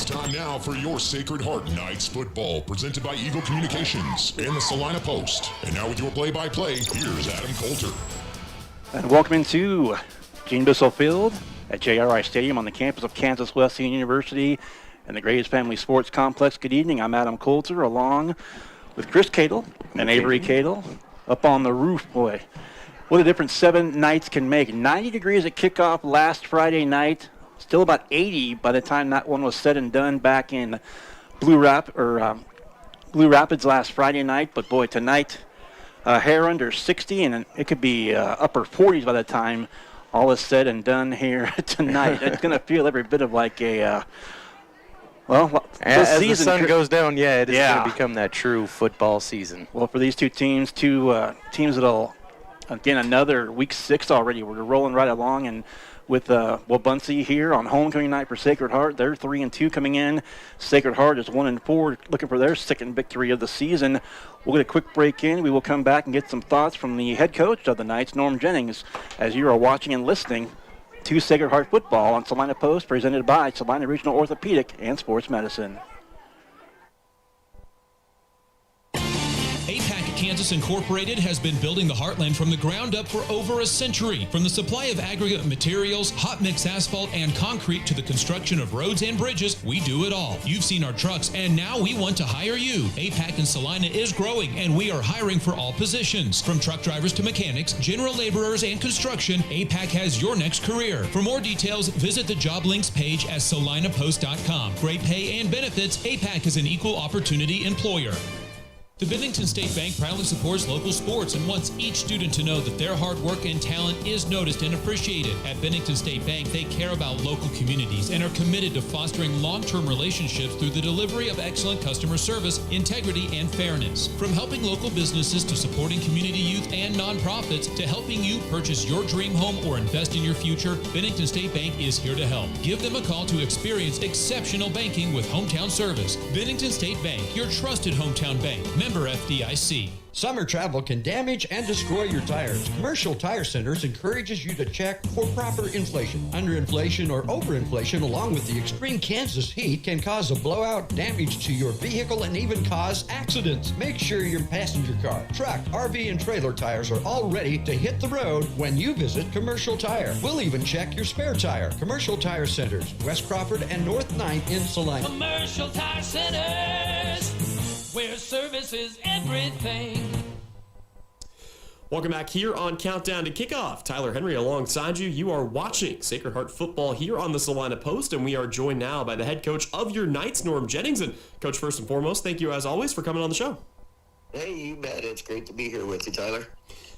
Time now for your Sacred Heart Knights football, presented by Eagle Communications and the Salina Post. And now with your play-by-play, here's Adam Coulter. And welcome into Gene Bissell Field at JRI Stadium on the campus of Kansas Wesleyan University and the Graves Family Sports Complex. Good evening. I'm Adam Coulter, along with Chris Cadle and Avery Cadle up on the roof. Boy, what a difference 7 nights can make. 90 degrees at kickoff last Friday night. Still about 80 by the time that one was said and done back in Blue Rapids last Friday night. But boy, tonight, hair under 60, and it could be upper 40s by the time all is said and done here tonight. It's going to feel every bit of like a, as the sun goes down, it is going to become that true football season. Well, for these two teams that'll, again, another week 6 already. We're rolling right along, and with Wabaunsee here on homecoming night for Sacred Heart. They're 3-2 coming in. Sacred Heart is 1-4, looking for their second victory of the season. We'll get a quick break in. We will come back and get some thoughts from the head coach of the Knights, Norm Jennings, as you are watching and listening to Sacred Heart football on Salina Post, presented by Salina Regional Orthopedic and Sports Medicine. Kansas Incorporated has been building the Heartland from the ground up for over a century. From the supply of aggregate materials, hot mix asphalt, and concrete to the construction of roads and bridges, we do it all. You've seen our trucks, and now we want to hire you. APAC in Salina is growing, and we are hiring for all positions. From truck drivers to mechanics, general laborers, and construction, APAC has your next career. For more details, visit the job links page at salinapost.com. Great pay and benefits, APAC is an equal opportunity employer. The Bennington State Bank proudly supports local sports and wants each student to know that their hard work and talent is noticed and appreciated. At Bennington State Bank, they care about local communities and are committed to fostering long-term relationships through the delivery of excellent customer service, integrity, and fairness. From helping local businesses to supporting community youth and nonprofits to helping you purchase your dream home or invest in your future, Bennington State Bank is here to help. Give them a call to experience exceptional banking with hometown service. Bennington State Bank, your trusted hometown bank. Member FDIC. Summer travel can damage and destroy your tires. Commercial Tire Centers encourages you to check for proper inflation. Underinflation or overinflation, along with the extreme Kansas heat, can cause a blowout, damage to your vehicle, and even cause accidents. Make sure your passenger car, truck, RV, and trailer tires are all ready to hit the road when you visit Commercial Tire. We'll even check your spare tire. Commercial Tire Centers, West Crawford and North 9th in Salina. Commercial Tire Centers, where service is everything. Welcome back here on Countdown to Kickoff. Tyler Henry alongside you. You are watching Sacred Heart football here on the Salina Post, and we are joined now by the head coach of your Knights, Norm Jennings. And Coach, first and foremost, thank you as always for coming on the show. Hey, you bet. It's great to be here with you, Tyler.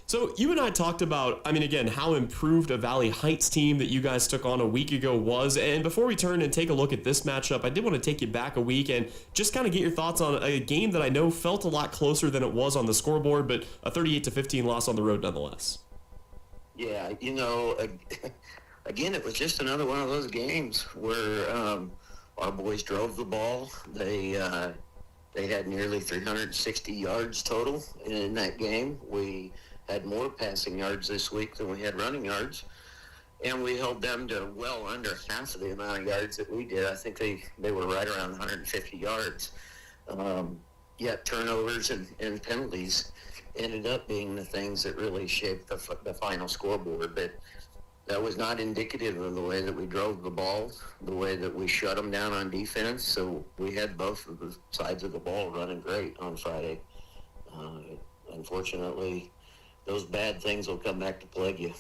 So you and I talked about, again, how improved a Valley Heights team that you guys took on a week ago was. And before we turn and take a look at this matchup, I did want to take you back a week and just kind of get your thoughts on a game that I know felt a lot closer than it was on the scoreboard, but a 38-15 loss on the road nonetheless. Yeah, again, it was just another one of those games where our boys drove the ball. They had nearly 360 yards total in that game. We had more passing yards this week than we had running yards, and we held them to well under half of the amount of yards that we did. I think they were right around 150 yards. Yet turnovers and penalties ended up being the things that really shaped the final scoreboard. But that was not indicative of the way that we drove the ball, the way that we shut them down on defense. So we had both of the sides of the ball running great on Friday. Unfortunately, those bad things will come back to plague you.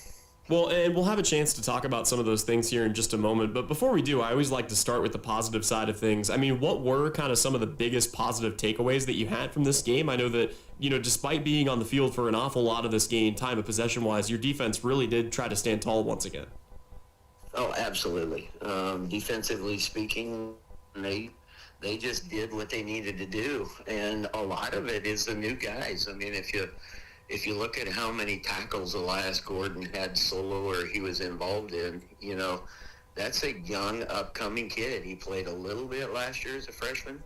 Well, and we'll have a chance to talk about some of those things here in just a moment. But before we do, I always like to start with the positive side of things. What were kind of some of the biggest positive takeaways that you had from this game? I know that, despite being on the field for an awful lot of this game, time of possession-wise, your defense really did try to stand tall once again. Oh, absolutely. Defensively speaking, they just did what they needed to do. And a lot of it is the new guys. If you look at how many tackles Elias Gordon had solo or he was involved in, that's a young, upcoming kid. He played a little bit last year as a freshman,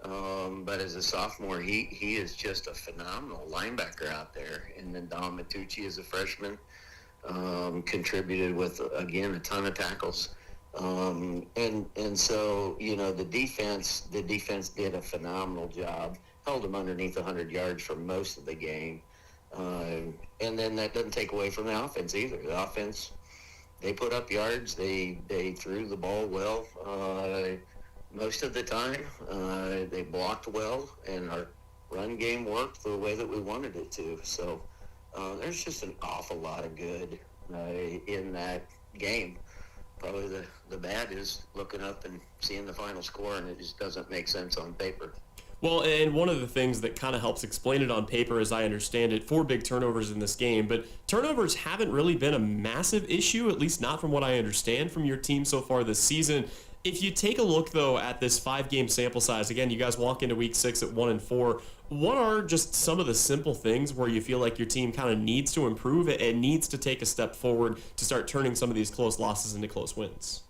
but as a sophomore, he is just a phenomenal linebacker out there. And then Dom Matucci as a freshman contributed with, again, a ton of tackles. And so, the defense did a phenomenal job, held them underneath 100 yards for most of the game. And then that doesn't take away from the offense either. The offense, they put up yards. They threw the ball well most of the time. They blocked well, and our run game worked the way that we wanted it to. So there's just an awful lot of good in that game. Probably the bad is looking up and seeing the final score, and it just doesn't make sense on paper. Well, and one of the things that kind of helps explain it on paper, as I understand it, 4 big turnovers in this game, but turnovers haven't really been a massive issue, at least not from what I understand from your team so far this season. If you take a look, though, at this 5-game sample size, again, you guys walk into week 6 at 1-4. What are just some of the simple things where you feel like your team kind of needs to improve and needs to take a step forward to start turning some of these close losses into close wins?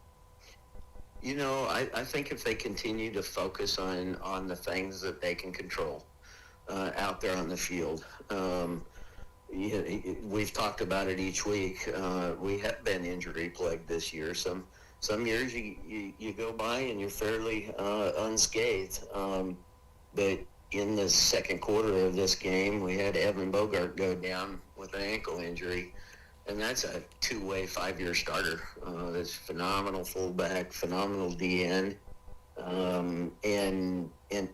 I think if they continue to focus on the things that they can control out there on the field, we've talked about it each week. We have been injury plagued this year. Some years you go by and you're fairly unscathed. But in the second quarter of this game, we had Evan Bogart go down with an ankle injury. And that's a two-way 5-year starter. That's phenomenal fullback, phenomenal DN. And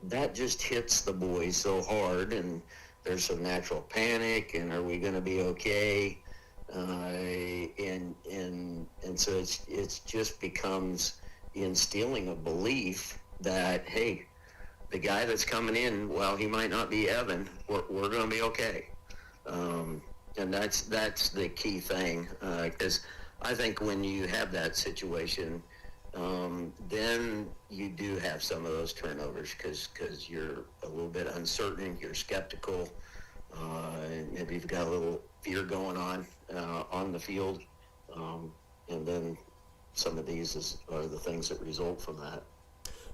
that just hits the boys so hard, and there's some natural panic, and are we going to be okay? And so it's just becomes instilling a belief that, hey, the guy that's coming in, well, he might not be Evan, we're going to be okay. And that's the key thing, because I think when you have that situation, then you do have some of those turnovers because you're a little bit uncertain, you're skeptical, maybe you've got a little fear going on the field, and then some of these are the things that result from that.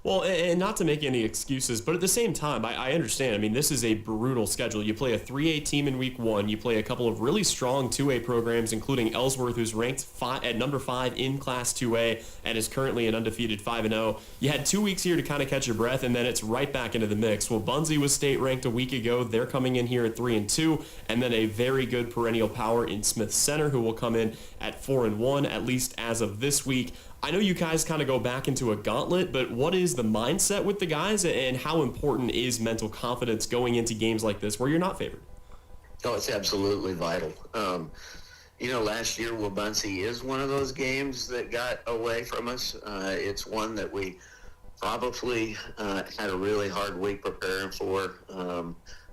Well, and not to make any excuses, but at the same time, I understand. I mean, this is a brutal schedule. You play a 3A team in week 1. You play a couple of really strong 2A programs, including Ellsworth, who's ranked at number 5 in Class 2A and is currently an undefeated 5-0. You had 2 weeks here to kind of catch your breath, and then it's right back into the mix. Wabaunsee was state ranked a week ago. They're coming in here at 3-2, and then a very good perennial power in Smith Center, who will come in at 4-1, at least as of this week. I know you guys kind of go back into a gauntlet, but what is the mindset with the guys, and how important is mental confidence going into games like this where you're not favored? Oh, it's absolutely vital. Last year, Wabaunsee is one of those games that got away from us. It's one that we probably had a really hard week preparing for.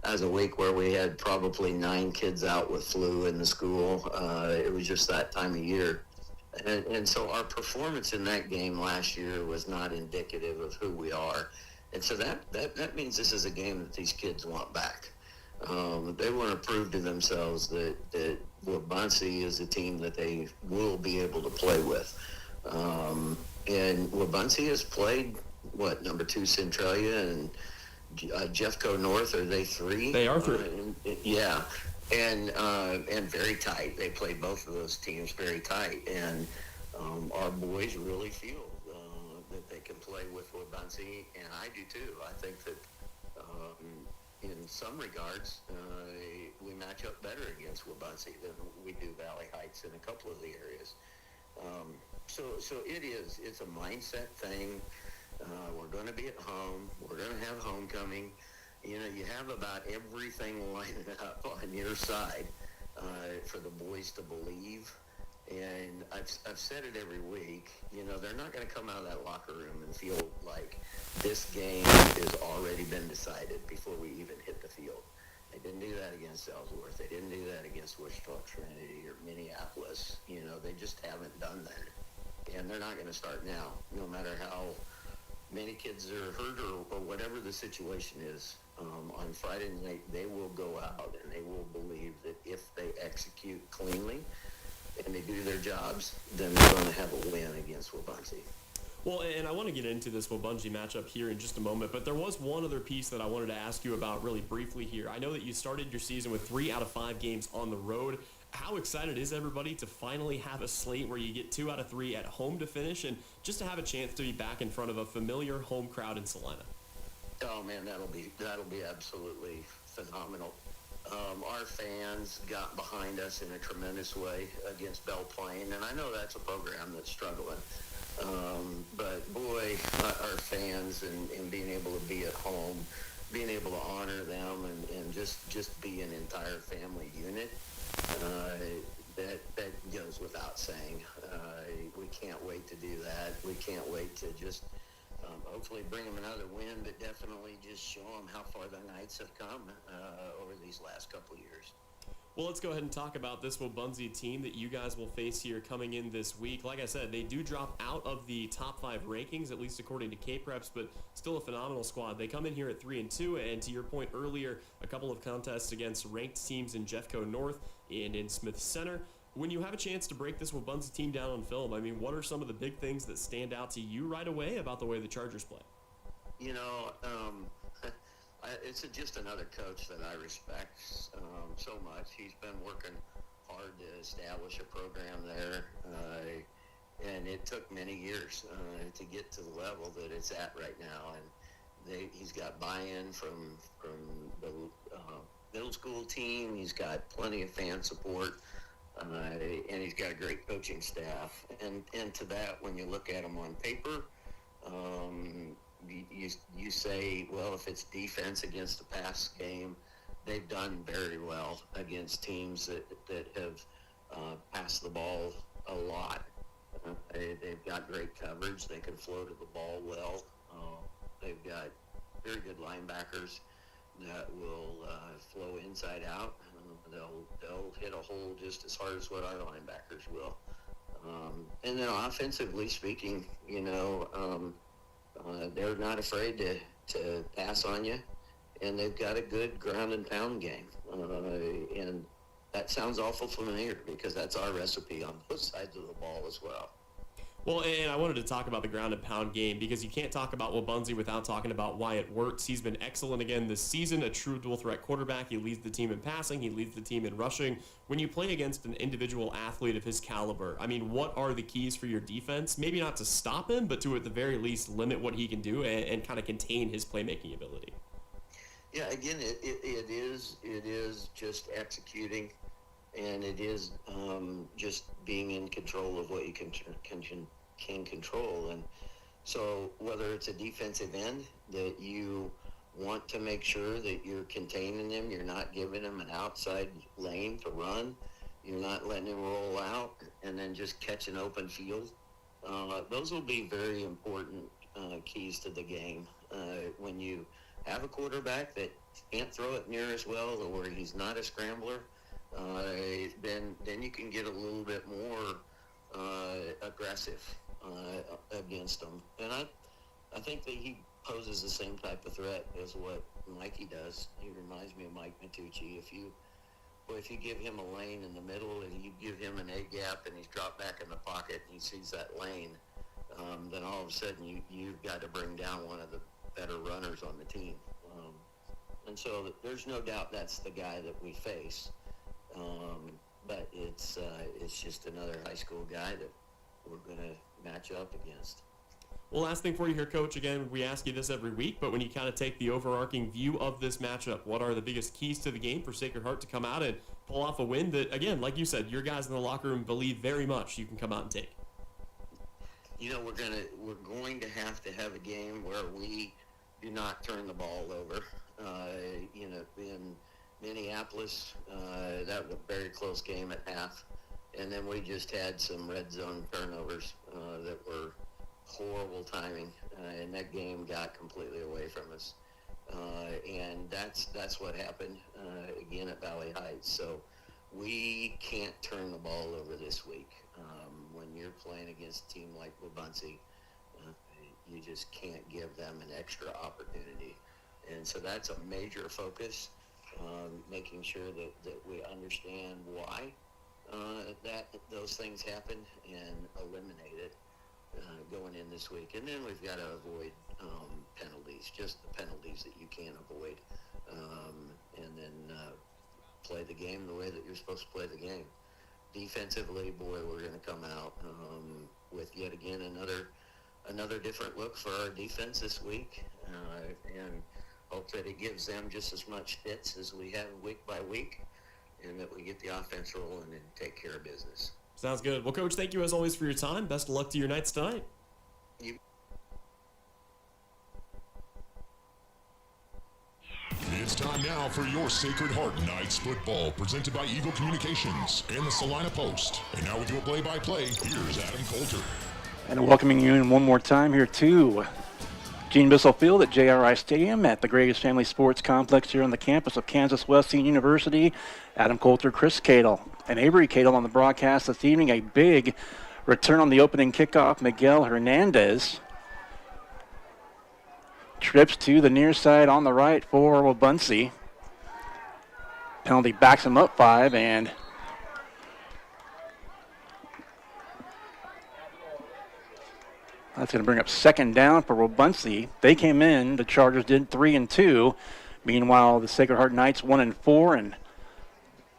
As a week where we had probably 9 kids out with flu in the school. It was just that time of year. And so our performance in that game last year was not indicative of who we are. And so that means this is a game that these kids want back. They want to prove to themselves that Wabaunsee is a team that they will be able to play with. And Wabaunsee has played, number 2 Centralia and Jeffco North, are they 3? They are 3. Yeah. And very tight. They play both of those teams very tight, and our boys really feel that they can play with Wabaunsee, and I do too. I think that in some regards we match up better against Wabaunsee than we do Valley Heights in a couple of the areas. So it's a mindset thing. We're going to be at home. We're going to have homecoming. You have about everything lined up on your side for the boys to believe. And I've said it every week, they're not going to come out of that locker room and feel like this game has already been decided before we even hit the field. They didn't do that against Ellsworth. They didn't do that against Wichita Trinity or Minneapolis. They just haven't done that. And they're not going to start now, no matter how many kids are hurt or whatever the situation is. On Friday night, they will go out and they will believe that if they execute cleanly and they do their jobs, then they're going to have a win against Wabaunsee. Well, and I want to get into this Wabaunsee matchup here in just a moment, but there was one other piece that I wanted to ask you about really briefly here. I know that you started your season with 3 out of 5 games on the road. How excited is everybody to finally have a slate where you get 2 out of 3 at home to finish, and just to have a chance to be back in front of a familiar home crowd in Salina? Oh man, that'll be absolutely phenomenal. Our fans got behind us in a tremendous way against Belle Plaine, and I know that's a program that's struggling. But boy, our fans and being able to be at home, being able to honor them and just be an entire family unit, that goes without saying. We can't wait to do that. We can't wait to just hopefully bring them another win, but definitely just show them how far the Knights have come over these last couple of years. Well, let's go ahead and talk about this Wabaunsee team that you guys will face here coming in this week. Like I said, they do drop out of the top 5 rankings, at least according to K-Preps, but still a phenomenal squad. They come in here at 3-2, and to your point earlier, a couple of contests against ranked teams in Jeffco North and in Smith Center. When you have a chance to break this Wabaunsee team down on film, I mean, what are some of the big things that stand out to you right away about the way the Chargers play? You know, it's just another coach that I respect so much. He's been working hard to establish a program there, and it took many years to get to the level that it's at right now. And he's got buy-in from the middle school team. He's got plenty of fan support. And he's got a great coaching staff. And to that, when you look at him on paper, you say, well, if it's defense against a pass game, they've done very well against teams that have passed the ball a lot. They've got great coverage. They can flow to the ball well. They've got very good linebackers that will flow inside out. They'll hit a hole just as hard as what our linebackers will. And then offensively speaking, you know, they're not afraid to pass on you, and they've got a good ground and pound game. And that sounds awful familiar because that's our recipe on both sides of the ball as well. Well, and I wanted to talk about the ground and pound game because you can't talk about Wabaunsee without talking about why it works. He's been excellent again this season, a true dual threat quarterback. He leads the team in passing. He leads the team in rushing. When you play against an individual athlete of his caliber, I mean, what are the keys for your defense? Maybe not to stop him, but to at the very least limit what he can do and kind of contain his playmaking ability. Yeah, again, it is just executing, and it is just being in control of what you can control. And so whether it's a defensive end that you want to make sure that you're containing them, you're not giving them an outside lane to run, you're not letting him roll out and then just catch an open field. Those will be very important keys to the game. When you have a quarterback that can't throw it near as well, or he's not a scrambler, then you can get a little bit more aggressive against them. And I think that he poses the same type of threat as what Mikey does. He reminds me of Mike Matucci. If you give him a lane in the middle and you give him an A gap and he's dropped back in the pocket and he sees that lane, then all of a sudden you've got to bring down one of the better runners on the team. And so there's no doubt that's the guy that we face. But it's just another high school guy that we're going to match up against. Well, last thing for you here, Coach. Again, we ask you this every week, but when you kind of take the overarching view of this matchup, what are the biggest keys to the game for Sacred Heart to come out and pull off a win that, again, like you said, your guys in the locker room believe very much you can come out and take? You know, we're going to have a game where we do not turn the ball over. You know, in Minneapolis, that was a very close game at half, and then we just had some red zone turnovers that were horrible timing, and that game got completely away from us. And that's what happened again at Valley Heights. So we can't turn the ball over this week. When you're playing against a team like Wabaunsee, you just can't give them an extra opportunity. And so that's a major focus, making sure that we understand why that those things happen and eliminate it going in this week. And then we've got to avoid penalties, just the penalties that you can avoid. And then play the game the way that you're supposed to play the game. Defensively, boy, we're going to come out with yet again another different look for our defense this week, and hope that it gives them just as much fits as we have week by week, and that we get the offense rolling and take care of business. Sounds good. Well, Coach, thank you as always for your time. Best of luck to your Knights tonight. It's time now for your Sacred Heart Knights football, presented by Eagle Communications and the Salina Post. And now with your play-by-play, here's Adam Coulter. And welcoming you in one more time here to Gene Bissell Field at JRI Stadium at the Greatest Family Sports Complex here on the campus of Kansas Wesleyan University. Adam Coulter, Chris Cadle, and Avery Cadle on the broadcast this evening. A big return on the opening kickoff. Miguel Hernandez trips to the near side on the right for Wabaunsee. Penalty backs him up 5, and that's going to bring up second down for Wabaunsee. They came in, the Chargers did 3-2. Meanwhile, the Sacred Heart Knights 1-4, and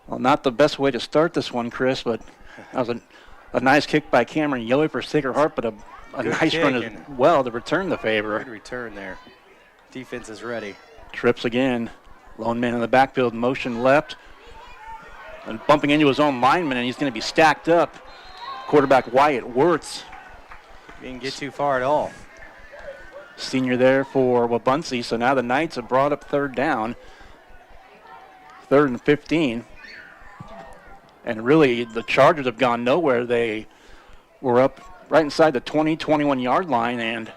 well, not the best way to start this one, Chris, but that was a nice kick by Cameron Yohe for Sacred Heart, but a nice run as well to return the favor. Good return there. Defense is ready. Trips again. Lone man in the backfield, motion left, and bumping into his own lineman, and he's going to be stacked up. Quarterback Wyatt Wirtz. Didn't get too far at all. Senior there for Wabaunsee, so now the Knights have brought up third down. 3rd and 15. And really, the Chargers have gone nowhere. They were up right inside the 20, 21-yard line, and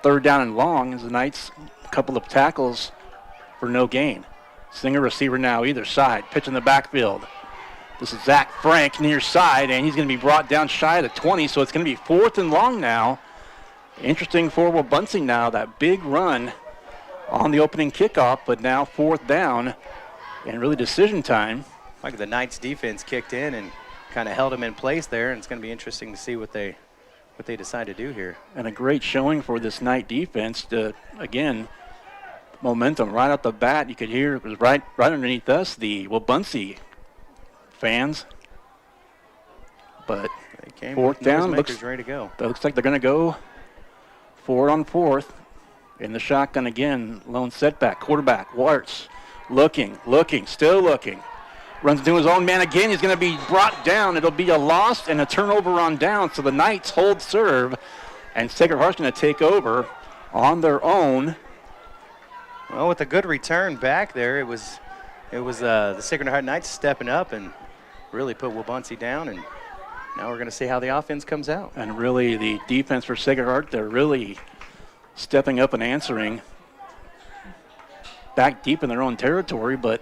3rd down and long as the Knights, a couple of tackles for no gain. Singer receiver now either side, pitch in the backfield. This is Zach Frank near side, and he's going to be brought down shy of the 20, so it's going to be 4th and long now. Interesting for Wabaunsee now, that big run on the opening kickoff, but now 4th down and really decision time. Like the Knights defense kicked in and kind of held them in place there, and it's going to be interesting to see what they decide to do here. And a great showing for this Knight defense to, again, momentum right out the bat. You could hear it was right underneath us, the Wabaunsee fans. But 4th down, looks ready to go. Looks like they're going to go 4 on 4th in the shotgun again. Lone setback. Quarterback Wirtz looking, still looking. Runs into his own man again. He's going to be brought down. It'll be a loss and a turnover on down. So the Knights hold serve, and Sacred Heart's going to take over on their own. Well, with a good return back there, it was the Sacred Heart Knights stepping up and really put Wabaunsee down. And now we're going to see how the offense comes out. And really, the defense for Sacred Heart, they're really stepping up and answering back deep in their own territory, but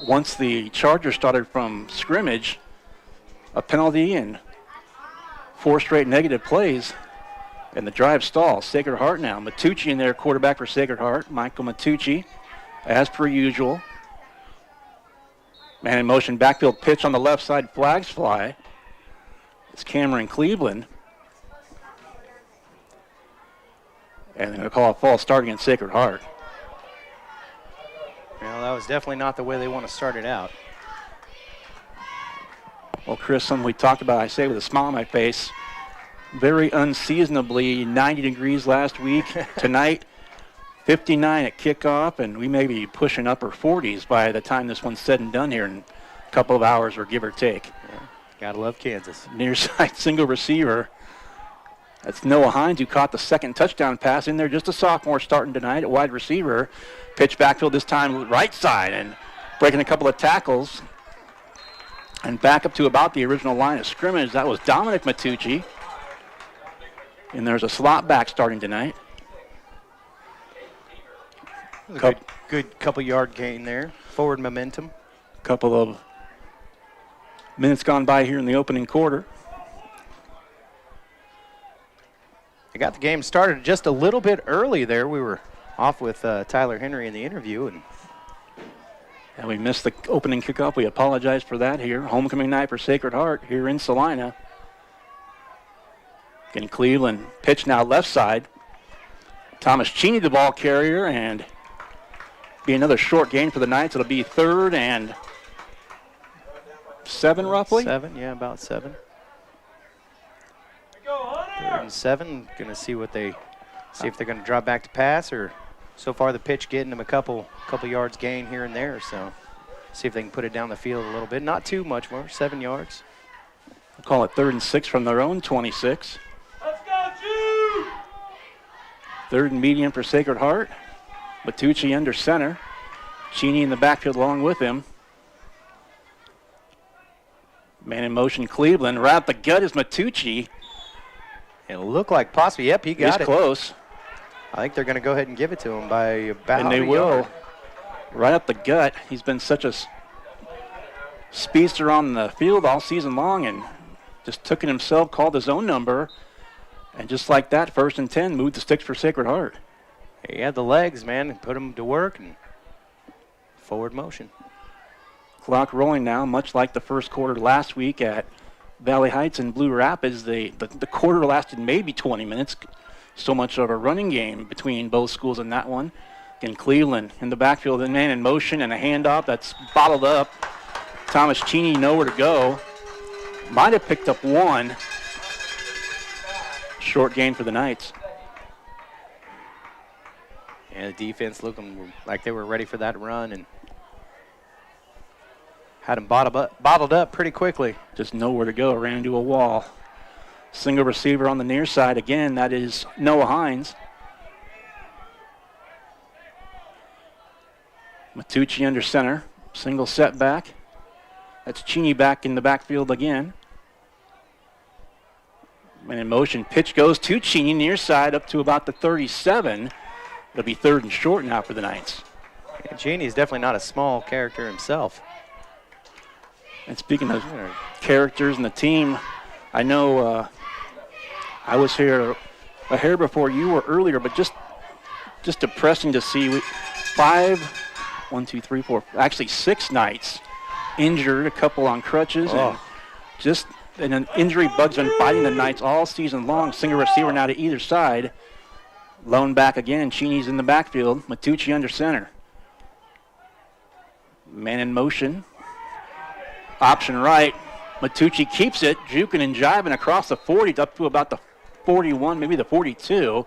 once the Chargers started from scrimmage, a penalty and 4 straight negative plays, and the drive stalls. Sacred Heart now. Matucci in there, quarterback for Sacred Heart. Michael Matucci, as per usual. Man in motion, backfield pitch on the left side, flags fly. It's Cameron Cleveland. And they're going to call a false start against Sacred Heart. Well, that was definitely not the way they want to start it out. Well, Chris, something we talked about, I say with a smile on my face, very unseasonably 90 degrees last week. Tonight, 59 at kickoff, and we may be pushing upper 40s by the time this one's said and done here in a couple of hours, or give or take. Yeah, gotta love Kansas. Near side single receiver. That's Noah Hines, who caught the second touchdown pass in there. Just a sophomore starting tonight at wide receiver. Pitch backfield this time right side and breaking a couple of tackles. And back up to about the original line of scrimmage. That was Dominic Matucci. And there's a slot back starting tonight. Good couple yard gain there. Forward momentum. Couple of minutes gone by here in the opening quarter. They got the game started just a little bit early there. We were off with Tyler Henry in the interview. And we missed the opening kickoff. We apologize for that here. Homecoming night for Sacred Heart here in Salina. Again, Cleveland pitch now left side. Thomas Cheney, the ball carrier, and Be another short gain for the Knights. It'll be 3rd and 7 roughly. 7, yeah, about 7. 3rd and 7. Going to see if they're going to drop back to pass, or so far the pitch getting them a couple yards gain here and there. So see if they can put it down the field a little bit. Not too much more, 7 yards. We'll call it 3rd and 6 from their own 26. Let's go, Jude! 3rd and medium for Sacred Heart. Matucci under center. Cheney in the backfield along with him. Man in motion, Cleveland. Right up the gut is Matucci. It looked like possibly, yep, he got He's it. Close. I think they're going to go ahead and give it to him by about And they a will. yard. Right up the gut. He's been such a speedster on the field all season long and just took it himself, called his own number, and just like that, 1st and 10, moved the sticks for Sacred Heart. He had the legs, man, and put him to work and forward motion. Clock rolling now, much like the first quarter last week at Valley Heights and Blue Rapids. The quarter lasted maybe 20 minutes. So much of a running game between both schools in that one. Again, Cleveland in the backfield, and man in motion and a handoff that's bottled up. Thomas Cheney nowhere to go. Might have picked up 1. Short gain for the Knights. And the defense looking like they were ready for that run and had him bottled up pretty quickly. Just nowhere to go, ran into a wall. Single receiver on the near side again, that is Noah Hines. Matucci under center, single setback. That's Cheney back in the backfield again. And in motion, pitch goes to Cheney near side up to about the 37. It'll be 3rd and short now for the Knights. And Cheney is definitely not a small character himself. And speaking of characters and the team, I know I was here a hair before you were earlier, but just depressing to see 6 Knights injured, a couple on crutches, and an injury bug's been biting the Knights all season long. Single receiver now to either side. Lone back again, Cheney's in the backfield. Matucci under center. Man in motion. Option right. Matucci keeps it, juking and jiving across the 40 up to about the 41, maybe the 42.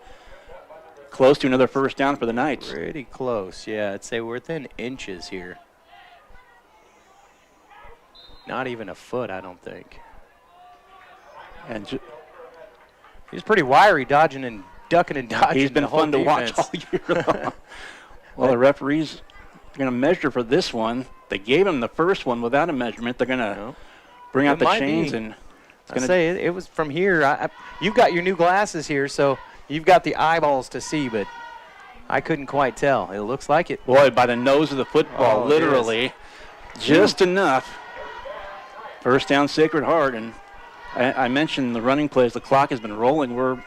Close to another 1st down for the Knights. Pretty close, yeah. I'd say we're within inches here. Not even a foot, I don't think. And he's pretty wiry, dodging and ducking and dodging. He's been fun to watch all year long. Well, the referees are going to measure for this one. They gave him the first one without a measurement. They're going to bring out the chains and. I say it was from here. You've got your new glasses here, so you've got the eyeballs to see, but I couldn't quite tell. It looks like it. Boy, by the nose of the football, literally, just enough. 1st down, Sacred Heart, and I mentioned the running plays. The clock has been rolling. We're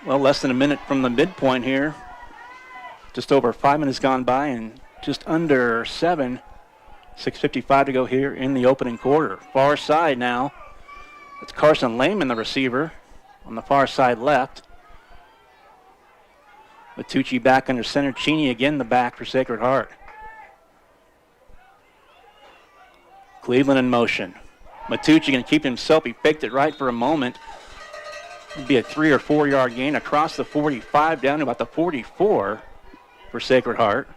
less than a minute from the midpoint here. Just over 5 minutes gone by, and just under 7. 6:55 to go here in the opening quarter. Far side now. It's Carson Lehman, the receiver, on the far side left. Matucci back under center. Cheney again the back for Sacred Heart. Cleveland in motion. Matucci going to keep himself. He faked it right for a moment. It'd be a 3 or 4 yard gain across the 45 down to about the 44 for Sacred Heart.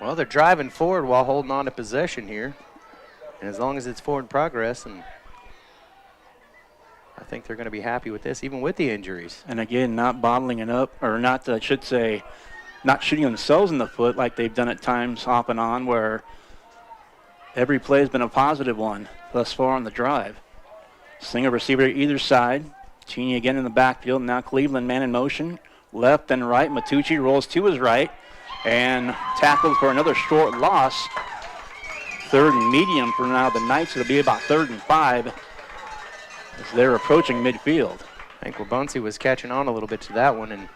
Well, they're driving forward while holding on to possession here. And as long as it's forward progress, and I think they're going to be happy with this, even with the injuries. And again, not bottling it up, or not, I should say, not shooting themselves in the foot like they've done at times off and on, where every play has been a positive one thus far on the drive. Single receiver either side. Cheney again in the backfield. Now Cleveland man in motion. Left and right. Matucci rolls to his right and tackled for another short loss. 3rd and medium for now the Knights. It'll be about 3rd and 5 as they're approaching midfield. I think Wabaunsee was catching on a little bit to that one and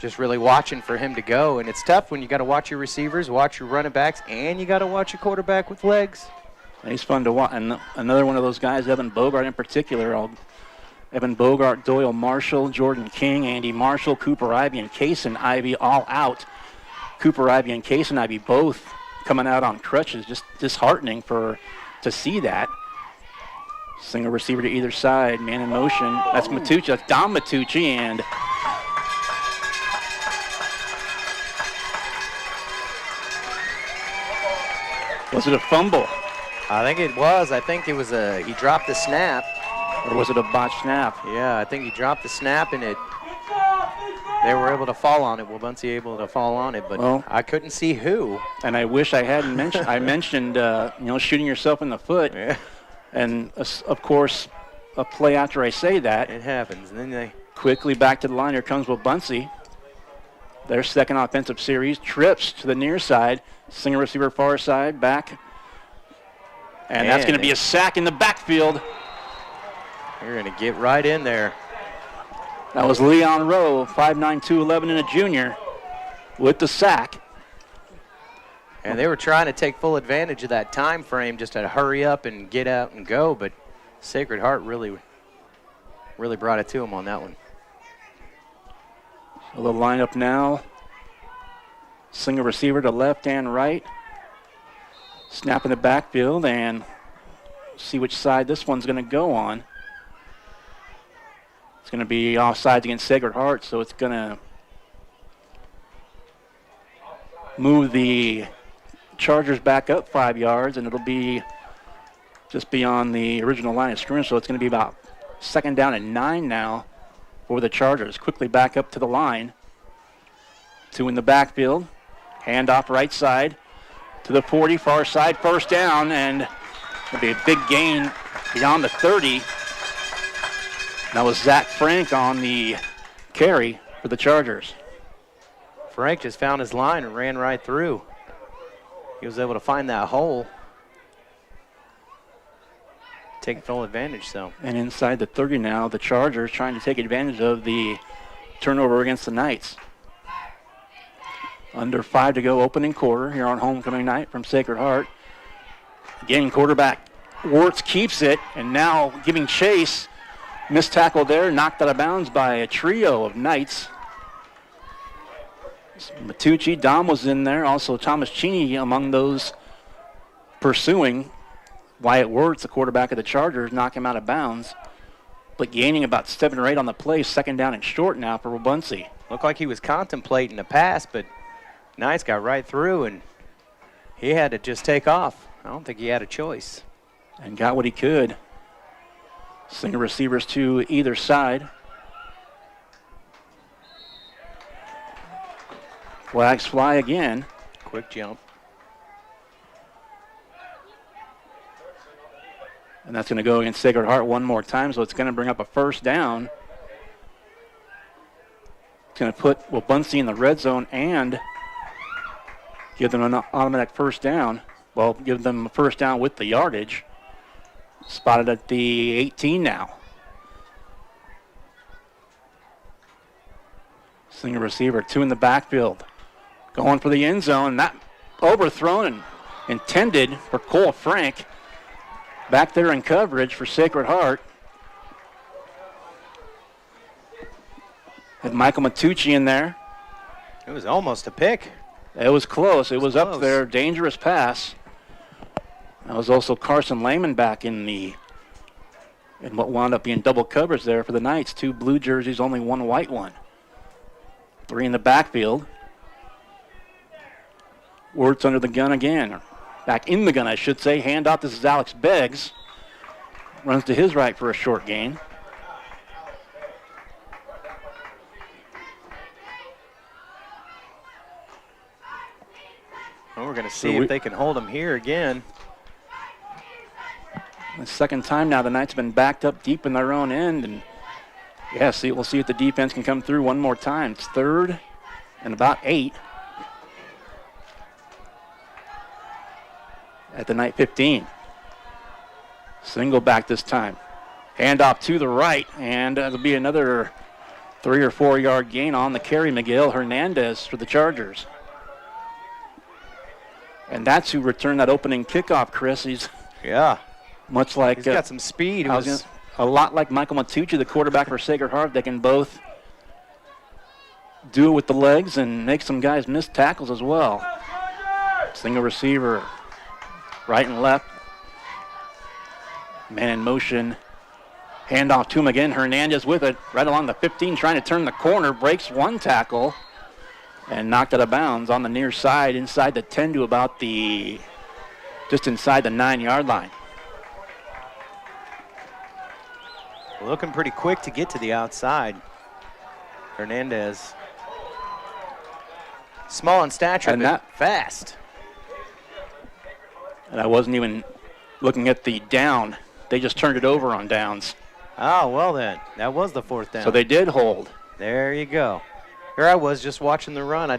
just really watching for him to go. And it's tough when you got to watch your receivers, watch your running backs, and you got to watch your quarterback with legs. He's fun to watch. And another one of those guys, Evan Bogart in particular, Evan Bogart, Doyle Marshall, Jordan King, Andy Marshall, Cooper Ivy, and Kaysen Ivy all out. Cooper Ivy and Kaysen Ivy both coming out on crutches. Just disheartening to see that. Single receiver to either side, man in motion. That's Matucci. That's Dom Matucci, and was it a fumble? I think it was. I think it was he dropped the snap. Or was it a botched snap? Yeah, I think he dropped the snap, and they were able to fall on it. Wabaunsee able to fall on it, but well, I couldn't see who. And I wish I hadn't mentioned. I mentioned, shooting yourself in the foot. Yeah. And of course, a play after I say that, It happens. And then they quickly back to the line. Here comes Wabaunsee. Their second offensive series. Trips to the near side. Single receiver far side. Back. And that's going to be a sack in the backfield. You're going to get right in there. That was Leon Rowe, 5'9", 211, and a junior, with the sack. And they were trying to take full advantage of that time frame just to hurry up and get out and go, but Sacred Heart really brought it to them on that one. So the lineup now, single receiver to left and right. Snap in the backfield, and see which side this one's going to go on. It's going to be offsides against Sacred Heart, so it's going to move the Chargers back up 5 yards, and it'll be just beyond the original line of scrimmage, so it's going to be about second down and 9 now for the Chargers. Quickly back up to the line. 2 in the backfield. Handoff right side to the 40, far side, first down, and it'll be a big gain beyond the 30. That was Zach Frank on the carry for the Chargers. Frank just found his line and ran right through. He was able to find that hole. Take full advantage, so. And inside the 30 now, the Chargers trying to take advantage of the turnover against the Knights. Under 5 to go, opening quarter here on homecoming night from Sacred Heart. Again, quarterback Wirtz keeps it, and now giving chase. Missed tackle there, knocked out of bounds by a trio of Knights. Matucci, Dom was in there. Also Thomas Cheney among those pursuing. Wyatt Wirtz, the quarterback of the Chargers, knocked him out of bounds. But gaining about 7 or 8 on the play, second down and short now for Wabaunsee. Looked like he was contemplating a pass, but Knights got right through, and he had to just take off. I don't think he had a choice. And got what he could. Single receivers to either side. Flags fly again. Quick jump. And that's going to go against Sacred Heart one more time, so it's going to bring up a first down. It's going to put Wabaunsee in the red zone and give them an automatic first down. Well, give them a first down with the yardage. Spotted at the 18 now. Single receiver, 2 in the backfield. Going for the end zone. Not overthrown and intended for Cole Frank. Back there in coverage for Sacred Heart. Had Michael Matucci in there. It was almost a pick. It was close. It was close. Up there. Dangerous pass. That was also Carson Lehman back in what wound up being double coverage there for the Knights. 2 blue jerseys, only 1 white one. 3 in the backfield. Wirtz under the gun again. Back in the gun, I should say. Handoff. This is Alex Beggs. Runs to his right for a short gain. Well, we're going to see if they can hold him here again. The second time now the Knights have been backed up deep in their own end. And yeah, we'll see if the defense can come through one more time. It's 3rd and about 8. At the Knight 15. Single back this time. Handoff to the right, and it'll be another 3 or 4 yard gain on the carry. Miguel Hernandez for the Chargers. And that's who returned that opening kickoff, Chris. He's Yeah. much like he's got some speed. I was a lot like Michael Matucci, the quarterback for Sacred Heart. They can both do it with the legs and make some guys miss tackles as well. Single receiver, right and left. Man in motion. Handoff to him again. Hernandez with it right along the 15, trying to turn the corner. Breaks one tackle and knocked out of bounds on the near side, inside the 10 to about just inside the 9-yard line. Looking pretty quick to get to the outside. Hernandez. Small in stature, And but fast. And I wasn't even looking at the down. They just turned it over on downs. Oh, well then. That was the 4th down. So they did hold. There you go. Here I was just watching the run.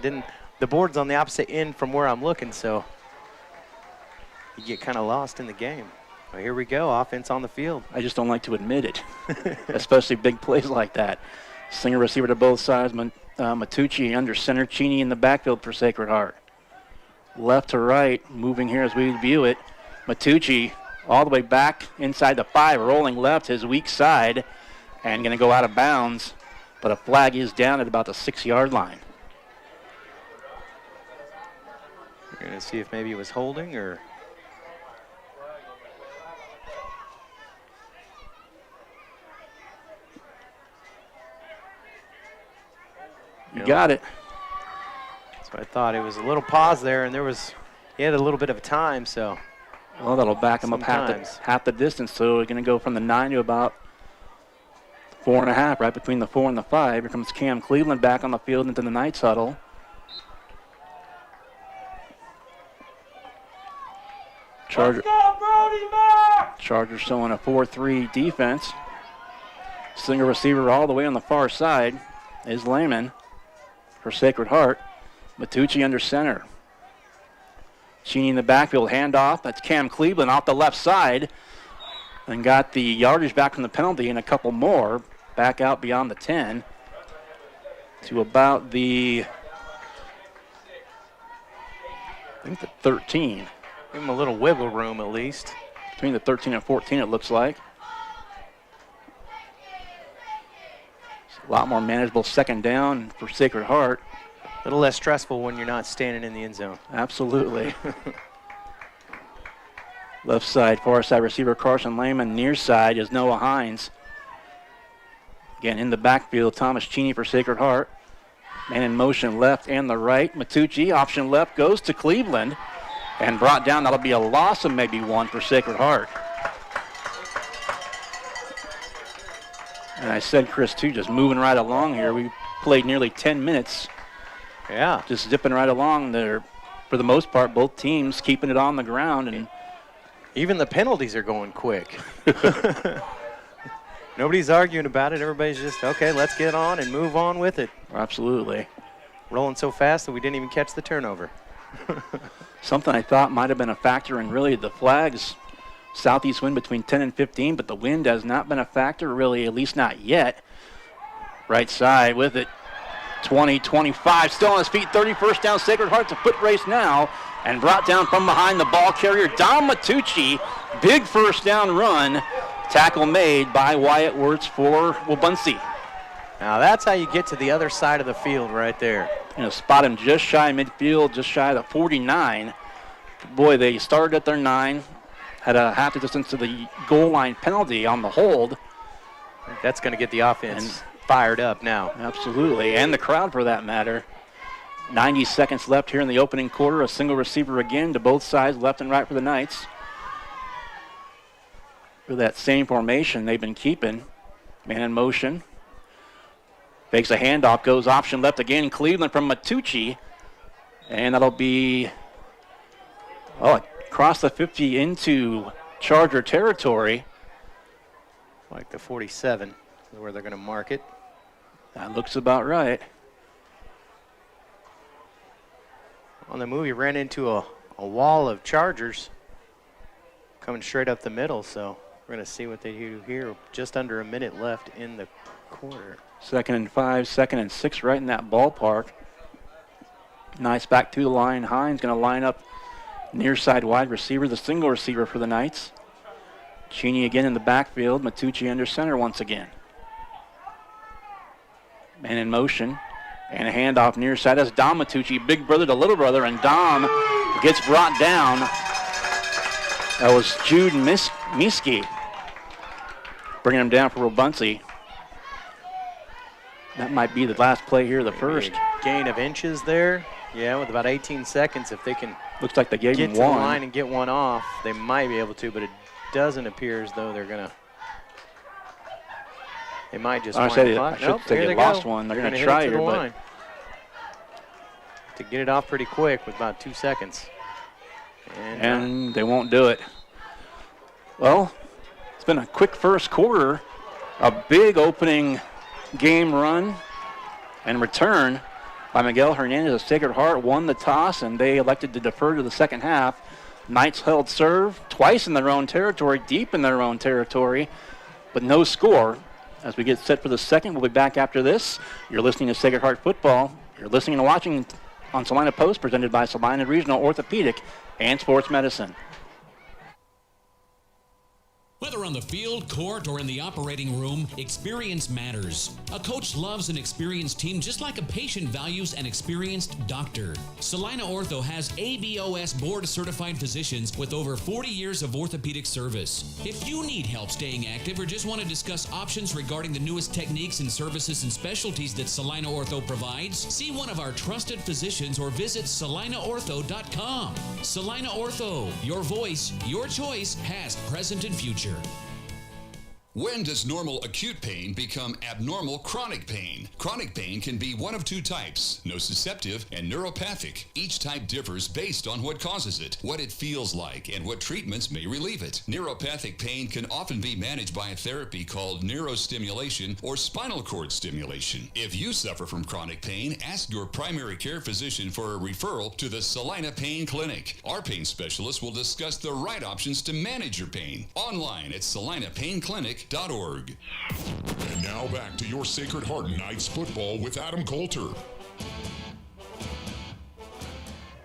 The board's on the opposite end from where I'm looking, so you get kind of lost in the game. Well, here we go, offense on the field. I just don't like to admit it, especially big plays like that. Single receiver to both sides. Matucci under center. Cheney in the backfield for Sacred Heart. Left to right, moving here as we view it. Matucci all the way back inside the 5, rolling left, his weak side, and going to go out of bounds. But a flag is down at about the 6-yard line. We're going to see if maybe it was holding or... You got it. So I thought it was a little pause there, and he had a little bit of time, so. Well, that'll back him up half the distance. So we're going to go from the 9 to about 4.5, right between the 4 and the 5. Here comes Cam Cleveland back on the field into the Knights huddle. Chargers showing a 4-3 defense. Single receiver all the way on the far side is Lehman for Sacred Heart. Matucci under center. Cheney in the backfield, handoff. That's Cam Cleveland off the left side. And got the yardage back from the penalty and a couple more. Back out beyond the 10 to about the, I think the 13. Give him a little wiggle room at least. Between the 13 and 14 it looks like. It's a lot more manageable second down for Sacred Heart. A little less stressful when you're not standing in the end zone. Absolutely. Left side, far side receiver Carson Lehman. Near side is Noah Hines. Again, in the backfield, Thomas Cheney for Sacred Heart. Man in motion left and the right. Matucci, option left, goes to Cleveland. And brought down, that'll be a loss of maybe 1 for Sacred Heart. And I said, Chris, too, just moving right along here. We played nearly 10 minutes. Yeah. Just zipping right along there. For the most part, both teams keeping it on the ground. And even the penalties are going quick. Nobody's arguing about it. Everybody's just, okay, let's get on and move on with it. Absolutely. Rolling so fast that we didn't even catch the turnover. Something I thought might have been a factor in really the flags. Southeast wind between 10 and 15, but the wind has not been a factor really, at least not yet. Right side with it. 20, 25, still on his feet, 31st down, Sacred Heart's a foot race now, and brought down from behind the ball carrier, Dom Matucci. Big first down run. Tackle made by Wyatt Wirtz for Wabaunsee. Now that's how you get to the other side of the field right there. Spot him just shy of midfield, just shy of the 49. Boy, they started at their 9, had a half the distance to the goal line penalty on the hold. That's going to get the offense fired up now. Absolutely, and the crowd for that matter. 90 seconds left here in the opening quarter. A single receiver again to both sides, left and right for the Knights. For that same formation they've been keeping. Man in motion. Fakes a handoff, goes option left again. Cleveland from Matucci. And that'll be across the 50 into Charger territory. Like the 47 is where they're going to mark it. That looks about right. On the move, he ran into a wall of Chargers coming straight up the middle, so we're going to see what they do here. Just under a minute left in the quarter. 2nd and 5, 2nd and 6 right in that ballpark. Nice back to the line. Hines going to line up near side wide receiver, the single receiver for the Knights. Cheney again in the backfield. Matucci under center once again. Man in motion. And a handoff near side. That's Dom Matucci, big brother to little brother. And Dom gets brought down. That was Jude Miski bringing him down for Wabaunsee. That might be the last play here, the first. Gain of inches there. Yeah, with about 18 seconds, if they can looks like they gave get him to the one. line and get one off, they might be able to, but it doesn't appear as though they're going to. They might just I wind said the it. clock. I should Nope, say here they they lost go. one. They're going to hit try it to here, the but line. To get it off pretty quick with about 2 seconds. And they won't do it. Well, it's been a quick first quarter. A big opening game run and return by Miguel Hernandez of Sacred Heart. Won the toss, and they elected to defer to the second half. Knights held serve twice in their own territory, deep in their own territory, but no score. As we get set for the second, we'll be back after this. You're listening to Sacred Heart Football. You're listening and watching on Salina Post, presented by Salina Regional Orthopedic and Sports Medicine. Whether on the field, court, or in the operating room, experience matters. A coach loves an experienced team just like a patient values an experienced doctor. Salina Ortho has ABOS board-certified physicians with over 40 years of orthopedic service. If you need help staying active or just want to discuss options regarding the newest techniques and services and specialties that Salina Ortho provides, see one of our trusted physicians or visit salinaortho.com. Salina Ortho, your voice, your choice, past, present, and future. When does normal acute pain become abnormal chronic pain? Chronic pain can be one of two types, nociceptive and neuropathic. Each type differs based on what causes it, what it feels like, and what treatments may relieve it. Neuropathic pain can often be managed by a therapy called neurostimulation or spinal cord stimulation. If you suffer from chronic pain, ask your primary care physician for a referral to the Salina Pain Clinic. Our pain specialists will discuss the right options to manage your pain. Online at salinapainclinic.org. And now back to your Sacred Heart Knights football with Adam Coulter.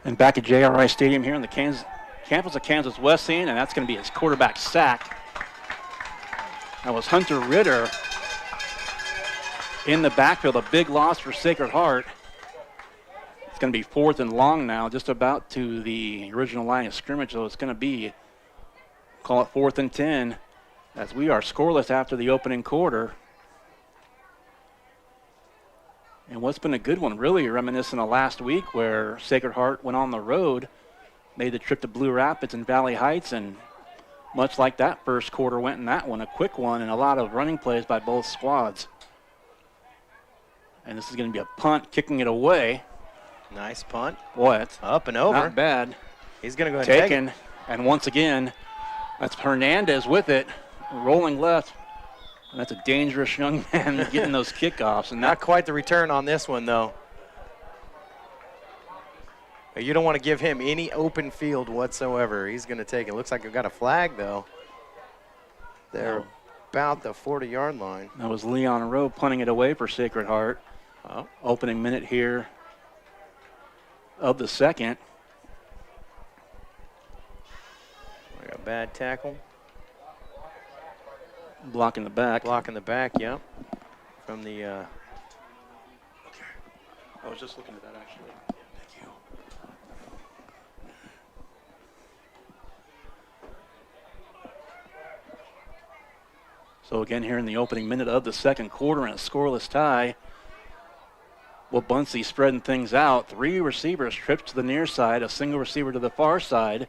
And back at JRI Stadium here in the campus of Kansas Wesleyan, and that's going to be his quarterback sack. That was Hunter Ritter in the backfield, a big loss for Sacred Heart. It's going to be 4th and long now, just about to the original line of scrimmage, so it's going to be, call it 4th and 10. As we are scoreless after the opening quarter. And what's been a good one, really reminiscent of last week where Sacred Heart went on the road, made the trip to Blue Rapids and Valley Heights, and much like that first quarter went in that one, a quick one and a lot of running plays by both squads. And this is going to be a punt, kicking it away. Nice punt. Boy, it's up and over. Not bad. He's going to go ahead and taken, take it. And once again, that's Hernandez with it. Rolling left. And that's a dangerous young man getting those kickoffs. And not quite the return on this one, though. But you don't want to give him any open field whatsoever. He's going to take it. Looks like we've got a flag, though. They're about the 40-yard line. That was Leon Rowe punting it away for Sacred Heart. Oh. Opening minute here of the second. We got a bad tackle. Blocking the back. Blocking the back, yeah. From the. Okay. I was just looking at that, actually. Thank you. So again, here in the opening minute of the second quarter, in a scoreless tie. Wabaunsee spreading things out. 3 receivers, trips to the near side, a single receiver to the far side.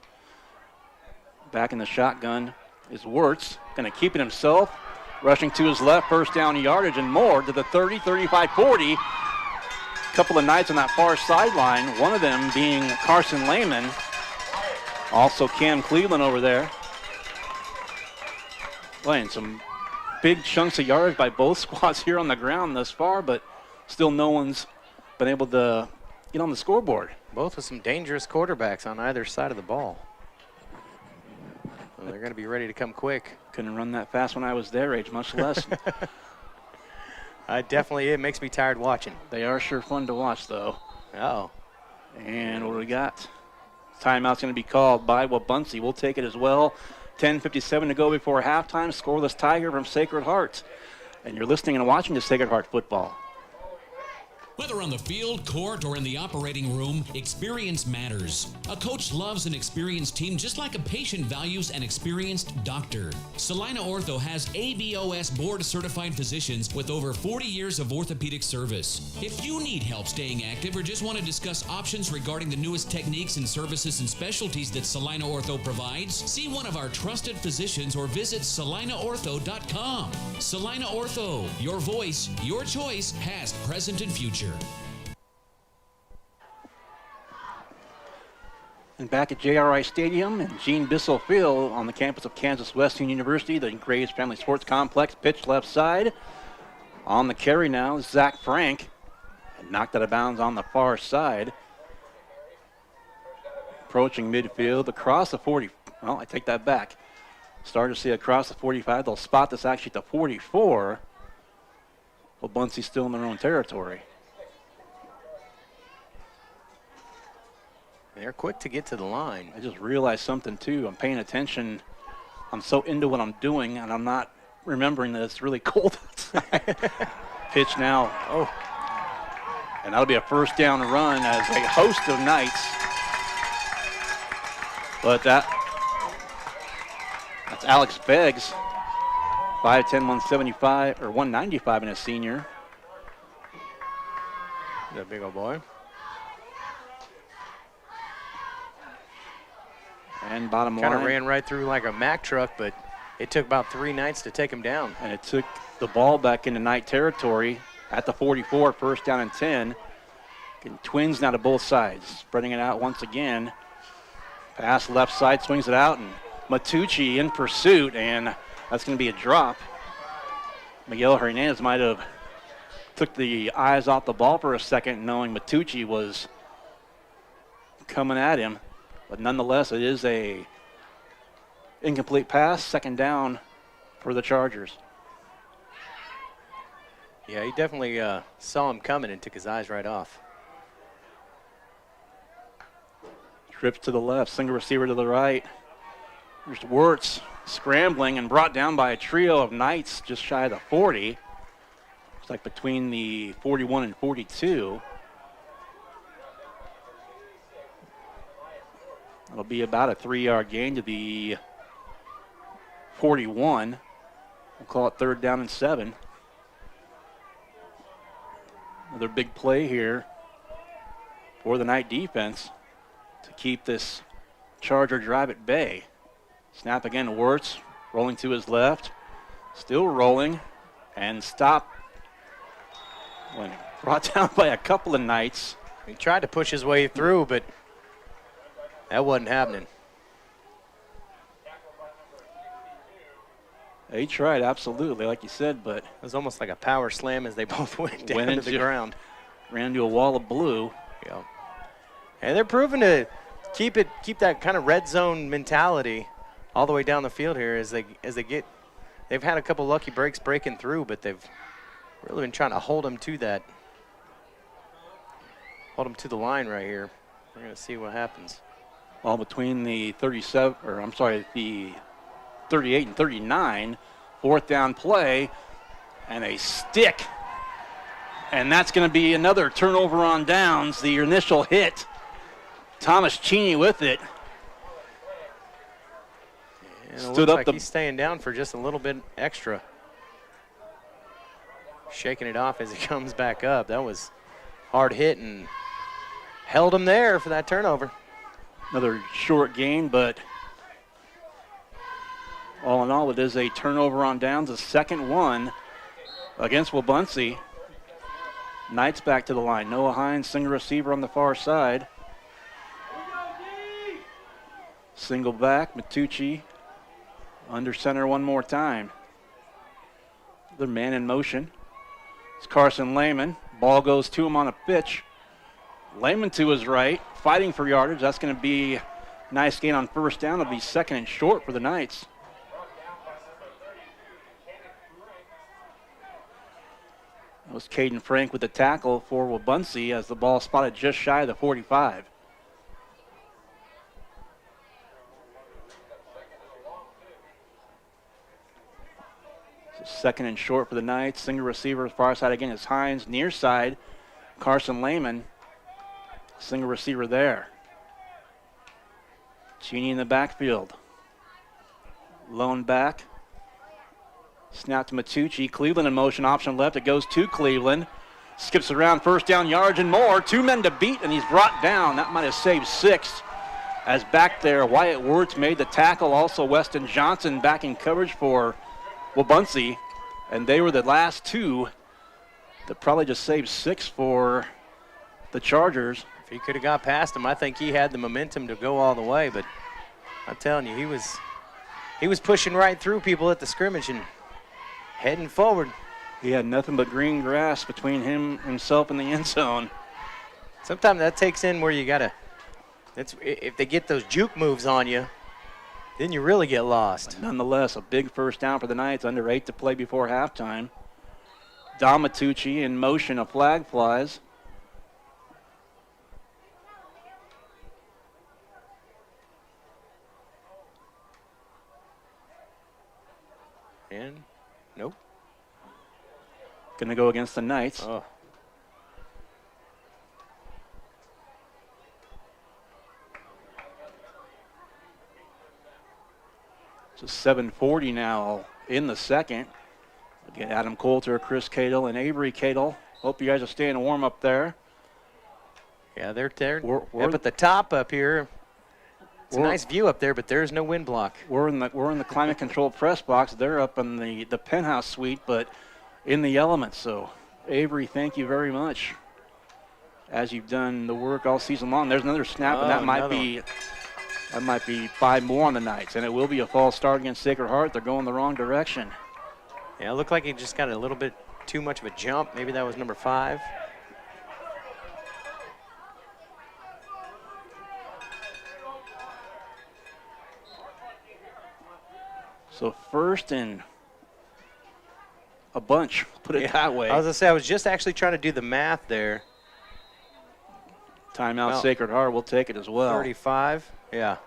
Back in the shotgun is Wirtz, going to keep it himself, rushing to his left, first down yardage and more to the 30, 35, 40. Couple of Knights on that far sideline, one of them being Carson Lehman, also Cam Cleveland over there. Playing some big chunks of yardage by both squads here on the ground thus far, but still no one's been able to get on the scoreboard. Both with some dangerous quarterbacks on either side of the ball. They're going to be ready to come quick. Couldn't run that fast when I was their age, much less. It makes me tired watching. They are sure fun to watch, though. Oh. And what do we got? Timeout's going to be called by Wabaunsee. We'll take it as well. 10:57 to go before halftime. Scoreless tie here from Sacred Heart. And you're listening and watching to Sacred Heart Football. Whether on the field, court, or in the operating room, experience matters. A coach loves an experienced team just like a patient values an experienced doctor. Salina Ortho has ABOS board-certified physicians with over 40 years of orthopedic service. If you need help staying active or just want to discuss options regarding the newest techniques and services and specialties that Salina Ortho provides, see one of our trusted physicians or visit salinaortho.com. Salina Ortho, your voice, your choice, past, present, and future. And back at JRI Stadium and Gene Bissell Field on the campus of Kansas Wesleyan University, the Graves Family Sports Complex, pitch left side. On the carry now, Zach Frank. And knocked out of bounds on the far side. Approaching midfield, across the 40. Well, I take that back. Starting to see across the 45. They'll spot this actually at the 44. Wabaunsee still in their own territory. They're quick to get to the line. I just realized something, too. I'm paying attention. I'm so into what I'm doing, and I'm not remembering that it's really cold outside. Pitch now. Oh. And that'll be a first down run as a host of Knights. But that's Alex Beggs. 5'10", 175, or 195 and a senior. That big old boy. And bottom line. Kind of ran right through like a Mack truck, but it took about 3 Knights to take him down. And it took the ball back into Knight territory at the 44, first down and 10. Getting twins now to both sides. Spreading it out once again. Pass left side, swings it out, and Matucci in pursuit, and that's going to be a drop. Miguel Hernandez might have took the eyes off the ball for a second, knowing Matucci was coming at him. But nonetheless, it is a incomplete pass, second down for the Chargers. Yeah, he definitely saw him coming and took his eyes right off. Trips to the left, single receiver to the right. Here's Wirtz scrambling and brought down by a trio of Knights just shy of the 40. It's like between the 41 and 42. It'll be about a 3-yard gain to the 41. We'll call it third down and 7. Another big play here for the Knight defense to keep this Charger drive at bay. Snap again to Wirtz, rolling to his left. Still rolling and stopped when brought down by a couple of Knights. He tried to push his way through, but that wasn't happening. He tried, absolutely, like you said, but it was almost like a power slam as they both went down to the ground. Ran into a wall of blue. Yeah. And they're proving to keep that kind of red zone mentality all the way down the field here as they get. They've had a couple lucky breaks breaking through, but they've really been trying to hold them to that. Hold them to the line right here. We're going to see what happens. All between the the 38 and 39, fourth down play, and a stick. And that's going to be another turnover on downs, the initial hit. Thomas Cheney with it. And it looks like he's staying down for just a little bit extra. Shaking it off as he comes back up. That was hard hit and held him there for that turnover. Another short gain, but all in all, it is a turnover on downs, a second one against Wabaunsee. Knights back to the line. Noah Hines, single receiver on the far side. Single back, Matucci under center one more time. The man in motion. It's Carson Lehman. Ball goes to him on a pitch. Lehman to his right, fighting for yardage. That's going to be a nice gain on first down. It'll be second and short for the Knights. That was Caden Frank with the tackle for Wabaunsee as the ball spotted just shy of the 45. Second and short for the Knights. Single receiver far side again is Hines. Near side, Carson Lehman. Single receiver there. Cheney in the backfield. Lone back. Snap to Matucci. Cleveland in motion. Option left. It goes to Cleveland. Skips around. First down yards and more. 2 men to beat, and he's brought down. That might have saved 6. As back there, Wyatt Wirtz made the tackle. Also, Weston Johnson back in coverage for Wabaunsee. And they were the last 2 that probably just saved 6 for the Chargers. If he could have got past him, I think he had the momentum to go all the way. But I'm telling you, he was pushing right through people at the scrimmage and heading forward. He had nothing but green grass between himself and the end zone. Sometimes that takes in where you got to – if they get those juke moves on you, then you really get lost. But nonetheless, a big first down for the Knights. Under 8 to play before halftime. Dom Matucci in motion. A flag flies. And nope. Going to go against the Knights. Oh. So 7:40 now in the second. Again, Adam Coulter, Chris Cadle, and Avery Cadle. Hope you guys are staying warm up there. Yeah, they're there. We're up at the top up here. It's a nice view up there, but there's no wind block. We're in the climate controlled press box. They're up in the penthouse suite, but in the elements. So Avery, thank you very much. As you've done the work all season long. There's another snap, and that might be 5 more on the Knights, and it will be a false start against Sacred Heart. They're going the wrong direction. Yeah, it looked like he just got a little bit too much of a jump. Maybe that was number 5. So first and a bunch, put it that way. I was going to say, I was just actually trying to do the math there. Timeout, Sacred Heart will take it as well. 35, yeah.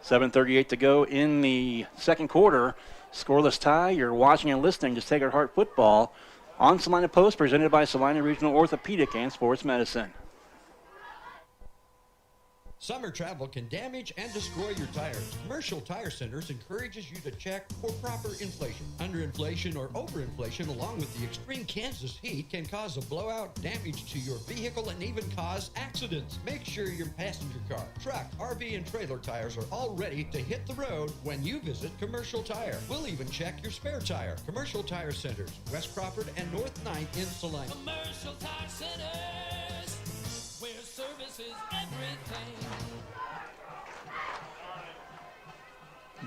7:38 to go in the second quarter. Scoreless tie. You're watching and listening to Sacred Heart football on Salina Post, presented by Salina Regional Orthopedic and Sports Medicine. Summer travel can damage and destroy your tires. Commercial Tire Centers encourages you to check for proper inflation. Underinflation or overinflation, along with the extreme Kansas heat, can cause a blowout, damage to your vehicle, and even cause accidents. Make sure your passenger car, truck, RV, and trailer tires are all ready to hit the road when you visit Commercial Tire. We'll even check your spare tire. Commercial Tire Centers, West Crawford and North 9th in Salina. Commercial Tire Centers, where service is everything.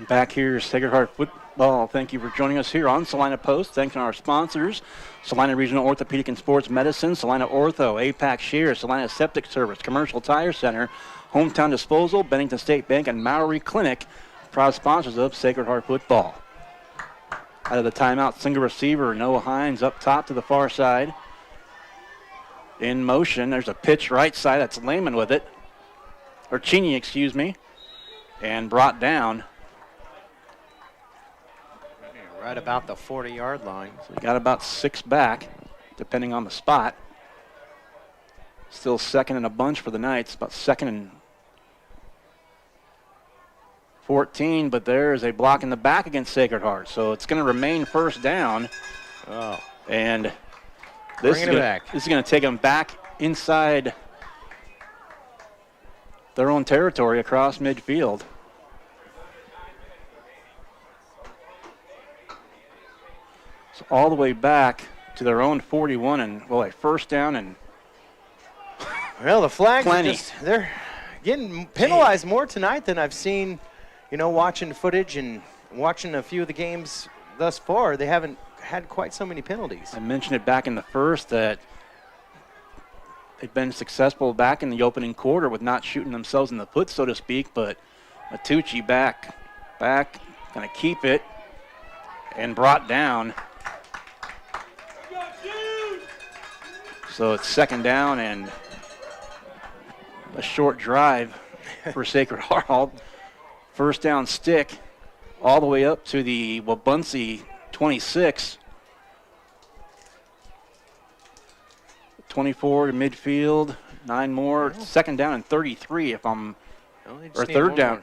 Back here, Sacred Heart football. Thank you for joining us here on Salina Post. Thanks to our sponsors, Salina Regional Orthopedic and Sports Medicine, Salina Ortho, APAC Shear, Salina Septic Service, Commercial Tire Center, Hometown Disposal, Bennington State Bank, and Maori Clinic, proud sponsors of Sacred Heart football. Out of the timeout, single receiver, Noah Hines up top to the far side. In motion, there's a pitch right side. That's Lehman with it. Or Cheney, excuse me. And brought down. Right about the 40-yard line. So we got about 6 back, depending on the spot. Still second and a bunch for the Knights, about 2nd and 14, but there is a block in the back against Sacred Heart. So it's going to remain first down. Oh. And this is going to take them back inside their own territory across midfield. So all the way back to their own 41, and a first down and well, the flags plenty. They're getting penalized more tonight than I've seen. You know, watching footage and watching a few of the games thus far, they haven't had quite so many penalties. I mentioned it back in the first that they've been successful back in the opening quarter with not shooting themselves in the foot, so to speak, but Matucci back, going to keep it, and brought down. So it's second down and a short drive for Sacred Heart. First down stick all the way up to the Wabaunsee 26. 24 to midfield, 9 more. Second down and 33 if I'm, Well, they just or need third one down.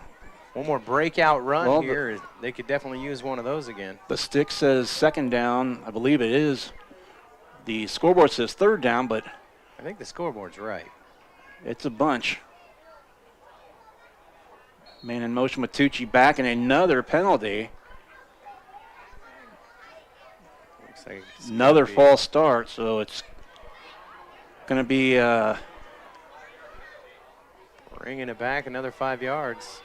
One more breakout run Well, here. They could definitely use one of those again. The stick says second down. I believe it is. The scoreboard says third down, but I think the scoreboard's right. it's a bunch. Man in motion with Tucci back, and another penalty. Looks like it's Another gonna be- false start, so it's going to be Bringing it back another 5 yards.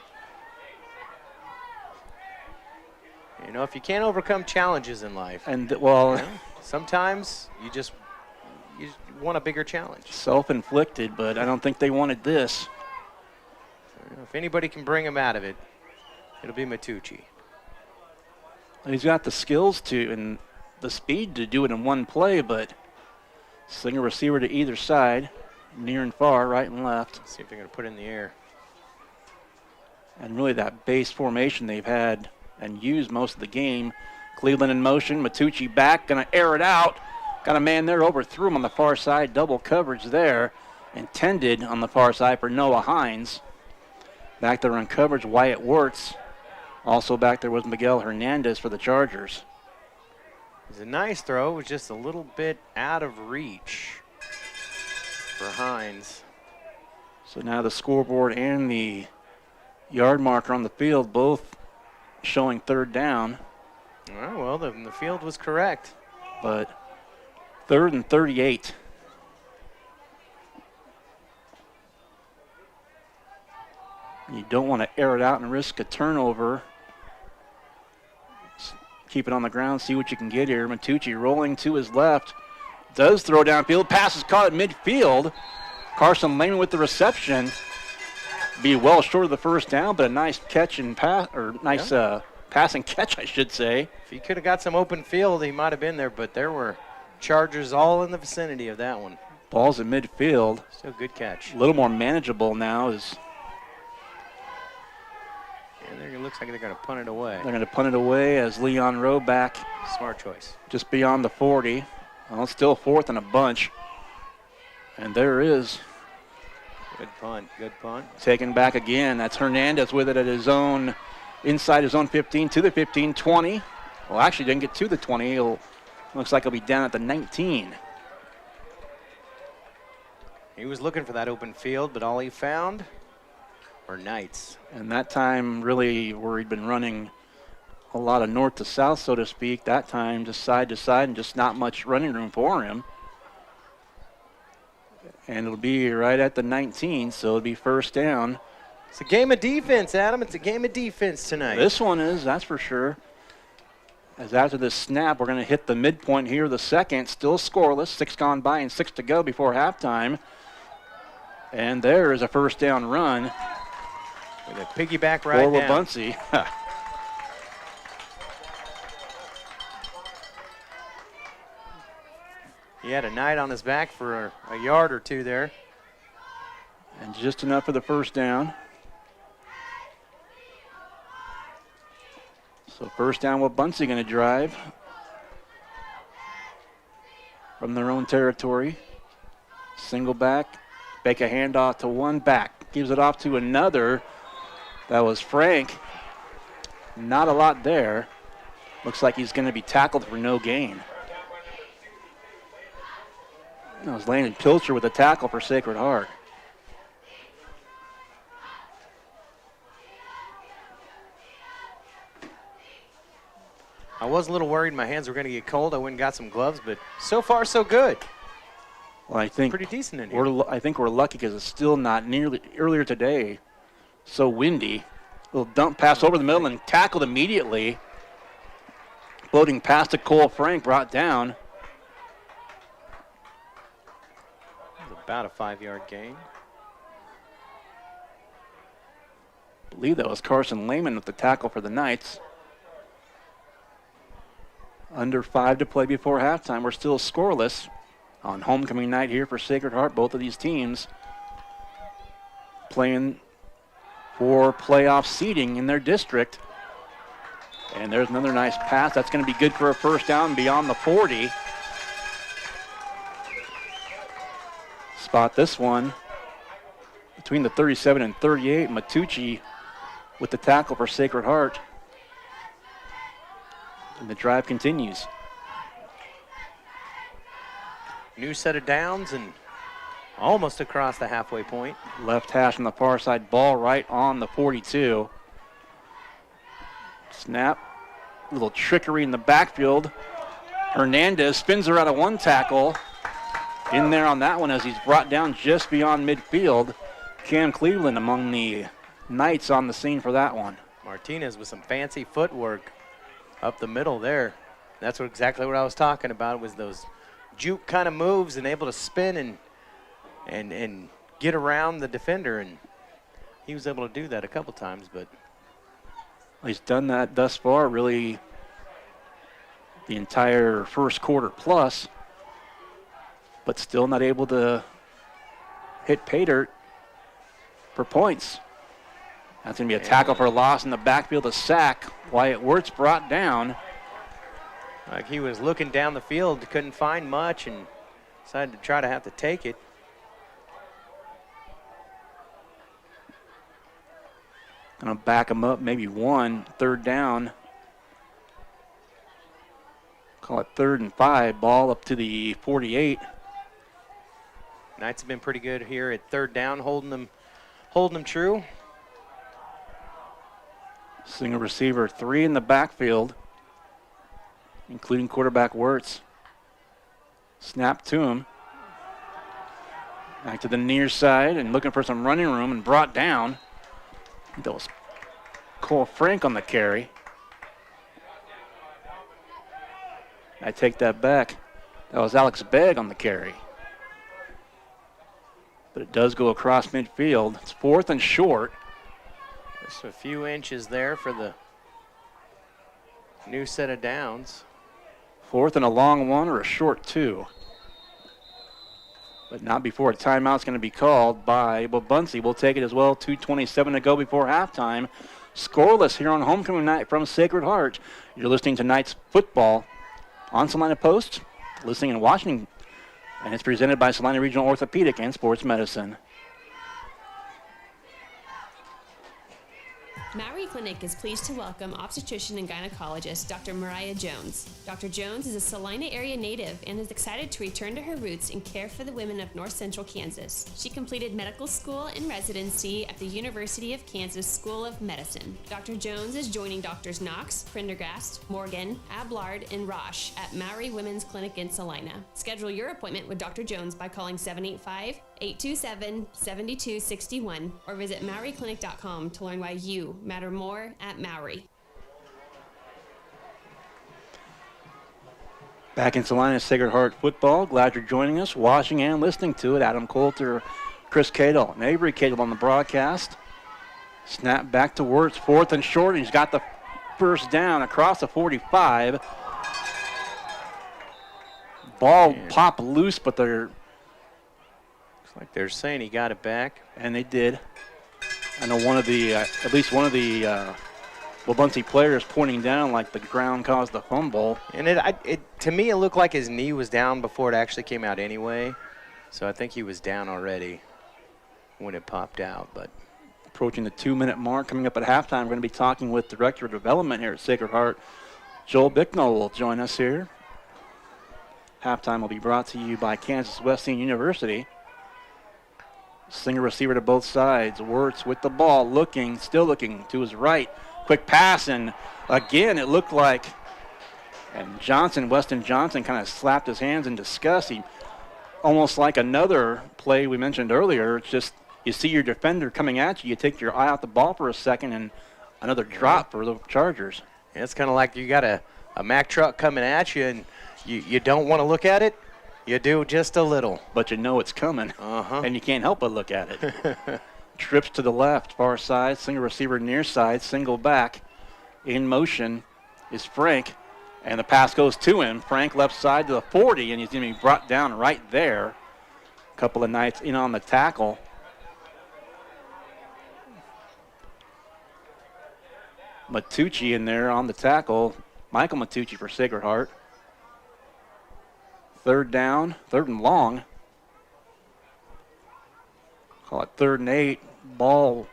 You know, if you can't overcome challenges in life, and well, you know, sometimes you want a bigger challenge. self-inflicted, but I don't think they wanted this. You know, if anybody can bring him out of it, it'll be Matucci. He's got the skills to and the speed to do it in one play, but sling a receiver to either side, near and far, right and left. See if they're going to put it in the air. And really that base formation they've had and used most of the game. Cleveland in motion, Matucci back, going to air it out. Got a man there, overthrew him on the far side, double coverage there. Intended on the far side for Noah Hines. Back there on coverage, Wyatt Wirtz. Also back there was Miguel Hernandez for the Chargers. It was a nice throw. It was just a little bit out of reach for Hines. So now the scoreboard and the yard marker on the field both showing third down. Oh, well, the field was correct. But third and 38. You don't want to air it out and risk a turnover. Keep it on the ground, see what you can get here. Matucci rolling to his left. Does throw downfield. Pass is caught at midfield. Carson Lehman with the reception. Be well short of the first down, but a nice catch and pass, or nice pass and catch, I should say. If he could have got some open field, he might have been there, but there were Chargers all in the vicinity of that one. Ball's at midfield. Still good catch. A little more manageable now as And it looks like they're going to punt it away. they're going to punt it away as Leon Rowe back Smart choice. just beyond the 40. Well, it's still fourth and a bunch. And there is Good punt. Good punt. taken back again. That's Hernandez with it at his own, inside his own 15 to the 15, 20. Well, actually didn't get to the 20. Looks like he'll be down at the 19. He was looking for that open field, but all he found were Knights. And that time really where he'd been running a lot of north to south, so to speak, that time just side to side and just not much running room for him. And it'll be right at the 19, so it'll be first down. It's a game of defense, Adam. It's a game of defense tonight. This one is, that's for sure. As after this snap, we're going to hit the midpoint here of the second. Still scoreless, 6 gone by and 6 to go before halftime. And there is a first down run With a piggyback for right down. Wabaunsee. He had a Knight on his back for a yard or two there. And just enough for the first down. So first down, Wabaunsee going to drive from their own territory. Single back, make a handoff to one back. Gives it off to another. That was Frank. Not a lot there. Looks like he's going to be tackled for no gain. That was Landon Pilcher with a tackle for Sacred Heart. I was a little worried my hands were going to get cold. I went and got some gloves, but so far so good. Well, I think Pretty decent in here. I think we're lucky because it's still not nearly earlier today. So windy. Little dump pass over the middle and tackled immediately. Floating past to Cole Frank, brought down. About a 5-yard gain. I believe that was Carson Lehman with the tackle for the Knights. Under 5 to play before halftime. We're still scoreless on homecoming night here for Sacred Heart. Both of these teams playing for playoff seeding in their district. And there's another nice pass. That's going to be good for a first down beyond the 40. Spot this one between the 37 and 38. Matucci with the tackle for Sacred Heart. And the drive continues. New set of downs and almost across the halfway point. Left hash on the far side, ball right on the 42. Snap, little trickery in the backfield. Hernandez spins her out of one tackle. In there on that one as he's brought down just beyond midfield. Cam Cleveland among the Knights on the scene for that one. Martinez with some fancy footwork up the middle there. That's exactly what I was talking about, was those juke kind of moves and able to spin and get around the defender, and he was able to do that a couple times, but he's done that thus far, really the entire first quarter plus, but still not able to hit pay dirt for points. That's going to be a tackle for a loss in the backfield, a sack. Wyatt Wirtz brought down. Like he was looking down the field, couldn't find much, and decided to try to have to take it. Going to back him up, maybe one, third down. Call it 3rd and 5, ball up to the 48. Knights have been pretty good here at third down, holding them true. Single receiver, 3 in the backfield, including quarterback Wirtz. Snap to him. Back to the near side and looking for some running room and brought down. That was Cole Frank on the carry. I take that back. That was Alex Begg on the carry. But it does go across midfield. It's 4th and short. Just a few inches there for the new set of downs. 4th and a long one or a short 2. But not before a timeout's going to be called by Wabaunsee. We'll take it as well. 2:27 to go before halftime. Scoreless here on homecoming night from Sacred Heart. You're listening to Knights football on Salina Post, listening and watching, and it's presented by Salina Regional Orthopedic and Sports Medicine. Maury Clinic is pleased to welcome obstetrician and gynecologist Dr. Mariah Jones. Dr. Jones is a Salina area native and is excited to return to her roots and care for the women of North Central Kansas. She completed medical school and residency at the University of Kansas School of Medicine. Dr. Jones is joining Drs. Knox, Prendergast, Morgan, Ablard, and Roche at Maury Women's Clinic in Salina. Schedule your appointment with Dr. Jones by calling 785-827-7261 or visit MauryClinic.com to learn why you matter more at Maury. Back in Salina, Sacred Heart football. Glad you're joining us, watching and listening to it. Adam Coulter, Chris Cadle, and Avery Cadle on the broadcast. Snap back to Wirtz, 4th and short. He's got the first down across the 45. Ball popped loose, but looks like they're saying he got it back. And they did. I know one of the, at least one of the Wabaunsee players pointing down like the ground caused the fumble. And to me, it looked like his knee was down before it actually came out anyway. So I think he was down already when it popped out. But approaching the 2-minute mark, coming up at halftime, we're going to be talking with Director of Development here at Sacred Heart. Joel Bicknell will join us here. Halftime will be brought to you by Kansas Wesleyan University. Single receiver to both sides. Wirtz with the ball, still looking to his right. Quick pass, and again, it looked like, and Weston Johnson kind of slapped his hands in disgust. He, almost like another play we mentioned earlier, it's just you see your defender coming at you, you take your eye off the ball for a second, and another drop for the Chargers. Yeah, it's kind of like you got a Mack truck coming at you, and you don't want to look at it. You do just a little. But you know it's coming, and you can't help but look at it. Trips to the left, far side, single receiver near side, single back. In motion is Frank, and the pass goes to him. Frank left side to the 40, and he's going to be brought down right there. A couple of Knights in on the tackle. Matucci in there on the tackle. Michael Matucci for Sacred Heart. Third down, 3rd and long. Call it 3rd and 8. Ball,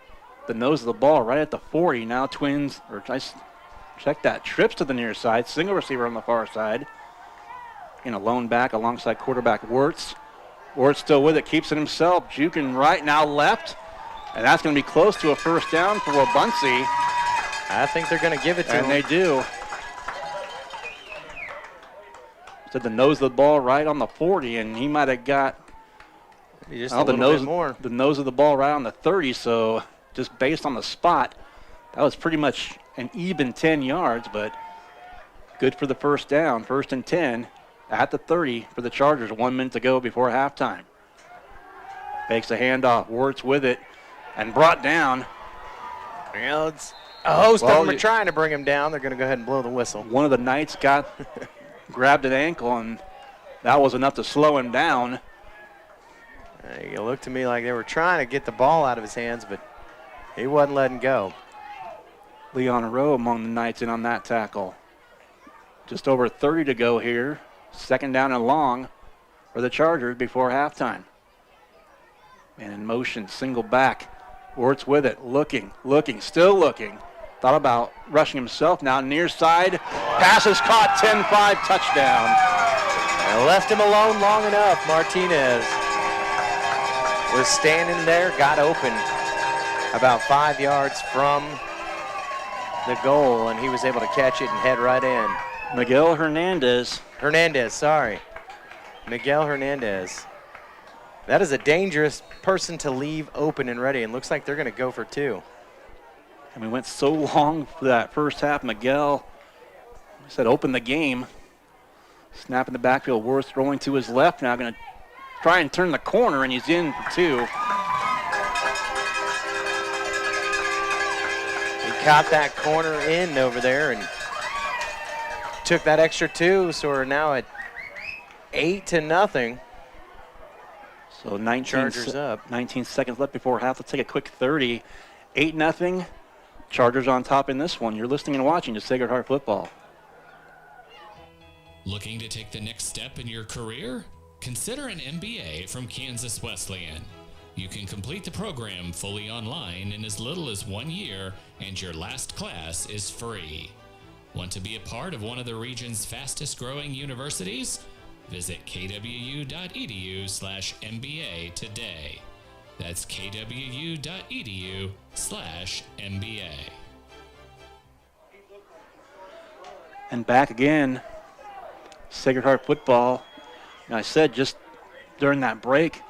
the nose of the ball right at the 40. Now Twins, or check that, trips to the near side. Single receiver on the far side. In a lone back alongside quarterback Wirtz. Wirtz still with it, keeps it himself. Juking right, now left. And that's going to be close to a first down for Wabaunsee. I think they're going to give it to him. And they do. To the nose of the ball right on the 40, and he might have got just a little bit more. The nose of the ball right on the 30, so just based on the spot, that was pretty much an even 10 yards, but good for the first down. 1st and 10 at the 30 for the Chargers. 1 minute to go before halftime. Fakes a handoff. Wirtz with it and brought down. You know, a host of them are trying to bring him down. They're going to go ahead and blow the whistle. One of the Knights grabbed an ankle, and that was enough to slow him down. It looked to me like they were trying to get the ball out of his hands, but he wasn't letting go. Leon Rowe among the Knights in on that tackle. Just over 30 to go here. 2nd down and long for the Chargers before halftime. Man in motion, single back. Wirtz with it, looking, still looking. Thought about rushing himself now, near side. Pass is caught, 10-5 touchdown. I left him alone long enough. Martinez was standing there, got open about 5 yards from the goal, and he was able to catch it and head right in. Miguel Hernandez. Miguel Hernandez. That is a dangerous person to leave open and ready, and looks like they're going to go for 2. And we went so long for that first half. Miguel said open the game. Snap in the backfield. Wirtz throwing to his left. Now going to try and turn the corner, and he's in for 2. He caught that corner in over there and took that extra 2, so we're now at 8-0. So 19 seconds left before half. Let's take a quick 30. 8-0. Chargers on top in this one. You're listening and watching to Sacred Heart Football. Looking to take the next step in your career? Consider an MBA from Kansas Wesleyan. You can complete the program fully online in as little as 1 year, and your last class is free. Want to be a part of one of the region's fastest growing universities? Visit kwu.edu/MBA today. That's kwu.edu/MBA. And back again, Sacred Heart Football. And I said just during that break,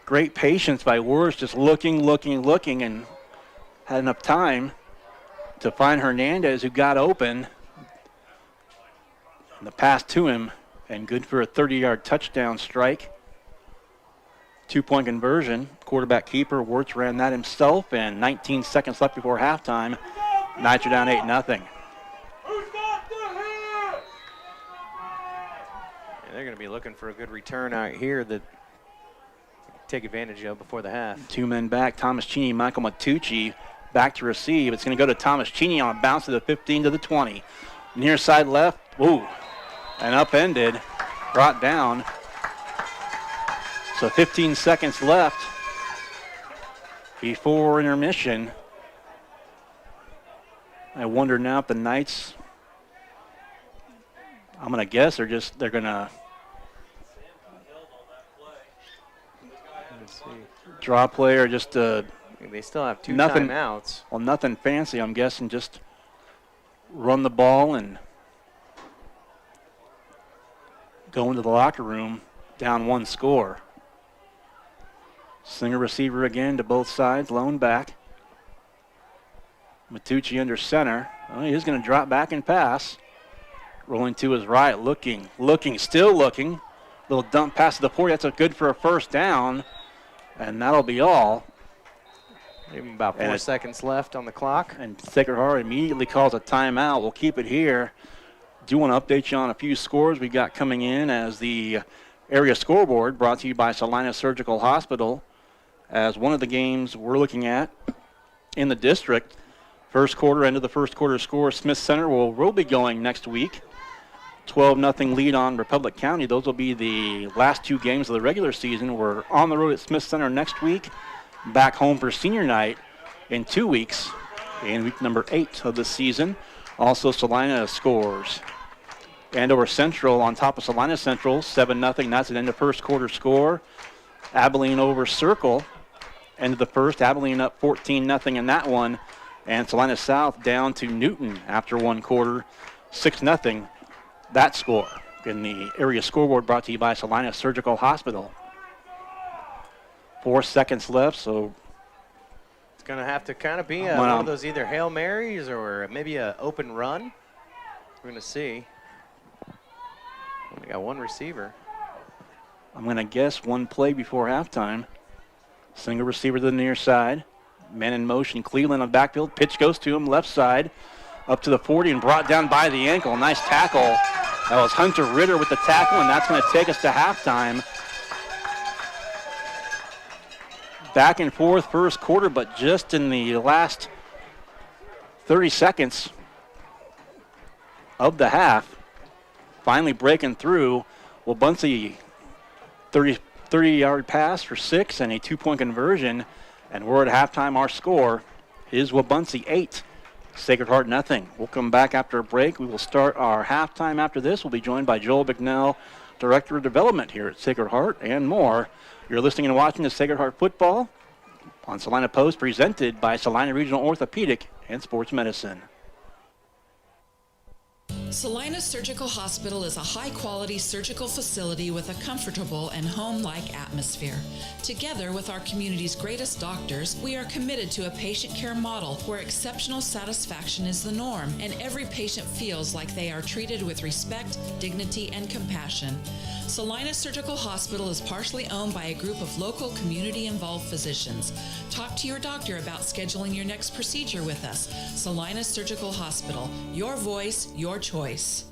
great patience by Wirtz, just looking, and had enough time to find Hernandez, who got open. And the pass to him, and good for a 30-yard touchdown strike. 2-point conversion. Quarterback keeper, Wirtz ran that himself, and 19 seconds left before halftime. Knights are down 8-0. They're going to be looking for a good return out here that take advantage of before the half. 2 men back, Thomas Cheney, Michael Matucci back to receive. It's going to go to Thomas Cheney on a bounce to the 15 to the 20. Near side left, ooh, and upended, brought down. So 15 seconds left before intermission. I wonder now if the Knights, I'm going to guess they're going to draw play or just they still have 2 timeouts. Well, nothing fancy. I'm guessing just run the ball and go into the locker room down 1 score. Singer receiver again to both sides, lone back. Matucci under center. Well, he's going to drop back and pass. Rolling to his right, looking, still looking. Little dump pass to the 40. That's good for a first down. And that'll be all. Even about 4 seconds left on the clock. And Sacred Heart immediately calls a timeout. We'll keep it here. Do want to update you on a few scores we got coming in as the area scoreboard brought to you by Salina Surgical Hospital, as one of the games we're looking at in the district First quarter, end of the first quarter score. Smith Center will be going next week. 12-0 lead on Republic County. Those will be the last two games of the regular season. We're on the road at Smith Center next week. Back home for senior night in 2 weeks, in week number 8 of the season. Also, Salina scores. Andover Central on top of Salina Central, 7-0. That's an end of first quarter score. Abilene over Circle. End of the first, Abilene up 14-0 in that one. And Salina South down to Newton after one quarter, 6-0. That score in the area scoreboard brought to you by Salina Surgical Hospital. 4 seconds left, so it's going to have to kind of be one of those either Hail Marys or maybe an open run. We're going to see. Only got one receiver. I'm going to guess one play before halftime. Single receiver to the near side. Man in motion. Cleveland on backfield. Pitch goes to him, left side. Up to the 40 and brought down by the ankle. Nice tackle. That was Hunter Ritter with the tackle, and that's going to take us to halftime. Back and forth first quarter, but just in the last 30 seconds of the half, finally breaking through. Wabaunsee 30-yard pass for 6 and a 2-point conversion. And we're at halftime. Our score is Wabaunsee 8. Sacred Heart nothing. We'll come back after a break. We will start our halftime after this. We'll be joined by Joel Bignell, Director of Development here at Sacred Heart, and more. You're listening and watching the Sacred Heart Football on Salina Post, presented by Salina Regional Orthopedic and Sports Medicine. Salina Surgical Hospital is a high-quality surgical facility with a comfortable and home-like atmosphere. Together with our community's greatest doctors, we are committed to a patient care model where exceptional satisfaction is the norm and every patient feels like they are treated with respect, dignity, and compassion. Salina Surgical Hospital is partially owned by a group of local community-involved physicians. Talk to your doctor about scheduling your next procedure with us. Salina Surgical Hospital. Your voice, your choice.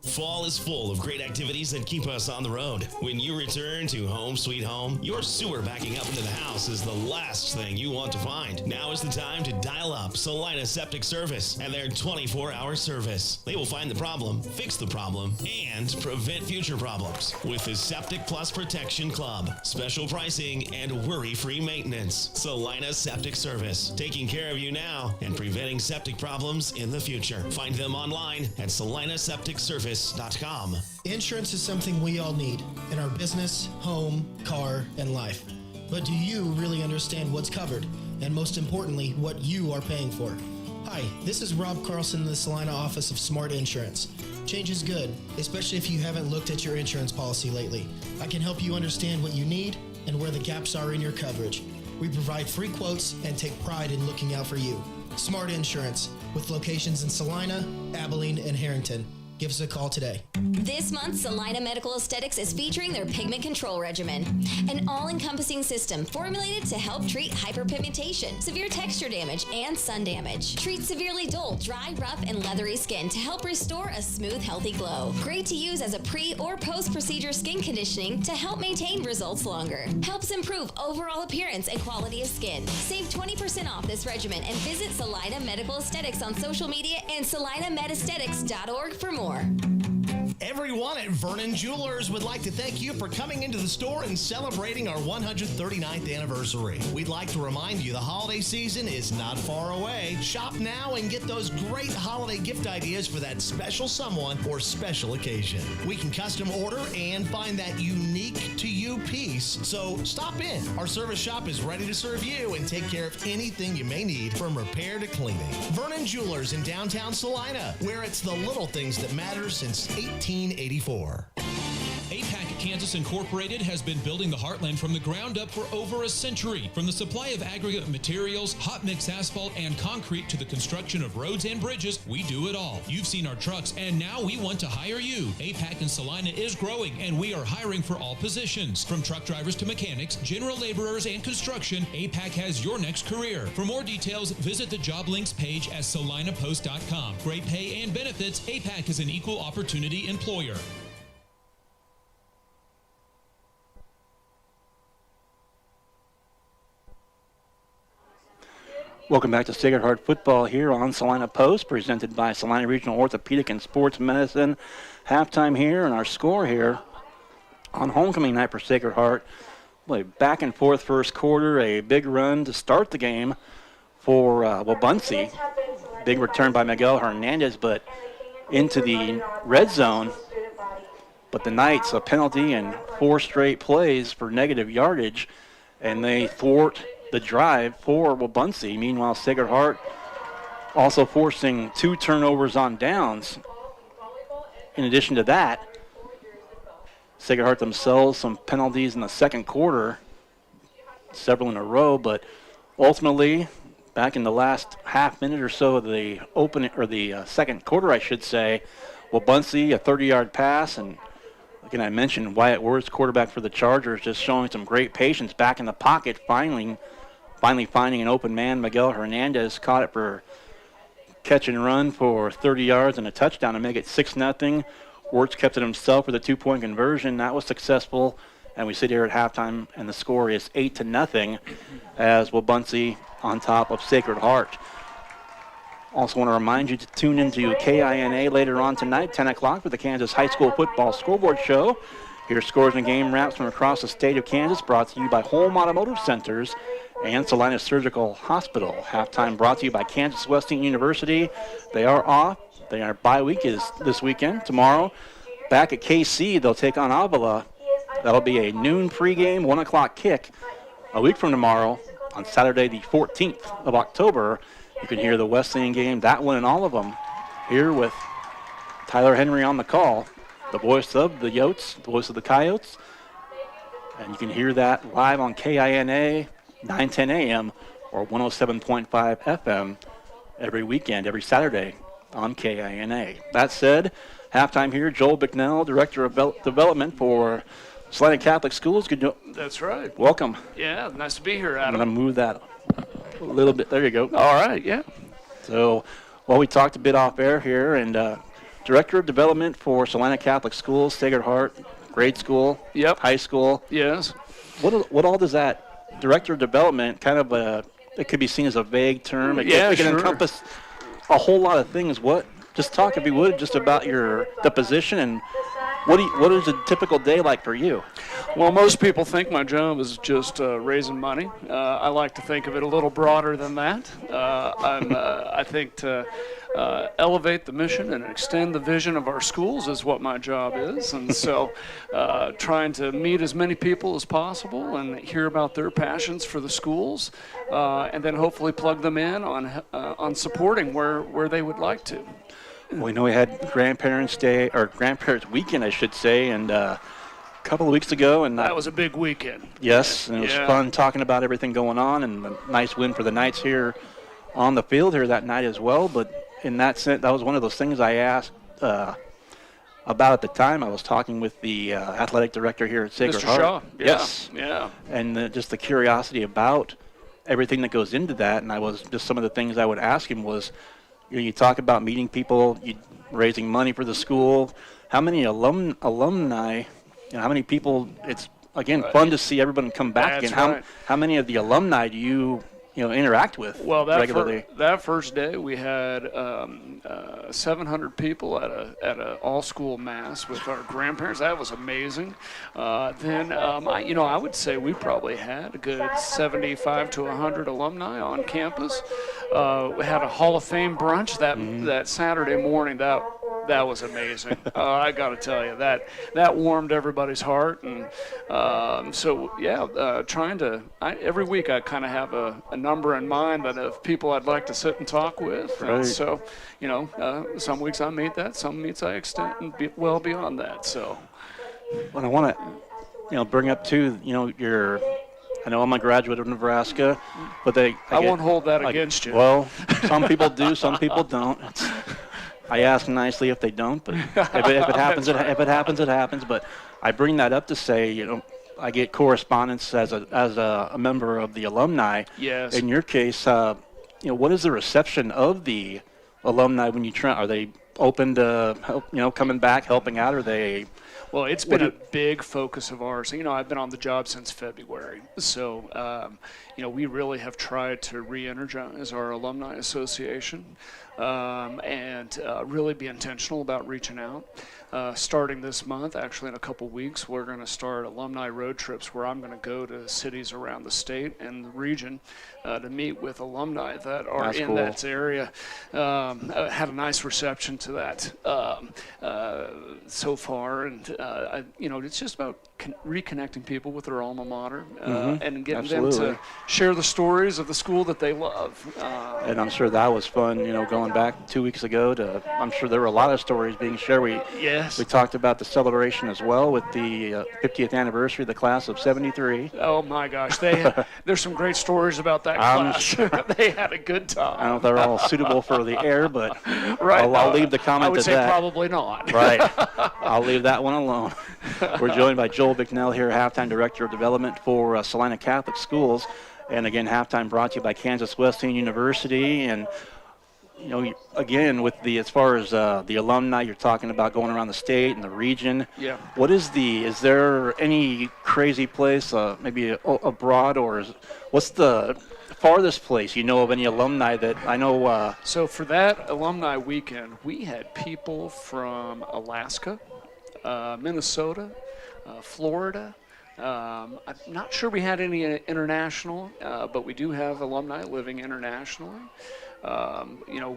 Fall is full of great activities that keep us on the road. When you return to Home Sweet Home, your sewer backing up into the house is the last thing you want to find. Now is the time to dial up Salina Septic Service and their 24-hour service. They will find the problem, fix the problem, and prevent future problems with the Septic Plus Protection Club. Special pricing and worry-free maintenance. Salina Septic Service, taking care of you now and preventing septic problems in the future. Find them online at salinasepticservice.com. Insurance is something we all need in our business, home, car, and life. But do you really understand what's covered? And most importantly, what you are paying for? Hi, this is Rob Carlson in the Salina office of Smart Insurance. Change is good, especially if you haven't looked at your insurance policy lately. I can help you understand what you need and where the gaps are in your coverage. We provide free quotes and take pride in looking out for you. Smart Insurance, with locations in Salina, Abilene, and Harrington. Give us a call today. This month, Salina Medical Aesthetics is featuring their pigment control regimen, an all-encompassing system formulated to help treat hyperpigmentation, severe texture damage, and sun damage. Treat severely dull, dry, rough, and leathery skin to help restore a smooth, healthy glow. Great to use as a pre- or post-procedure skin conditioning to help maintain results longer. Helps improve overall appearance and quality of skin. Save 20% off this regimen and visit Salina Medical Aesthetics on social media and salinamedesthetics.org for more. Everyone at Vernon Jewelers would like to thank you for coming into the store and celebrating our 139th anniversary. We'd like to remind you the holiday season is not far away. Shop now and get those great holiday gift ideas for that special someone or special occasion. We can custom order and find that unique to you piece, so stop in. Our service shop is ready to serve you and take care of anything you may need from repair to cleaning. Vernon Jewelers in downtown Salina, where it's the little things that matter since 1884. APAC Kansas Incorporated has been building the Heartland from the ground up for over a century. From the supply of aggregate materials, hot mix asphalt, and concrete to the construction of roads and bridges, we do it all. You've seen our trucks, and now we want to hire you. APAC in Salina is growing, and we are hiring for all positions. From truck drivers to mechanics, general laborers, and construction, APAC has your next career. For more details, visit the job links page at salinapost.com. Great pay and benefits, APAC is an equal opportunity employer. Welcome back to Sacred Heart Football here on Salina Post, presented by Salina Regional Orthopedic and Sports Medicine. Halftime here, and our score here on homecoming night for Sacred Heart. Boy, back and forth first quarter, a big run to start the game for Wabaunsee. Big return by Miguel Hernandez, but into the red zone. But the Knights, a penalty and 4 straight plays for negative yardage, and they thwart the drive for Wabaunsee. Meanwhile, Sacred Heart also forcing 2 turnovers on downs. In addition to that, Sacred Heart themselves some penalties in the second quarter, several in a row, but ultimately, back in the last half minute or so of the second quarter, I should say, Wabaunsee, a 30-yard pass, and again, I mentioned Wyatt Words, quarterback for the Chargers, just showing some great patience back in the pocket, finally finding an open man. Miguel Hernandez caught it for catch and run for 30 yards and a touchdown to make it 6-0. Wirtz kept it himself with a 2-point conversion. That was successful. And we sit here at halftime, and the score is 8-0 as Wabaunsee on top of Sacred Heart. Also want to remind you to tune into KINA later on tonight, 10 o'clock, for the Kansas High School Football Scoreboard Show. Hear scores and game wraps from across the state of Kansas, brought to you by Home Automotive Centers and Salina Surgical Hospital. Halftime brought to you by Kansas Wesleyan University. They are off. Their bye week is this weekend. Tomorrow, back at KC, they'll take on Avila. That'll be a noon pregame, 1 o'clock kick. A week from tomorrow, on Saturday the 14th of October, you can hear the Wesleyan game, that one and all of them, here with Tyler Henry on the call, the voice of the Yotes, the voice of the Coyotes. And you can hear that live on KINA, 9:10 a.m. or 107.5 FM every weekend, every Saturday on KINA. That said, halftime here, Joel Bicknell, Director of Development for Salina Catholic Schools. That's right. Welcome. Yeah, nice to be here, I'm Adam. going to move that a little bit. There you go. All right, yeah. So, well, we talked a bit off air here, and Director of Development for Salina Catholic Schools, Sacred Heart, grade school, high school. Yes. What all does that Director of Development kind of it could be seen as a vague term. It can sure. encompass a whole lot of things. Just talk, if you would, just about the position and what is a typical day like for you? Well, most people think my job is just raising money. I like to think of it a little broader than that. I think to elevate the mission and extend the vision of our schools is what my job is. And so trying to meet as many people as possible and hear about their passions for the schools, and then hopefully plug them in on supporting where they would like to. We know we had Grandparents' Day, or Grandparents' Weekend, I should say, and a couple of weeks ago. And that was a big weekend. Yes, and it was fun talking about everything going on, and a nice win for the Knights here on the field here that night as well. But in that sense, that was one of those things I asked about at the time. I was talking with the athletic director here at Sacred Heart. Mr. Shaw. Yeah. Yes. Yeah. And just the curiosity about everything that goes into that, and I was just some of the things I would ask him was, you talk about meeting people, raising money for the school. How many alumni? How many people? It's again fun to see everybody come back again. Right. How many of the alumni do you interact with regularly? That first day we had 700 people at a all school mass with our grandparents. That was amazing. Then I would say we probably had a good 75 to 100 alumni on campus. We had a Hall of Fame brunch that Saturday morning. That was amazing. I got to tell you, that warmed everybody's heart. And trying to every week I kind of have a number in mind of people I'd like to sit and talk with. Right. And so, some weeks I meet that, some weeks I extend well beyond that. So, what I want to, bring up too, I know I'm a graduate of Nebraska, but I won't hold that against you. Well, some people do, some people don't. I ask nicely if they don't, but if it happens, if it happens, it happens. But I bring that up to say, I get correspondence as a member of the alumni. Yes. In your case, what is the reception of the alumni when you try? Are they open to coming back, helping out? Are they? Well, it's been big focus of ours. I've been on the job since February, so we really have tried to re-energize our alumni association and really be intentional about reaching out. Starting this month, actually in a couple weeks, we're going to start alumni road trips where I'm going to go to cities around the state and the region to meet with alumni that are That's in cool. that area. Had a nice reception to that so far, and it's just about reconnecting people with their alma mater and getting them to share the stories of the school that they love. And I'm sure that was fun, going back 2 weeks ago I'm sure there were a lot of stories being shared. We talked about the celebration as well with the 50th anniversary of the class of 73. Oh my gosh, there's some great stories about that class. They had a good time. I don't know if they're all suitable for the air, but right. I'll leave the comment I would at say that. probably not. Right. I'll leave that one alone. We're joined by Joel Bicknell here, Halftime Director of Development for Salina Catholic Schools. And again, Halftime brought to you by Kansas Wesleyan University. And, again, with as far as the alumni, you're talking about going around the state and the region. Yeah. Is there any crazy place, maybe abroad, or what's the farthest place of any alumni that I know? So for that alumni weekend, we had people from Alaska, Minnesota, Florida. I'm not sure we had any international, but we do have alumni living internationally.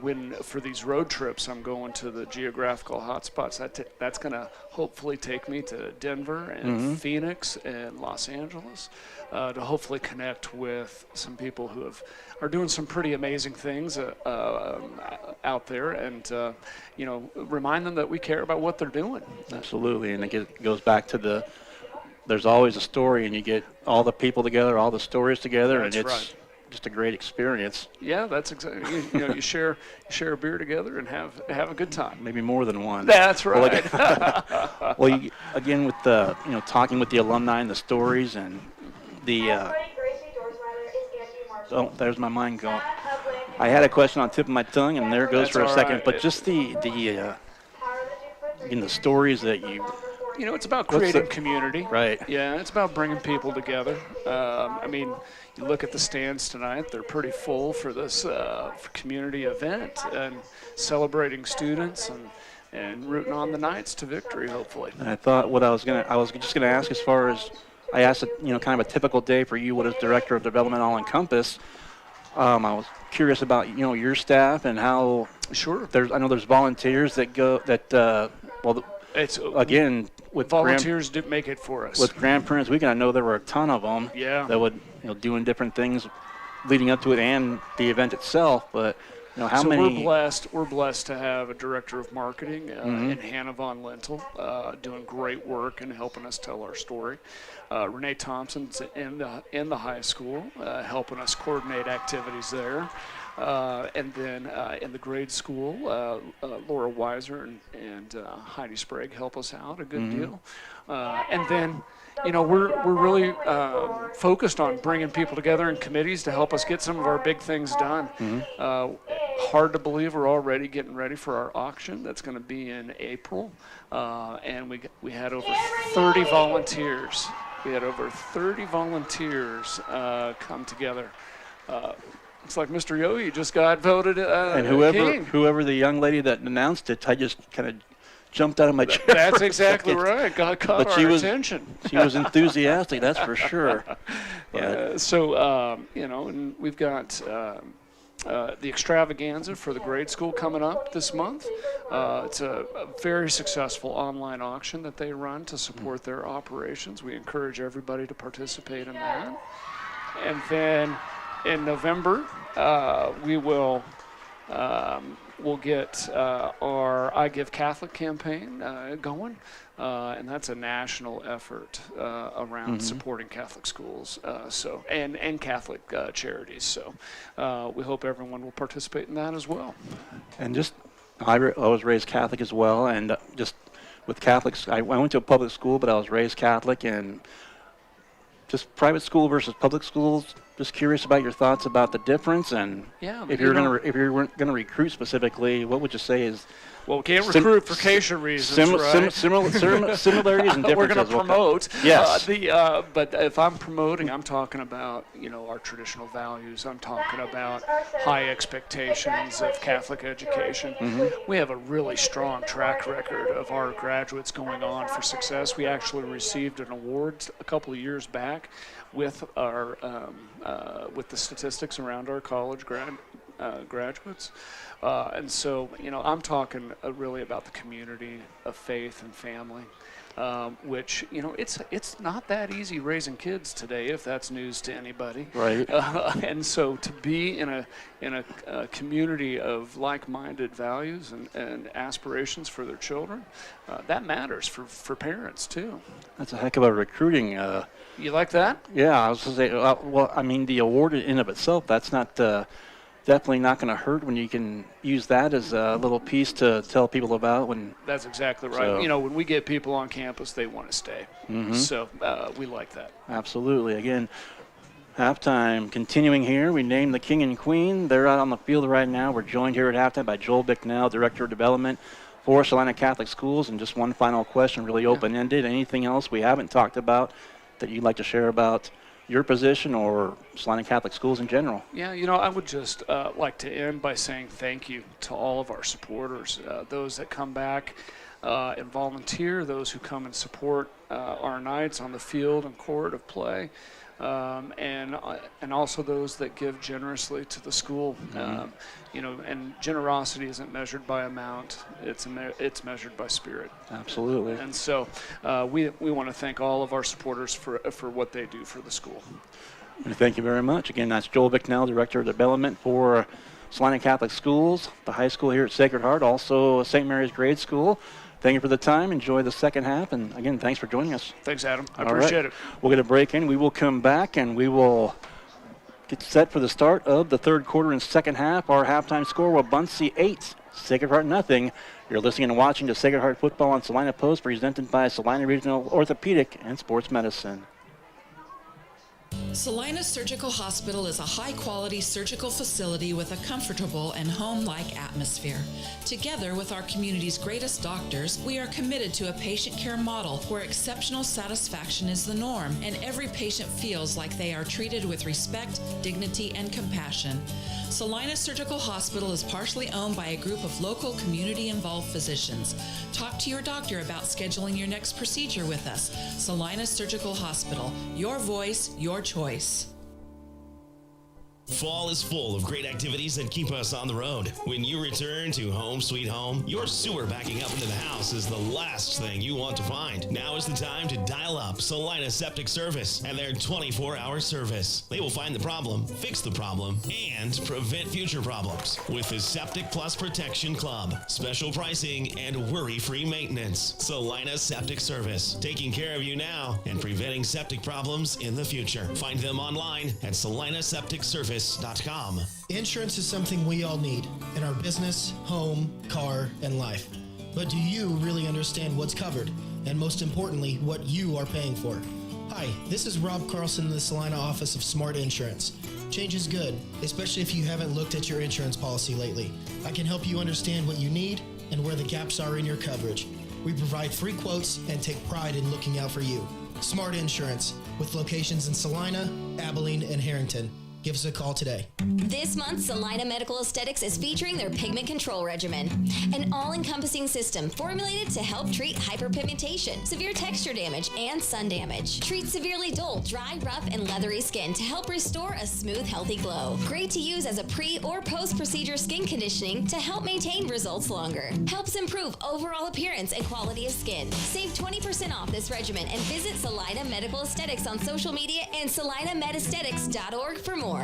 When for these road trips, I'm going to the geographical hotspots. That's going to hopefully take me to Denver and Phoenix and Los Angeles to hopefully connect with some people who are doing some pretty amazing things out there, and remind them that we care about what they're doing. Absolutely, and it goes back to there's always a story, and you get all the people together, all the stories together, That's and it's right. just a great experience. Yeah, that's exactly. You share a beer together and have a good time. Maybe more than one. That's right. Again, with the talking with the alumni and the stories and the. Oh, there's my mind going. I had a question on the tip of my tongue, and there it goes That's for a all second. right. But just the stories that you. It's about creating community. Right. Yeah, it's about bringing people together. You look at the stands tonight; they're pretty full for this community event and celebrating students and rooting on the Knights to victory, hopefully. And I thought I was just gonna ask, as far as I asked, kind of a typical day for you. What is Director of Development all encompass? I was curious about your staff and how. Sure. I know there's volunteers that go It's again with volunteers do make it for us. With Grandparents Weekend, I know there were a ton of them. Yeah. That would doing different things leading up to it and the event itself. But how many? We're blessed to have a director of marketing in Hannah Von Lentil doing great work and helping us tell our story. Renee Thompson's in the high school helping us coordinate activities there. And then in the grade school, Laura Weiser and Heidi Sprague help us out a good deal. And then, we're really focused on bringing people together in committees to help us get some of our big things done. Hard to believe we're already getting ready for our auction. That's going to be in April. And we had over 30 volunteers. We had over 30 volunteers come together. Looks like Mr. Yogi just got voted and king. whoever the young lady that announced it, I just kind of jumped out of my chair. That's exactly right. Caught our attention. She was enthusiastic, that's for sure. And we've got the extravaganza for the grade school coming up this month. It's a very successful online auction that they run to support their operations. We encourage everybody to participate in that. And then in November, we'll get our I Give Catholic campaign going, and that's a national effort around supporting Catholic schools and Catholic charities. So we hope everyone will participate in that as well. And I was raised Catholic as well, and just with Catholics, I went to a public school, but I was raised Catholic, and just private school versus public schools, just curious about your thoughts about the difference, and Yeah, if you you're know- going to recruit specifically, what would you say is? Well, we can't recruit for Keisha reasons, right? Similarities and differences. We're going to promote. Yes. But if I'm promoting, I'm talking about, our traditional values. I'm talking about high expectations of Catholic education. We have a really strong track record of our graduates going on for success. We actually received an award a couple of years back with our with the statistics around our college graduates. And so, I'm talking really about the community of faith and family, which, it's not that easy raising kids today, if that's news to anybody. Right. And so to be in a community of like-minded values and aspirations for their children, that matters for parents too. That's a heck of a recruiting. You like that? Yeah, I was going to say, well, I mean, the award in of itself, that's not definitely not going to hurt when you can use that as a little piece to tell people about. That's exactly right. So, when we get people on campus, they want to stay. So we like that. Absolutely. Again, halftime continuing here. We named the king and queen. They're out on the field right now. We're joined here at halftime by Joel Bicknell, Director of Development for Salina Catholic Schools. And just one final question, really open-ended. Anything else we haven't talked about that you'd like to share about your position or Salina Catholic Schools in general? Yeah, I would just like to end by saying thank you to all of our supporters, those that come back and volunteer, those who come and support our nights on the field and court of play, and also those that give generously to the school. And generosity isn't measured by amount; it's measured by spirit. Absolutely. And so we want to thank all of our supporters for what they do for the school. Thank you very much. Again, that's Joel Bicknell, Director of Development for Salina Catholic Schools, the high school here at Sacred Heart, also St. Mary's Grade School. Thank you for the time. Enjoy the second half. And again, thanks for joining us. Thanks, Adam. I All appreciate right. it. We'll get a break in. We will come back and we will get set for the start of the third quarter and second half. Our halftime score, Wabaunsee 8, Sacred Heart nothing. You're listening and watching to Sacred Heart Football on Salina Post, presented by Salina Regional Orthopedic and Sports Medicine. Salina Surgical Hospital is a high-quality surgical facility with a comfortable and home-like atmosphere. Together with our community's greatest doctors, we are committed to a patient care model where exceptional satisfaction is the norm and every patient feels like they are treated with respect, dignity, and compassion. Salina Surgical Hospital is partially owned by a group of local community-involved physicians. Talk to your doctor about scheduling your next procedure with us. Salina Surgical Hospital. Your voice, your choice. Fall is full of great activities that keep us on the road. When you return to Home Sweet Home, your sewer backing up into the house is the last thing you want to find. Now is the time to dial up Salina Septic Service and their 24-hour service. They will find the problem, fix the problem, and prevent future problems with the Septic Plus Protection Club. Special pricing and worry-free maintenance. Salina Septic Service, taking care of you now and preventing septic problems in the future. Find them online at salinasepticservice.com. Insurance is something we all need in our business, home, car, and life. But do you really understand what's covered? And most importantly, what you are paying for? Hi, this is Rob Carlson in the Salina office of Smart Insurance. Change is good, especially if you haven't looked at your insurance policy lately. I can help you understand what you need and where the gaps are in your coverage. We provide free quotes and take pride in looking out for you. Smart Insurance, with locations in Salina, Abilene, and Harrington. Give us a call today. This month, Salina Medical Aesthetics is featuring their pigment control regimen, an all-encompassing system formulated to help treat hyperpigmentation, severe texture damage, and sun damage. Treat severely dull, dry, rough, and leathery skin to help restore a smooth, healthy glow. Great to use as a pre- or post-procedure skin conditioning to help maintain results longer. Helps improve overall appearance and quality of skin. Save 20% off this regimen and visit Salina Medical Aesthetics on social media and salinamedesthetics.org for more.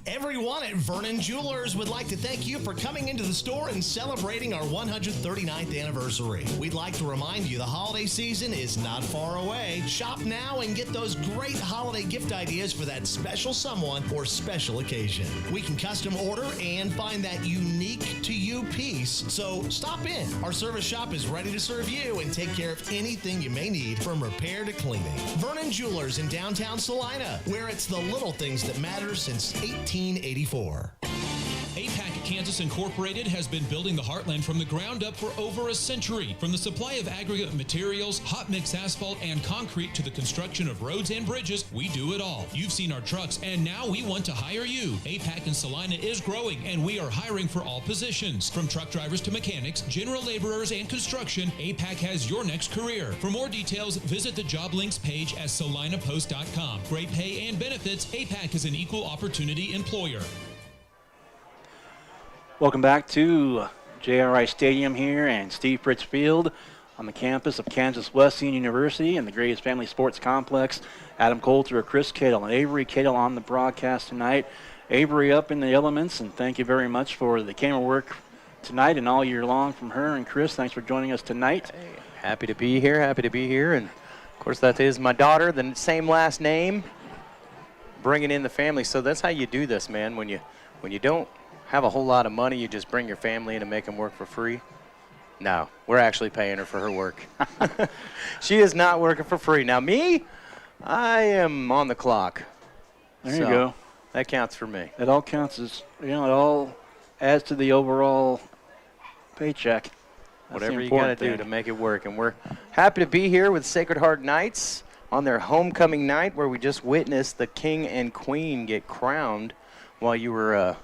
Everyone at Vernon Jewelers would like to thank you for coming into the store and celebrating our 139th anniversary. We'd like to remind you the holiday season is not far away. Shop now and get those great holiday gift ideas for that special someone or special occasion. We can custom order and find that unique to you piece, so stop in. Our service shop is ready to serve you and take care of anything you may need from repair to cleaning. Vernon Jewelers in downtown Salina, where it's the little things that matter since 1884. APAC Kansas Incorporated has been building the heartland from the ground up for over a century. From the supply of aggregate materials, hot mix asphalt, and concrete to the construction of roads and bridges, we do it all. You've seen our trucks, and now we want to hire you. APAC in Salina is growing, and we are hiring for all positions. From truck drivers to mechanics, general laborers, and construction, APAC has your next career. For more details, visit the job links page at salinapost.com. Great pay and benefits, APAC is an equal opportunity employer. Welcome back to JRI Stadium here and Steve Fritz Field on the campus of Kansas Wesleyan University and the Graves Family Sports Complex. Adam Coulter, Chris Cadle, and Avery Cadle on the broadcast tonight. Avery up in the elements, and thank you very much for the camera work tonight and all year long from her. And Chris, thanks for joining us tonight. Hey, happy to be here, And, of course, that is my daughter, the same last name, bringing in the family. So that's how you do this, man. When you don't have a whole lot of money, you just bring your family in and make them work for free. No, we're actually paying her for her work. She is not working for free. Now me, I am on the clock. There you go. That counts for me. It all counts as, it all adds to the overall paycheck. Whatever you got to do to make it work. And we're happy to be here with Sacred Heart Knights on their homecoming night, where we just witnessed the king and queen get crowned while you were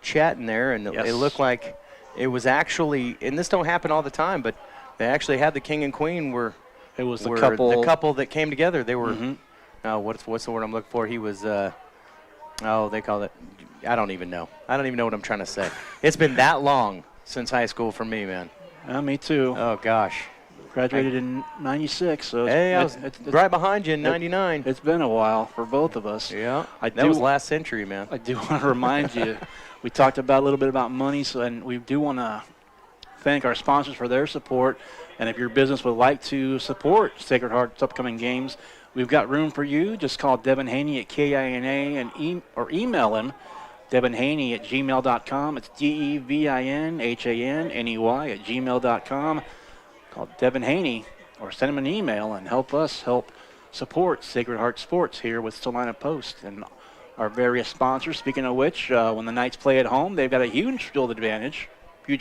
chatting there, and yes. It looked like it was actually, and this don't happen all the time, but they actually had the king and queen were the couple that came together. They were what's the word I'm looking for? He was they call it, I don't even know what I'm trying to say. It's been that long since high school for me, man. Me too. Oh gosh. Graduated in 96, so I was right behind you in 99. It's been a while for both of us. Yeah, that was last century, man. I do want to remind you, we talked about a little bit about money, and we do want to thank our sponsors for their support. And if your business would like to support Sacred Heart's upcoming games, we've got room for you. Just call Devin Haney at KINA or email him, devinhaney@gmail.com. It's DEVINHANEY@gmail.com. Call Devin Haney or send him an email and help us help support Sacred Heart Sports here with Salina Post and our various sponsors. Speaking of which, when the Knights play at home, they've got a huge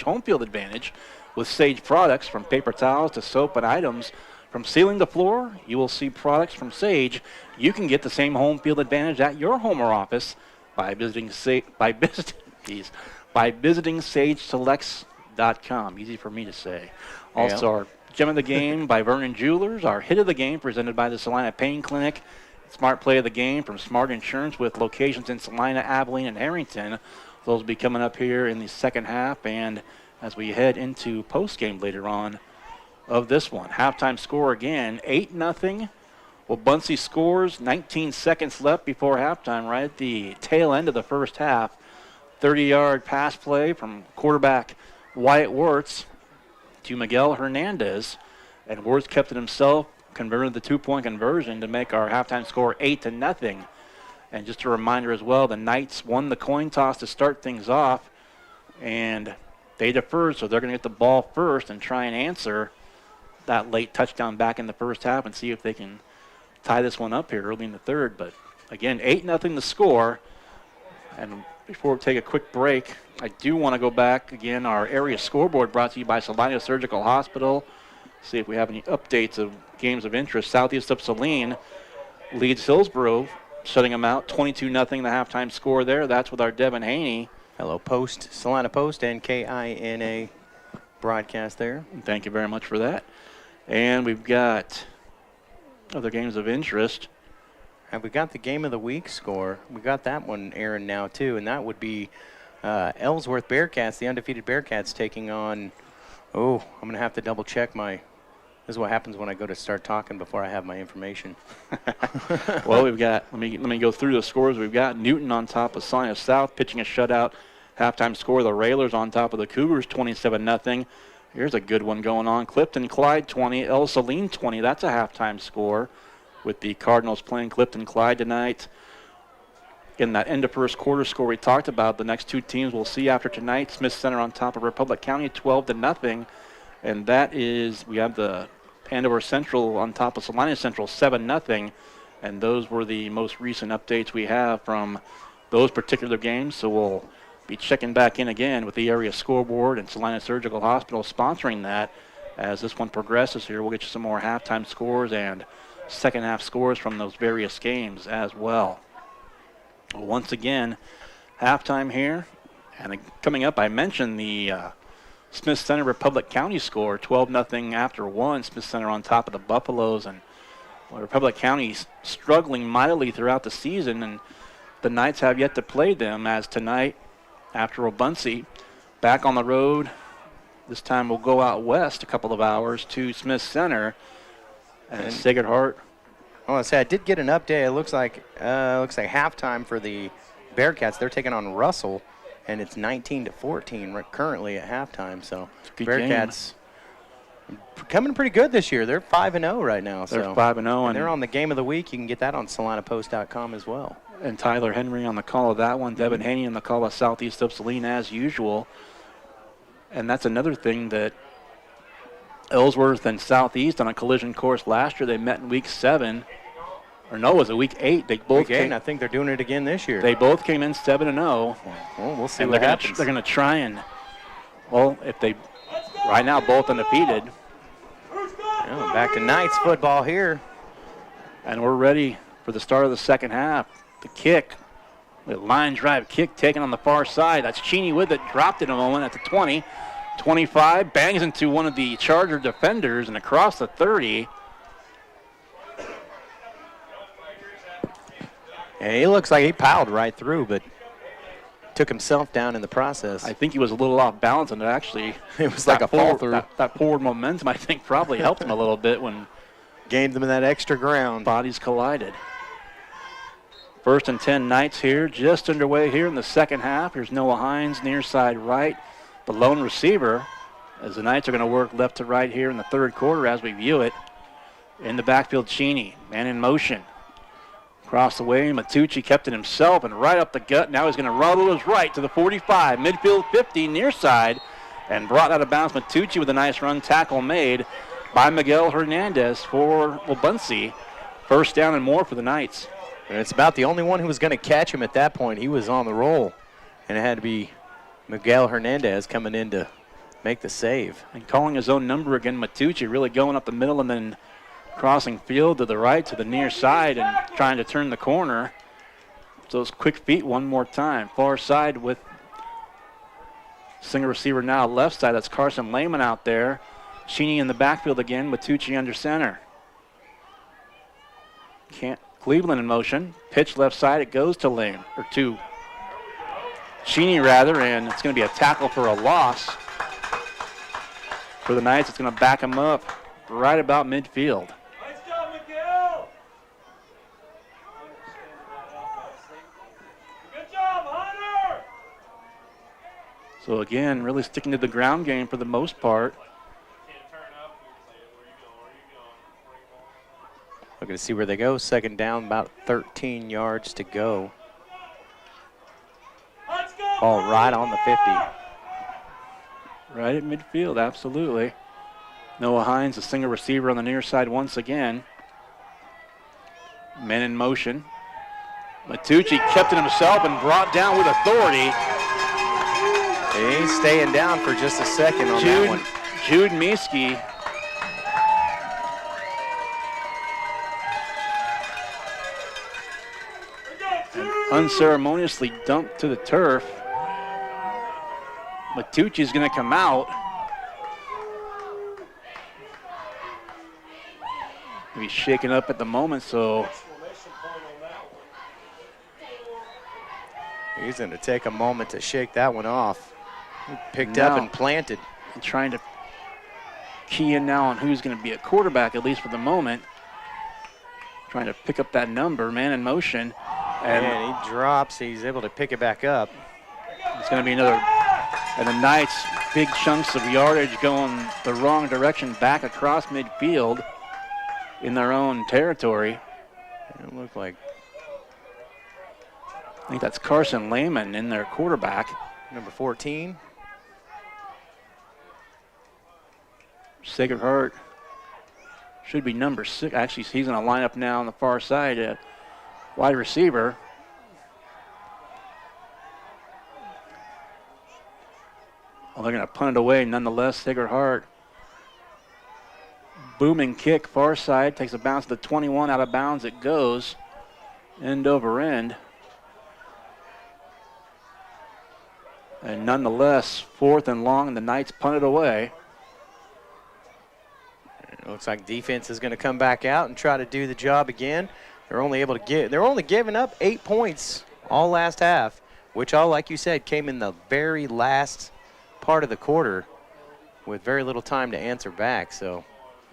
home field advantage with Sage products, from paper towels to soap and items. From ceiling to floor, you will see products from Sage. You can get the same home field advantage at your home or office by visiting SageSelects.com. Easy for me to say. Also, our Gem of the Game by Vernon Jewelers, our Hit of the Game presented by the Salina Pain Clinic, Smart Play of the Game from Smart Insurance with locations in Salina, Abilene, and Harrington. Those will be coming up here in the second half and as we head into post-game later on of this one. Halftime score again, 8-0. Wabaunsee scores, 19 seconds left before halftime, right at the tail end of the first half. 30-yard pass play from quarterback Wyatt Wirtz to Miguel Hernandez, and Wirtz kept it himself, converted the two-point conversion to make our halftime score 8-0. And just a reminder as well, the Knights won the coin toss to start things off, and they deferred, so they're going to get the ball first and try and answer that late touchdown back in the first half and see if they can tie this one up here early in the third. But again, 8-0 the score. And before we take a quick break, I do want to go back again. Our area scoreboard brought to you by Salina Surgical Hospital. See if we have any updates of games of interest. Southeast of Saline leads Hillsborough, shutting them out 22-0 the halftime score there. That's with our Devin Haney. Hello, Post, Salina Post, and KINA broadcast there. Thank you very much for that. And we've got other games of interest. Have we got the game of the week score? We got that one airing now, too, and that would be Ellsworth Bearcats, the undefeated Bearcats, taking on, I'm going to have to double-check my This is what happens when I go to start talking before I have my information. Well, we've got, let me go through the scores. We've got Newton on top of Salina South pitching a shutout. Halftime score, the Railers on top of the Cougars, 27-0. Here's a good one going on. Clifton Clyde 20, El Saline 20. That's a halftime score with the Cardinals playing Clifton Clyde tonight. In that end of first quarter score we talked about, the next two teams we'll see after tonight. Smith Center on top of Republic County, 12-0. And that is, we have the Andover Central on top of Salina Central, 7-0. And those were the most recent updates we have from those particular games. So we'll be checking back in again with the area scoreboard and Salina Surgical Hospital sponsoring that. As this one progresses here, we'll get you some more halftime scores and second half scores from those various games as well. Once again, halftime here. And coming up, I mentioned the Smith Center Republic County score, 12-0 after one. Smith Center on top of the Buffaloes, and Republic County's struggling mightily throughout the season, and the Knights have yet to play them, as tonight, after Wabaunsee, back on the road. This time we'll go out west a couple of hours to Smith Center and Sacred Heart. I want to say I did get an update. It looks like halftime for the Bearcats. They're taking on Russell, and it's 19-14 currently at halftime. So Bearcats coming pretty good this year. They're 5-0 right now. They're 5-0, and they're on the game of the week. You can get that on SalinaPost.com as well. And Tyler Henry on the call of that one. Devin Haney on the call of Southeast of Saline as usual. And that's another thing that Ellsworth and Southeast on a collision course last year. They met in week 7. Or no, was it week 8? They both came. I think they're doing it again this year. They both came in 7-0. Well, we'll see and what happens. They're going to try and, well, if they, right now both undefeated. Yeah, back to Knights football here. And we're ready for the start of the second half. The kick, the line drive kick taken on the far side. That's Cheney with it, dropped it a moment at the 20. 25, bangs into one of the Charger defenders and across the 30. Yeah, he looks like he piled right through, but took himself down in the process. I think he was a little off balance, and actually it was like a fall through. That forward momentum, I think, probably helped him a little bit when gained them in that extra ground. Bodies collided. First and 10 Knights here, just underway here in the second half. Here's Noah Hines, near side right, the lone receiver, as the Knights are going to work left to right here in the third quarter as we view it. In the backfield, Cheney, man in motion. Across the way, Matucci kept it himself and right up the gut. Now he's going to run to his right to the 45, midfield 50, near side, and brought out of bounds. Matucci with a nice run tackle made by Miguel Hernandez for Wabaunsee. First down and more for the Knights. And it's about the only one who was going to catch him at that point. He was on the roll, and it had to be Miguel Hernandez coming in to make the save. And calling his own number again, Matucci really going up the middle and then crossing field to the right to the near side and trying to turn the corner. Those quick feet one more time. Far side with single receiver now left side. That's Carson Lehman out there. Cheney in the backfield again. Matucci under center. Cleveland in motion. Pitch left side. It goes to Lane, or to Cheney rather, and it's going to be a tackle for a loss. For the Knights, it's going to back him up right about midfield. Nice job, Miguel. Good job, Hunter. So again, really sticking to the ground game for the most part. Looking to see where they go. Second down, about 13 yards to go. Ball right on the 50. Right at midfield, absolutely. Noah Hines, a single receiver on the near side once again. Men in motion. Matucci kept it himself and brought down with authority. He's staying down for just a second on that one. Jude Mieske. Unceremoniously dumped to the turf. Matucci's going to come out. He's shaken up at the moment, so he's going to take a moment to shake that one off. He picked up and planted. And trying to key in now on who's going to be a quarterback, at least for the moment. Trying to pick up that number, man in motion. And he drops. He's able to pick it back up. It's going to be another, and the Knights, big chunks of yardage going the wrong direction back across midfield in their own territory. It looked like, I think that's Carson Lehman in their quarterback. Number 14. Sacred Heart should be number 6. Actually, he's going to line up now on the far side, wide receiver. Well, they're going to punt it away nonetheless. Sacred Heart. Booming kick, far side, takes a bounce to the 21, out of bounds it goes, end over end. And nonetheless, 4th and long, and the Knights punt it away. It looks like defense is going to come back out and try to do the job again. They're only giving up 8 points all last half, which all, like you said, came in the very last part of the quarter with very little time to answer back. So,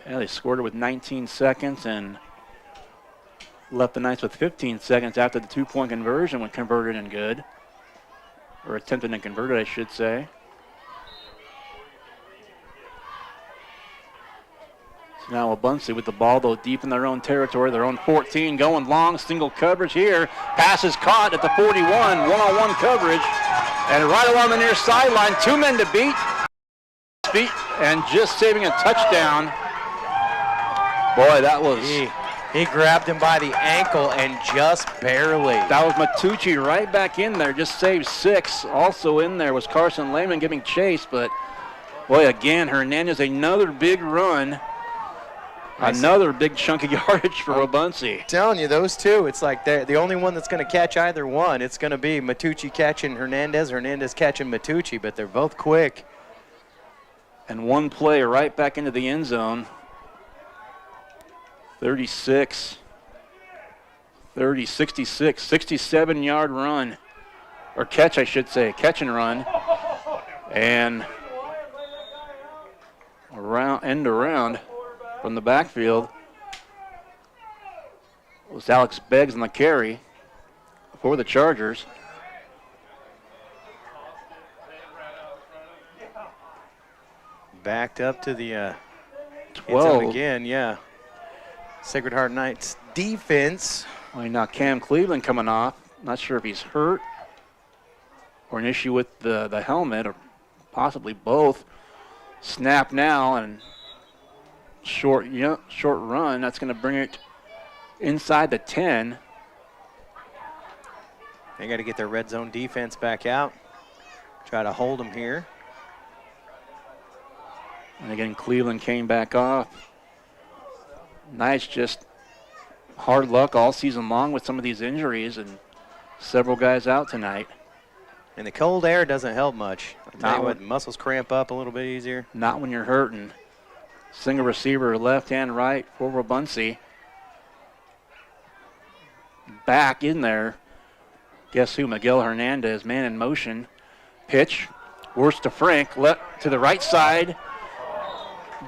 yeah, they scored it with 19 seconds and left the Knights with 15 seconds after the 2-point conversion when converted and good. Or attempted and converted, I should say. So now Wabaunsee with the ball, though, deep in their own territory, their own 14, going long, single coverage here. Pass is caught at the 41, one-on-one coverage. And right along the near sideline, 2 men to beat. And just saving a touchdown. Boy, that was... He grabbed him by the ankle and just barely. That was Matucci right back in there, just saved 6. Also in there was Carson Lehman giving chase, but boy, again, Hernandez, another big run. Another big chunk of yardage for Wabaunsee. Telling you, those two, it's like the only one that's going to catch either one. It's going to be Matucci catching Hernandez, Hernandez catching Matucci, but they're both quick. And one play right back into the end zone. 36, 30, 66, 67-yard run, or catch, I should say, catch and run. And end around from the backfield was Alex Beggs on the carry for the Chargers. Backed up to the 12 again, yeah. Sacred Heart Knights defense. Well, now Cam Cleveland coming off. Not sure if he's hurt or an issue with the helmet, or possibly both. Snap now and short run. That's going to bring it inside the 10. They got to get their red zone defense back out. Try to hold them here. And again, Cleveland came back off. Knights just hard luck all season long with some of these injuries, and several guys out tonight. And the cold air doesn't help much. I tell you what, muscles cramp up a little bit easier. Not when you're hurting. Single receiver left and right for Wabaunsee. Back in there. Guess who? Miguel Hernandez, man in motion. Pitch. Worst to Frank. Left to the right side.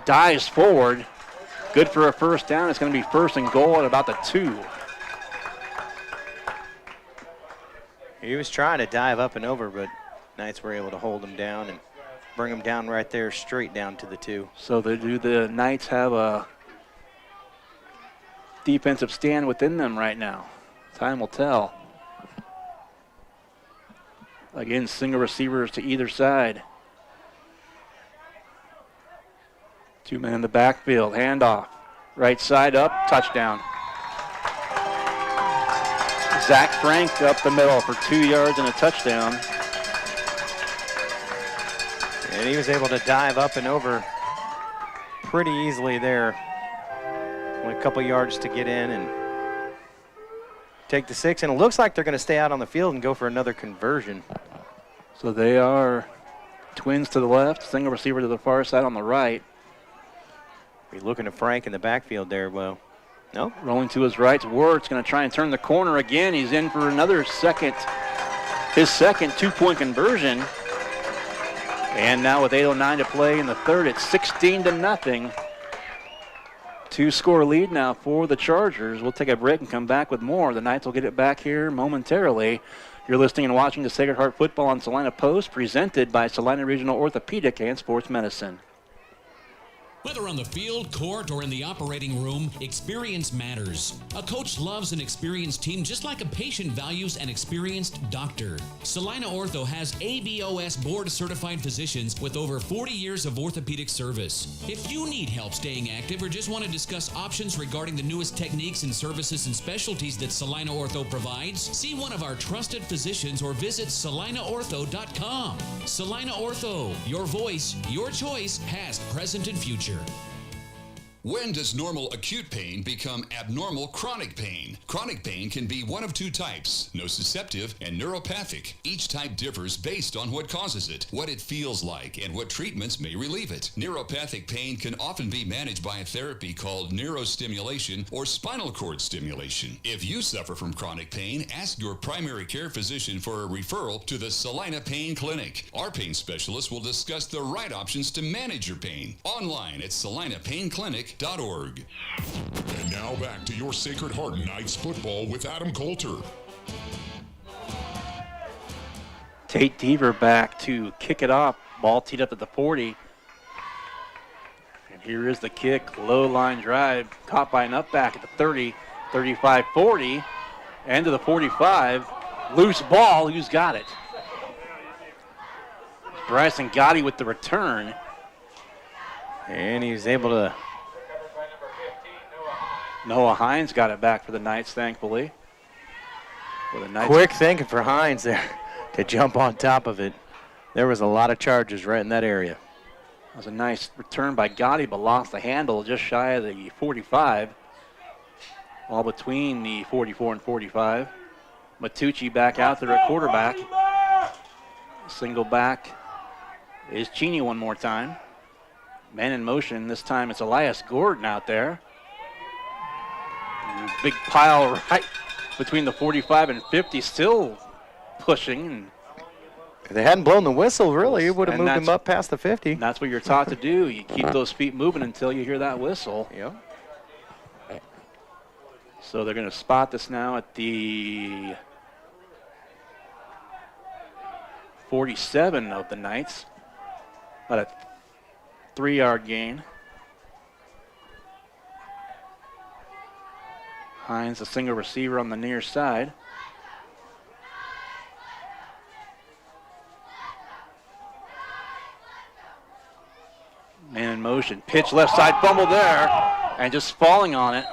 Dives forward. Good for a first down. It's going to be 1st and goal at about the 2. He was trying to dive up and over, but Knights were able to hold him down and bring him down right there, straight down to the 2. So do the Knights have a defensive stand within them right now? Time will tell. Again, single receivers to either side. 2 men in the backfield, handoff. Right side up, touchdown. Zach Frank up the middle for 2 yards and a touchdown. And he was able to dive up and over pretty easily there. Only a couple yards to get in and take the 6. And it looks like they're going to stay out on the field and go for another conversion. So they are twins to the left, single receiver to the far side on the right. Be looking at Frank in the backfield there. Well, no. Rolling to his right. Ward's going to try and turn the corner again. He's in for another his second 2-point conversion. And now with 8:09 to play in the third, it's 16-0. Two-score lead now for the Chargers. We'll take a break and come back with more. The Knights will get it back here momentarily. You're listening and watching to Sacred Heart Football on Salina Post, presented by Salina Regional Orthopedic and Sports Medicine. Whether on the field, court, or in the operating room, experience matters. A coach loves an experienced team just like a patient values an experienced doctor. Salina Ortho has ABOS board-certified physicians with over 40 years of orthopedic service. If you need help staying active or just want to discuss options regarding the newest techniques and services and specialties that Salina Ortho provides, see one of our trusted physicians or visit salinaortho.com. Salina Ortho, your voice, your choice, past, present, and future. When does normal acute pain become abnormal chronic pain? Chronic pain can be one of two types, nociceptive and neuropathic. Each type differs based on what causes it, what it feels like, and what treatments may relieve it. Neuropathic pain can often be managed by a therapy called neurostimulation or spinal cord stimulation. If you suffer from chronic pain, ask your primary care physician for a referral to the Salina Pain Clinic. Our pain specialists will discuss the right options to manage your pain. Online at salinapainclinic.org. And now back to your Sacred Heart Knights football with Adam Coulter. Tate Deaver back to kick it off. Ball teed up at the 40. And here is the kick. Low line drive. Caught by an up back at the 30, 35, 40. And to the 45. Loose ball. Who's got it? Bryson Gotti with the return. And he's able to. Noah Hines got it back for the Knights, thankfully. For the Knights. Quick thinking for Hines there to jump on top of it. There was a lot of charges right in that area. That was a nice return by Gotti, but lost the handle just shy of the 45. All between the 44 and 45. Matucci back out there at quarterback. Single back is Cheney one more time. Man in motion. This time it's Elias Gordon out there. Big pile right between the 45 and 50, still pushing. If they hadn't blown the whistle, really, it would have moved him up past the 50. That's what you're taught to do. You keep those feet moving until you hear that whistle. Yep. So they're going to spot this now at the 47 of the Knights. About a 3-yard gain. Hines, a single receiver on the near side. Man in motion. Pitch left side, fumble there. And just falling on it.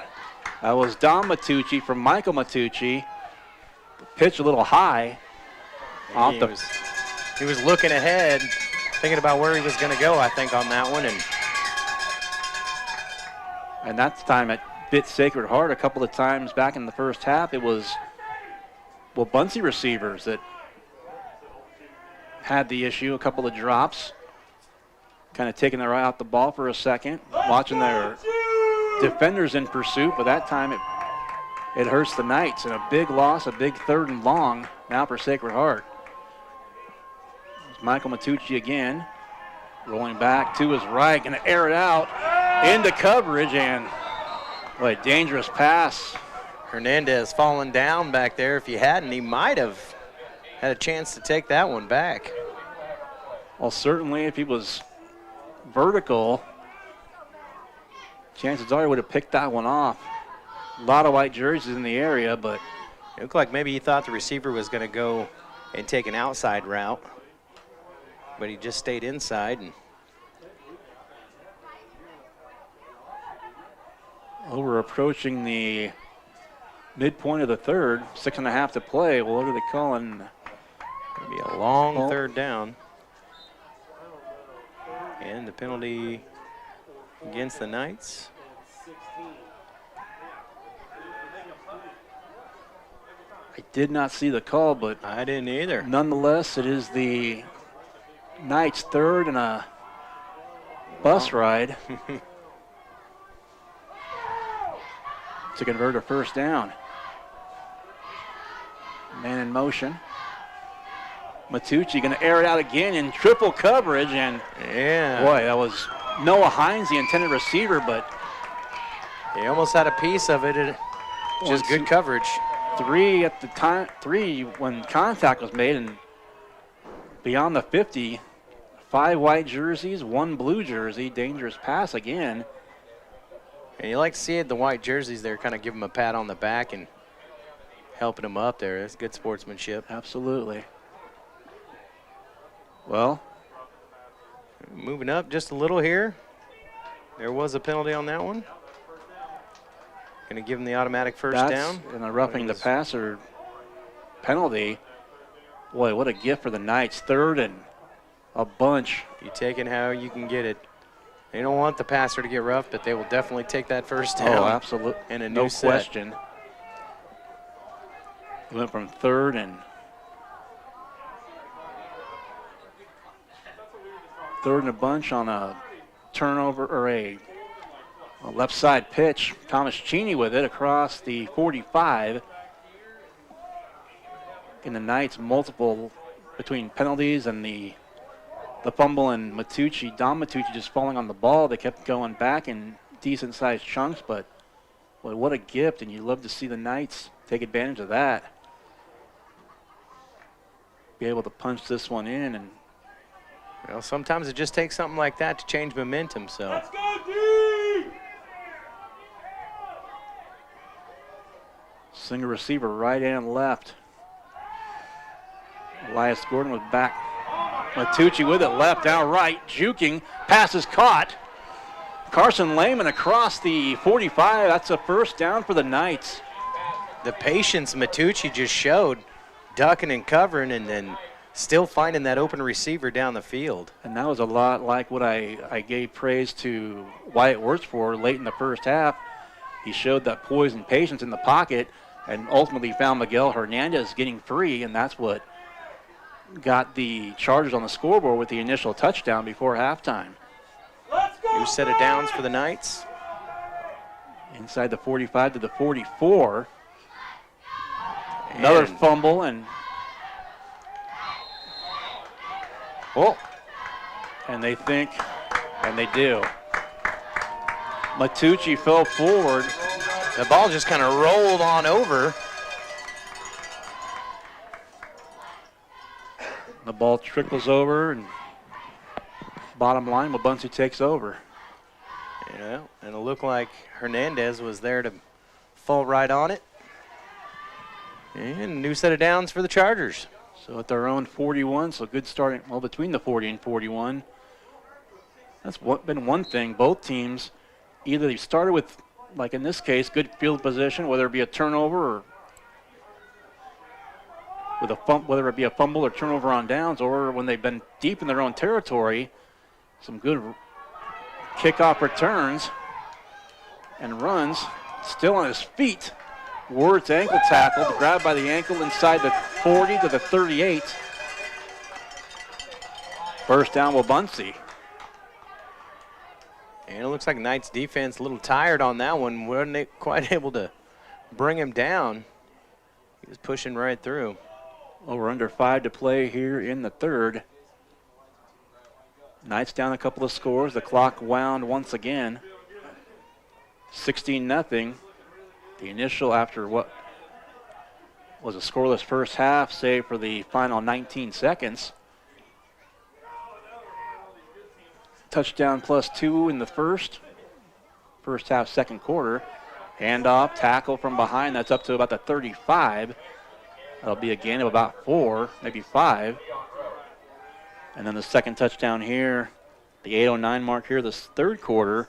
That was Don Matucci from Michael Matucci. The pitch a little high. He was looking ahead, thinking about where he was going to go, I think, on that one. And that's time it bit Sacred Heart a couple of times back in the first half. It was Wabaunsee receivers that had the issue, a couple of drops. Kind of taking their eye off the ball for a second, watching their defenders in pursuit, but that time it hurts the Knights. And a big loss, a big 3rd and long now for Sacred Heart. It's Michael Matucci again, rolling back to his right, going to air it out into coverage, and what a dangerous pass. Hernandez falling down back there. If he hadn't, he might have had a chance to take that one back. Well, certainly if he was vertical, chances are he would have picked that one off. A lot of white jerseys in the area, but it looked like maybe he thought the receiver was going to go and take an outside route, but he just stayed inside. And we're approaching the midpoint of the third, 6.5 to play. Well, what are they calling? It'll be a long 3rd down. And the penalty against the Knights. I did not see the call, but I didn't either. Nonetheless, it is the Knights' 3rd and a bus ride to convert a 1st down. Man in motion. Matucci going to air it out again in triple coverage, and boy, that was Noah Hines, the intended receiver, but he almost had a piece of it. Just good coverage. 3 at the time, 3 when contact was made, and beyond the 50, 5 white jerseys, 1 blue jersey. Dangerous pass again. And you like to see it, the white jerseys there, kind of give them a pat on the back and helping them up there. That's good sportsmanship. Absolutely. Well, moving up just a little here. There was a penalty on that one. Going to give him the automatic first down. And a roughing the passer penalty. Boy, what a gift for the Knights. 3rd and a bunch. You take it how you can get it. They don't want the passer to get rough, but they will definitely take that first down. Oh, absolutely. And a no new set. question. He went from 3rd and 3rd and a bunch on a turnover or a left side pitch. Thomas Cheney with it across the 45. In the Knights, multiple between penalties and the fumble and Matucci. Don Matucci just falling on the ball. They kept going back in decent sized chunks, but boy, what a gift, and you love to see the Knights take advantage of that. Be able to punch this one in, and well, sometimes it just takes something like that to change momentum. So Let's go, D! Single receiver right and left. Elias Gordon was back. Matucci with it left, out right, juking. Pass is caught. Carson Lehman across the 45. That's a first down for the Knights. The patience Matucci just showed, ducking and covering, and then still finding that open receiver down the field. And that was a lot like what I gave praise to Wyatt Wirtz for late in the first half. He showed that poise and patience in the pocket and ultimately found Miguel Hernandez getting free, and that's what got the Chargers on the scoreboard with the initial touchdown before halftime. New set of downs for the Knights. Inside the 45 to the 44. Another fumble, and and they think, and they do. Matucci fell forward. The ball just kind of rolled on over. The ball trickles over, and bottom line, Wabaunsee takes over. Yeah, and it looked like Hernandez was there to fall right on it. And a new set of downs for the Chargers. So at their own 41, so good starting, well, between the 40 and 41. That's been one thing. Both teams, either they started with, like in this case, good field position, whether it be a turnover or with whether it be a fumble or turnover on downs, or when they've been deep in their own territory, some good kickoff returns and runs. Still on his feet. Wirtz ankle tackle, grabbed by the ankle inside the 40 to the 38. First down, Wabaunsee. And it looks like Knights defense a little tired on that one. Weren't quite able to bring him down. He was pushing right through. Well, we're under 5 to play here in the third. Knights down a couple of scores. The clock wound once again. 16-0. The initial after what was a scoreless first half, save for the final 19 seconds. Touchdown +2 in the first half, second quarter. Handoff, tackle from behind. That's up to about the 35. That'll be a gain of about 4, maybe 5. And then the second touchdown here, the 8:09 mark here, this third quarter.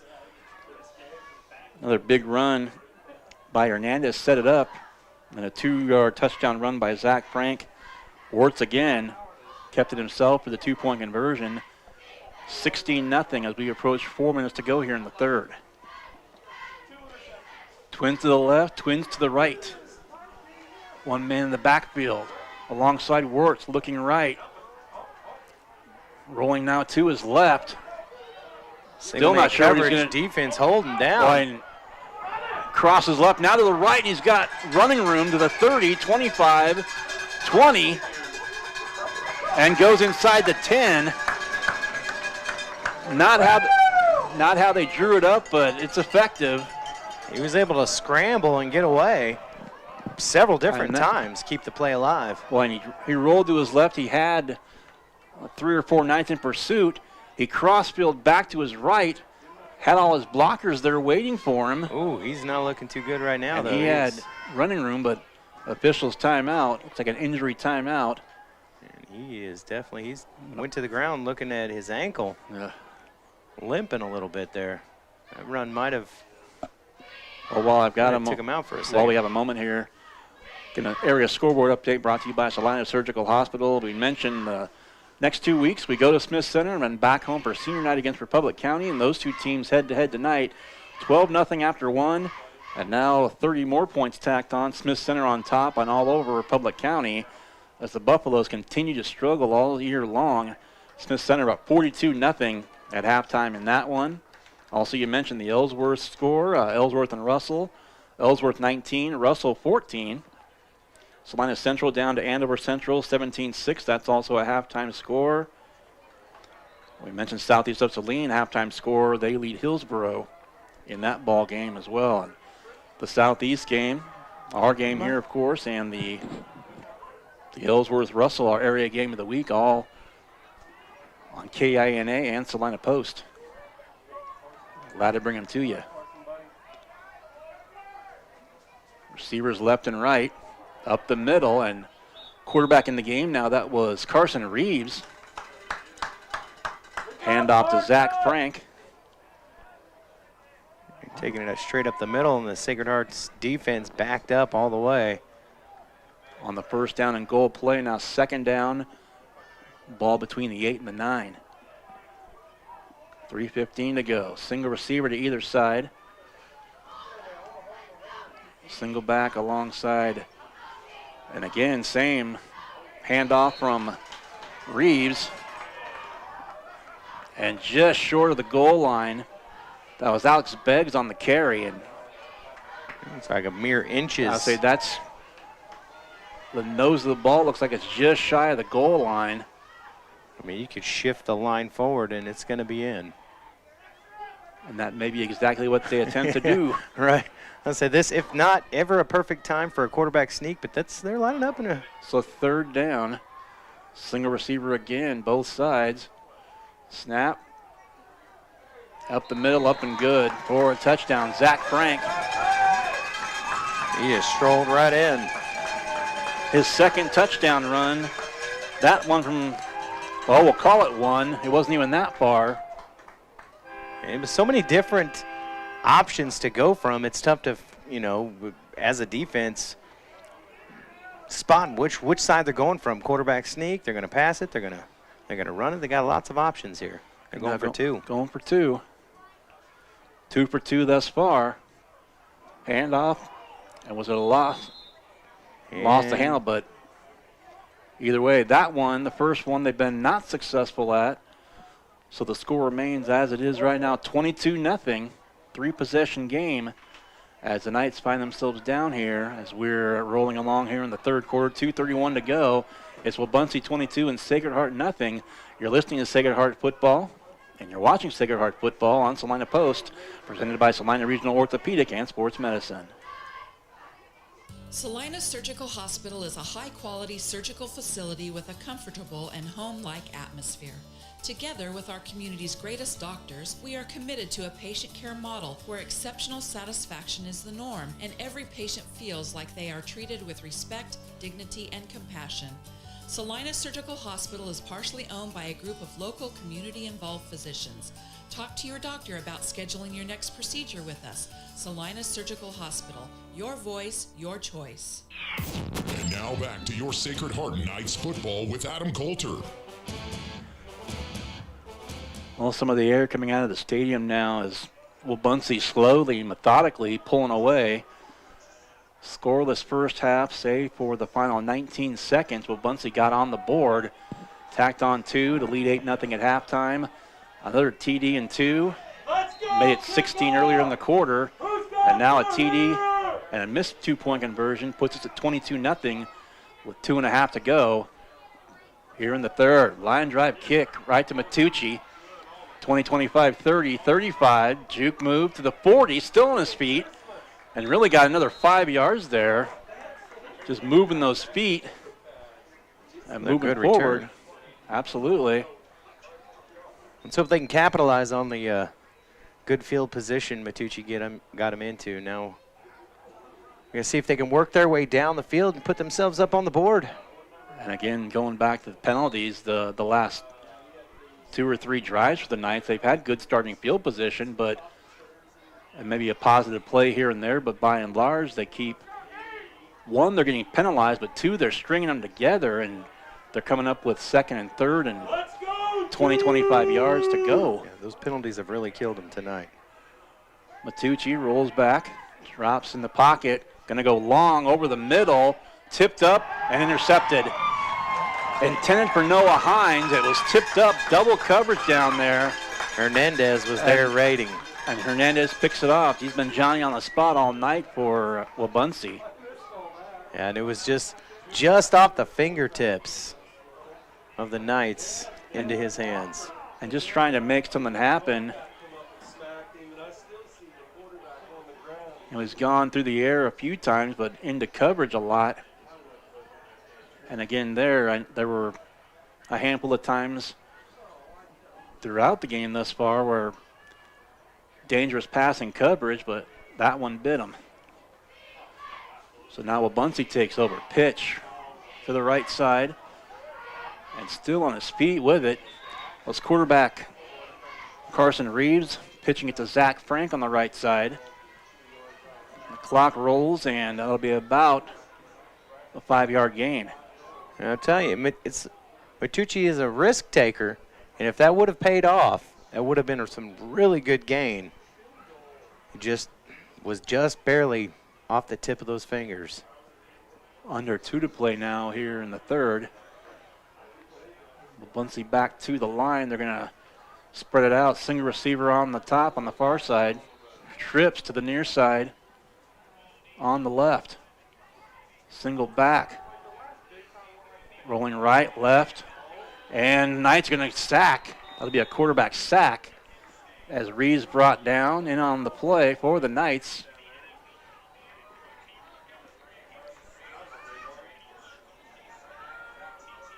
Another big run by Hernandez, set it up. And a 2-yard touchdown run by Zach Frank. Wirtz again kept it himself for the 2-point conversion. 16-0 as we approach 4 minutes to go here in the third. Twins to the left, twins to the right. One man in the backfield alongside Wirtz, looking right. Rolling now to his left. Still not sure he's going to. Defense holding down. Crosses left now to the right, and he's got running room to the 30, 25, 20. and goes inside the 10. Not how they drew it up, but it's effective. He was able to scramble and get away several different times, keep the play alive. Well, and he rolled to his left. He had 3 or 4 Knights in pursuit. He crossfield back to his right, had all his blockers there waiting for him. Ooh, he's not looking too good right now, and though. He had running room, but officials timeout. Looks like an injury timeout. And he is definitely, he's went to the ground looking at his ankle. Limping a little bit there. That run might have. Well, while I've got him, took him out for a second. While we have a moment here, an area scoreboard update brought to you by Salina Surgical Hospital. We mentioned next 2 weeks we go to Smith Center and back home for senior night against Republic County, and those two teams head-to-head tonight. 12-0 after one, and now 30 more points tacked on. Smith Center on top and all over Republic County as the Buffaloes continue to struggle all year long. Smith Center up 42-0 at halftime in that one. Also, you mentioned the Ellsworth score, Ellsworth and Russell. Ellsworth 19, Russell 14. Salina Central down to Andover Central, 17-6. That's also a halftime score. We mentioned Southeast of Saline, halftime score. They lead Hillsboro in that ball game as well. And the Southeast game, our game here, of course, and the Ellsworth-Russell, our area game of the week, all on KINA and Salina Post. Glad to bring them to you. Receivers left and right, up the middle, and quarterback in the game now, that was Carson Reeves. Handoff to Zach Frank. Taking it straight up the middle, and the Sacred Hearts defense backed up all the way. On the first down and goal play, now second down, ball between the 8 and the 9. 3:15 to go. Single receiver to either side. Single back alongside. And again, same handoff from Reeves. And just short of the goal line, that was Alex Beggs on the carry. And it's like a mere inches. I'll say that's the nose of the ball. Looks like it's just shy of the goal line. I mean, you could shift the line forward and it's going to be in. And that may be exactly what they attempt to do. Right. I'll say this, if not ever a perfect time for a quarterback sneak, but they're lining up in a. So third down, single receiver again, both sides. Snap. Up the middle, up and good for a touchdown. Zach Frank. He just strolled right in. His second touchdown run. That one from, well, we'll call it one. It wasn't even that far. And with so many different options to go from, it's tough to, as a defense, spot which side they're going from. Quarterback sneak, they're going to pass it, they're going to run it. They got lots of options here. They're going for two. Going for two. 2 for 2 thus far. Handoff. And was it a loss? Lost the handle, but either way, that one, the first one, they've been not successful at. So the score remains as it is right now, 22-0, 3-possession game as the Knights find themselves down here as we're rolling along here in the third quarter, 2:31 to go. It's Wabaunsee 22 and Sacred Heart 0. You're listening to Sacred Heart Football, and you're watching Sacred Heart Football on Salina Post, presented by Salina Regional Orthopedic and Sports Medicine. Salina Surgical Hospital is a high-quality surgical facility with a comfortable and home-like atmosphere. Together with our community's greatest doctors, we are committed to a patient care model where exceptional satisfaction is the norm and every patient feels like they are treated with respect, dignity, and compassion. Salina Surgical Hospital is partially owned by a group of local community-involved physicians. Talk to your doctor about scheduling your next procedure with us. Salina Surgical Hospital. Your voice, your choice. And now back to your Sacred Heart Knights football with Adam Coulter. Well, some of the air coming out of the stadium now is Wabaunsee slowly, methodically pulling away. Scoreless first half, save for the final 19 seconds. Wabaunsee got on the board, tacked on 2 to lead 8-0 at halftime. Another TD and 2, made it 16 earlier in the quarter, and now a TD and a missed 2-point conversion puts us at 22-0 with 2.5 to go. here in the third. Line drive kick right to Matucci. 20-25, 30, 35. Juke move to the 40, still on his feet, and really got another 5 yards there. Just moving those feet and moving forward. Return. Absolutely. Let's hope they can capitalize on the good field position Matucci got him into. Now we're going to see if they can work their way down the field and put themselves up on the board. And again, going back to the penalties, the last 2 or 3 drives for the Knights, they've had good starting field position, and maybe a positive play here and there, but by and large, they keep, 1, they're getting penalized, but 2, they're stringing them together, and they're coming up with 2nd and 3rd and 20, 25 yards to go. Yeah, those penalties have really killed them tonight. Matucci rolls back, drops in the pocket, going to go long over the middle, tipped up and intercepted. Intended for Noah Hines. It was tipped up, double coverage down there. Hernandez was there raiding. And Hernandez picks it off. He's been Johnny on the spot all night for Wabaunsee. Yeah, and it was just off the fingertips of the Knights into his hands. And just trying to make something happen. He's gone through the air a few times, but into coverage a lot. And again, there were a handful of times throughout the game thus far where dangerous passing coverage, but that one bit him. So now Wabaunsee takes over. Pitch to the right side. And still on his feet with it was quarterback Carson Reeves, pitching it to Zach Frank on the right side. The clock rolls, and that'll be about a 5-yard gain. And I'll tell you, Matucci is a risk taker, and if that would have paid off, that would have been some really good gain. It was just barely off the tip of those fingers. Under 2 to play now here in the third. Wabaunsee back to the line. They're going to spread it out. Single receiver on the top on the far side. Trips to the near side on the left. Single back. Rolling right, left. And Knight's going to sack. That'll be a quarterback sack as Reeves brought down in on the play for the Knights.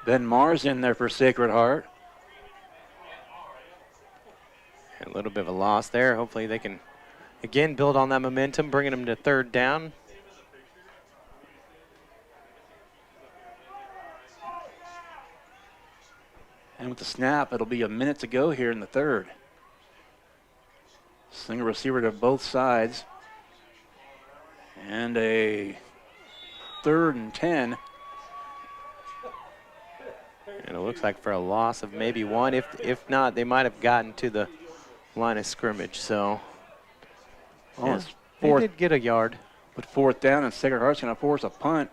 Ben Mars in there for Sacred Heart. A little bit of a loss there. Hopefully they can, again, build on that momentum, bringing them to 3rd down. And with the snap, it'll be a minute to go here in the third. Single receiver to both sides. And a 3rd and 10. And it looks like for a loss of maybe 1. If not, they might have gotten to the line of scrimmage. So, they did get a yard. But 4th down, and Sacred Heart's going to force a punt.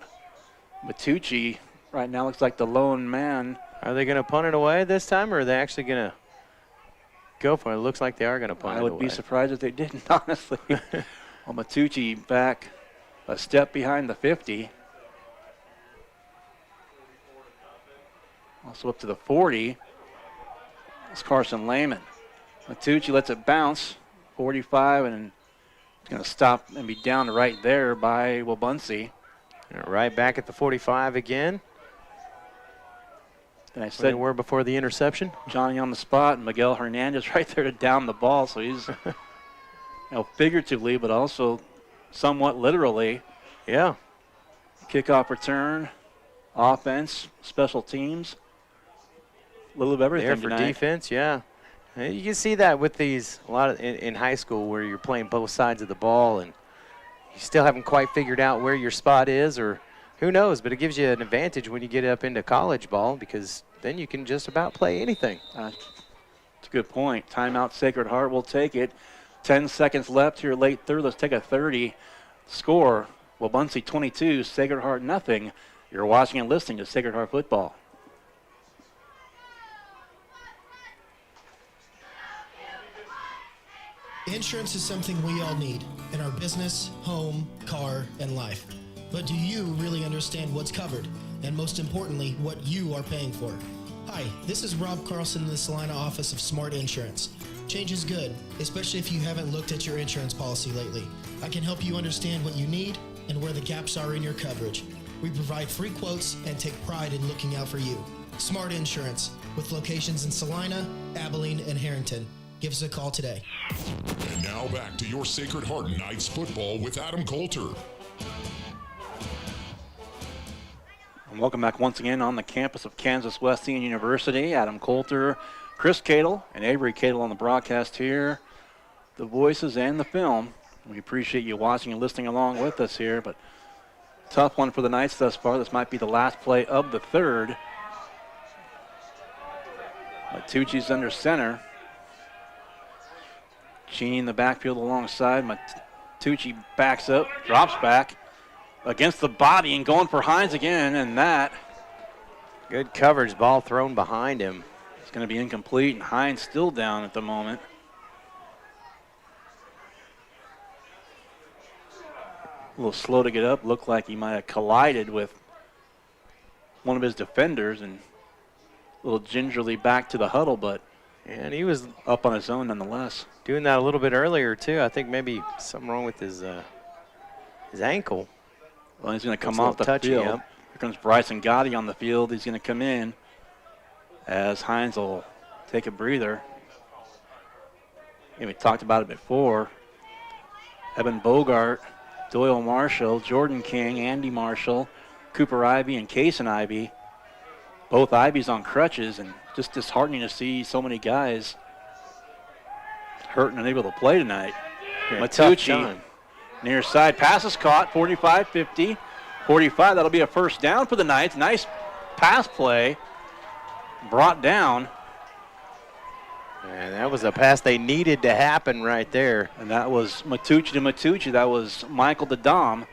Matucci right now looks like the lone man. Are they going to punt it away this time, or are they actually going to go for it? It looks like they are going to punt it away. I would be surprised if they didn't, honestly. Well, Matucci back a step behind the 50. Also up to the 40. It's Carson Lehman. Matucci lets it bounce. 45, and it's going to stop and be down right there by Wabaunsee. Right back at the 45 again. And I said they were before the interception. Johnny on the spot, and Miguel Hernandez right there to down the ball. So he's, figuratively, but also somewhat literally. Yeah. Kickoff return, offense, special teams. A little of everything there for tonight. Defense, yeah. You can see that with these a lot of in high school where you're playing both sides of the ball and you still haven't quite figured out where your spot is, or who knows, but it gives you an advantage when you get up into college ball because then you can just about play anything. That's a good point. Timeout, Sacred Heart will take it. 10 seconds left here late third. Let's take a 30 score. Wabaunsee 22, Sacred Heart nothing. You're watching and listening to Sacred Heart Football. Insurance is something we all need in our business, home, car, and life. But do you really understand what's covered and most importantly, what you are paying for. Hi, this is Rob Carlson in the Salina office of Smart Insurance. Change is good, especially if you haven't looked at your insurance policy lately. I can help you understand what you need and where the gaps are in your coverage. We provide free quotes and take pride in looking out for you. Smart Insurance, with locations in Salina, Abilene, and Harrington. Give us a call today. And now back to your Sacred Heart Knights football with Adam Coulter. And welcome back once again on the campus of Kansas Wesleyan University. Adam Coulter, Chris Cadle, and Avery Cadle on the broadcast here. The voices and the film. We appreciate you watching and listening along with us here, but tough one for the Knights thus far. This might be the last play of the third. Matucci's under center. Cheney in the backfield alongside. Matucci backs up, drops back against the body and going for Hines again, and that. Good coverage, ball thrown behind him. It's going to be incomplete, and Hines still down at the moment. A little slow to get up. Looked like he might have collided with one of his defenders and a little gingerly back to the huddle, but and he was up on his own nonetheless. Doing that a little bit earlier too. I think maybe something wrong with his ankle. Well, he's going to come off the field. Yep. Here comes Bryson Gotti on the field. He's going to come in as Hines will take a breather. Yeah, we talked about it before. Evan Bogart, Doyle Marshall, Jordan King, Andy Marshall, Cooper Ivy, and Kaysen Ivy. Both Ivies on crutches, and just disheartening to see so many guys hurt and unable to play tonight. Yeah, Matucci, near side, pass is caught, 45-50. 45, that'll be a first down for the Knights. Nice pass play, brought down. And that was a pass they needed to happen right there. And that was Matucci to Matucci. That was Michael to Dom.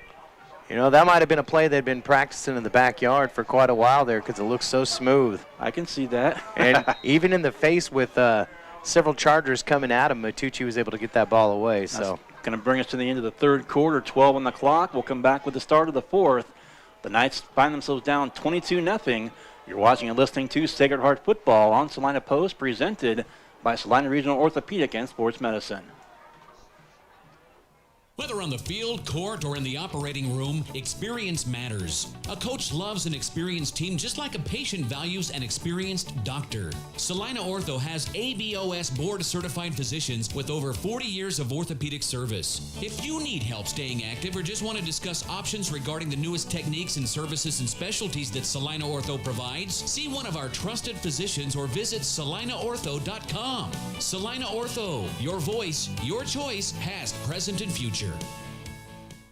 You know, that might have been a play they'd been practicing in the backyard for quite a while there because it looks so smooth. I can see that. And even in the face with several Chargers coming at him, Matucci was able to get that ball away. So going to bring us to the end of the third quarter, 12 on the clock. We'll come back with the start of the fourth. The Knights find themselves down 22-0. You're watching and listening to Sacred Heart Football on Salina Post, presented by Salina Regional Orthopedic and Sports Medicine. Whether on the field, court, or in the operating room, experience matters. A coach loves an experienced team just like a patient values an experienced doctor. Salina Ortho has ABOS board-certified physicians with over 40 years of orthopedic service. If you need help staying active or just want to discuss options regarding the newest techniques and services and specialties that Salina Ortho provides, see one of our trusted physicians or visit salinaortho.com. Salina Ortho, your voice, your choice, past, present, and future.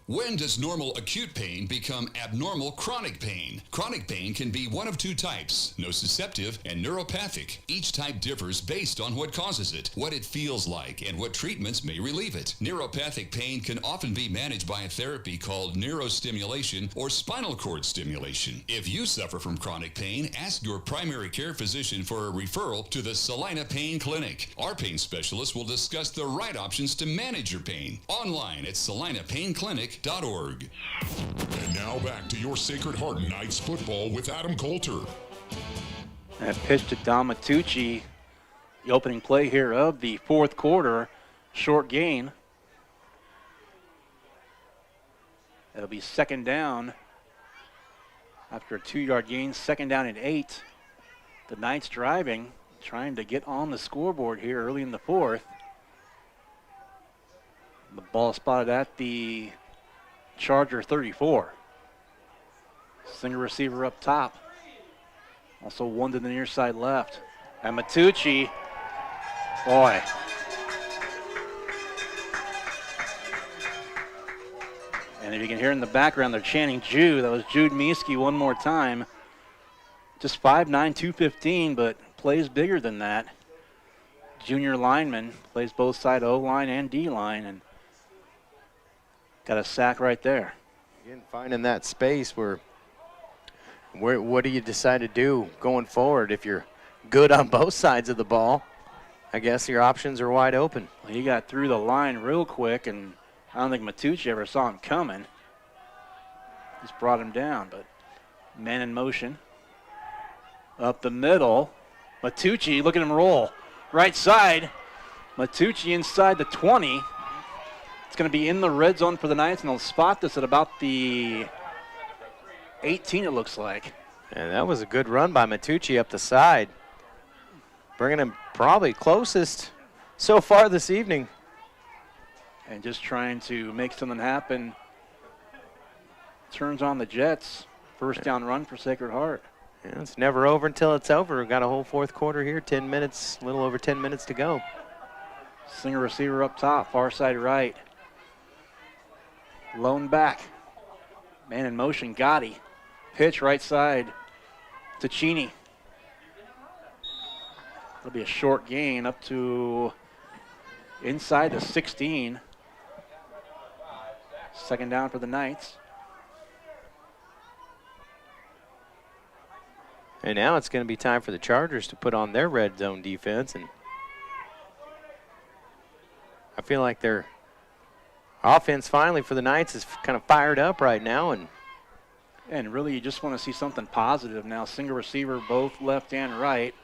When does normal acute pain become abnormal chronic pain? Chronic pain can be one of two types, nociceptive and neuropathic. Each type differs based on what causes it, what it feels like, and what treatments may relieve it. Neuropathic pain can often be managed by a therapy called neurostimulation or spinal cord stimulation. If you suffer from chronic pain, ask your primary care physician for a referral to the Salina Pain Clinic. Our pain specialists will discuss the right options to manage your pain. Online at salinapainclinic.org. And now back to your Sacred Heart Knights football with Adam Coulter. That pitch to Dom Matucci, the opening play here of the fourth quarter, short gain. It'll be second down after a 2-yard gain, second down and 8. The Knights driving, trying to get on the scoreboard here early in the fourth. The ball spotted at the Charger 34. Single receiver up top. Also one to the near side left. And Matucci, boy. And if you can hear in the background, they're chanting Jude. That was Jude Mieske one more time. Just 5'9", 215, but plays bigger than that. Junior lineman, plays both side O-line and D-line, and got a sack right there. Again, finding that space where what do you decide to do going forward? If you're good on both sides of the ball, I guess your options are wide open. Well, he got through the line real quick, and I don't think Matucci ever saw him coming. Just brought him down, but Man in motion. Up the middle. Matucci, look at him roll. Right side. Matucci inside the 20. It's going to be in the red zone for the Knights, and they'll spot this at about the 18, it looks like. And that was a good run by Matucci up the side. Bringing him probably closest so far this evening. And just trying to make something happen. Turns on the Jets. First down run for Sacred Heart. Yeah, it's never over until it's over. We've got a whole fourth quarter here, 10 minutes, a little over 10 minutes to go. Singer receiver up top, far side right. Lone back. Man in motion, Gotti. Pitch right side to Cheney. It'll be a short gain up to inside the 16. Second down for the Knights. And now it's going to be time for the Chargers to put on their red zone defense. And I feel like their offense finally for the Knights is kind of fired up right now. And really you just want to see something positive now. Single receiver both left and right.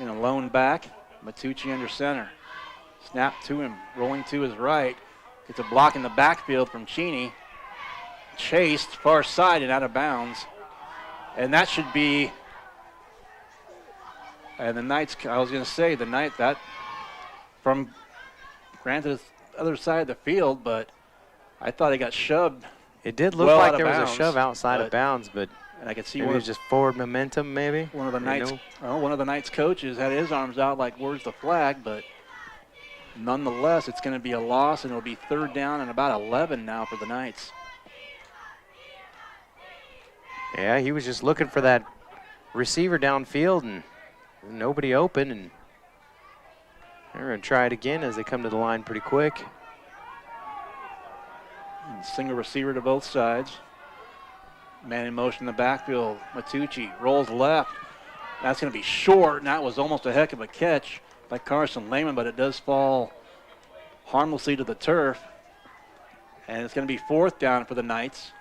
In a lone back, Matucci under center. Snap to him, rolling to his right. Gets a block in the backfield from Cheney. Chased far side and out of bounds. And that should be, and the Knights, I was going to say, the Knight, that from, granted it's the other side of the field, but I thought he got shoved. It did look well like there was a shove outside of bounds, but and I could see maybe it was just forward momentum, maybe. One of the Knights coaches had his arms out like, where's the flag? But nonetheless, it's going to be a loss, and it'll be third down and about 11 now for the Knights. Yeah, he was just looking for that receiver downfield, and nobody open, and they're going to try it again as they come to the line pretty quick. And single receiver to both sides. Man in motion in the backfield. Matucci rolls left. That's going to be short, and that was almost a heck of a catch by Carson Lehman, but it does fall harmlessly to the turf. And it's going to be fourth down for the Knights.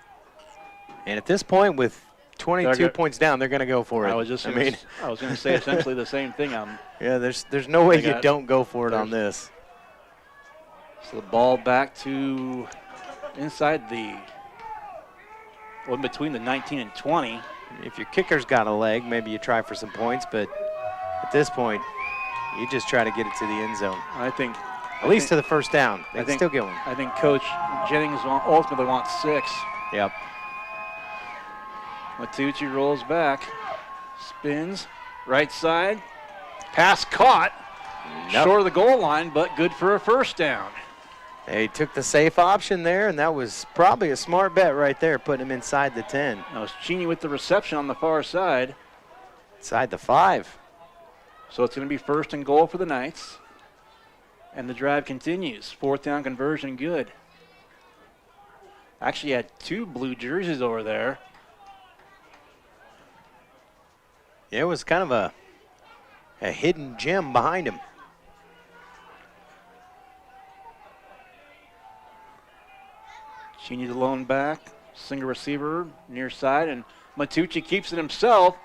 And at this point, with 22 points down, they're going to go for it. I was going to say essentially the same thing. Yeah, there's no way you don't go for it on this. So the ball back to inside the, well, between the 19 and 20. If your kicker's got a leg, maybe you try for some points, but at this point, you just try to get it to the end zone. I think. At least to the first down. They can still get one. I think Coach Jennings ultimately wants 6. Yep. Matucci rolls back, spins, right side, pass caught, short of the goal line, but good for a first down. They took the safe option there, and that was probably a smart bet right there, putting him inside the 10. Now it's Cheney with the reception on the far side. Inside the 5. So it's going to be first and goal for the Knights. And the drive continues. Fourth down conversion, good. Actually had 2 blue jerseys over there. Yeah, it was kind of a hidden gem behind him. Cheney the lone back, single receiver near side, and Matucci keeps it himself,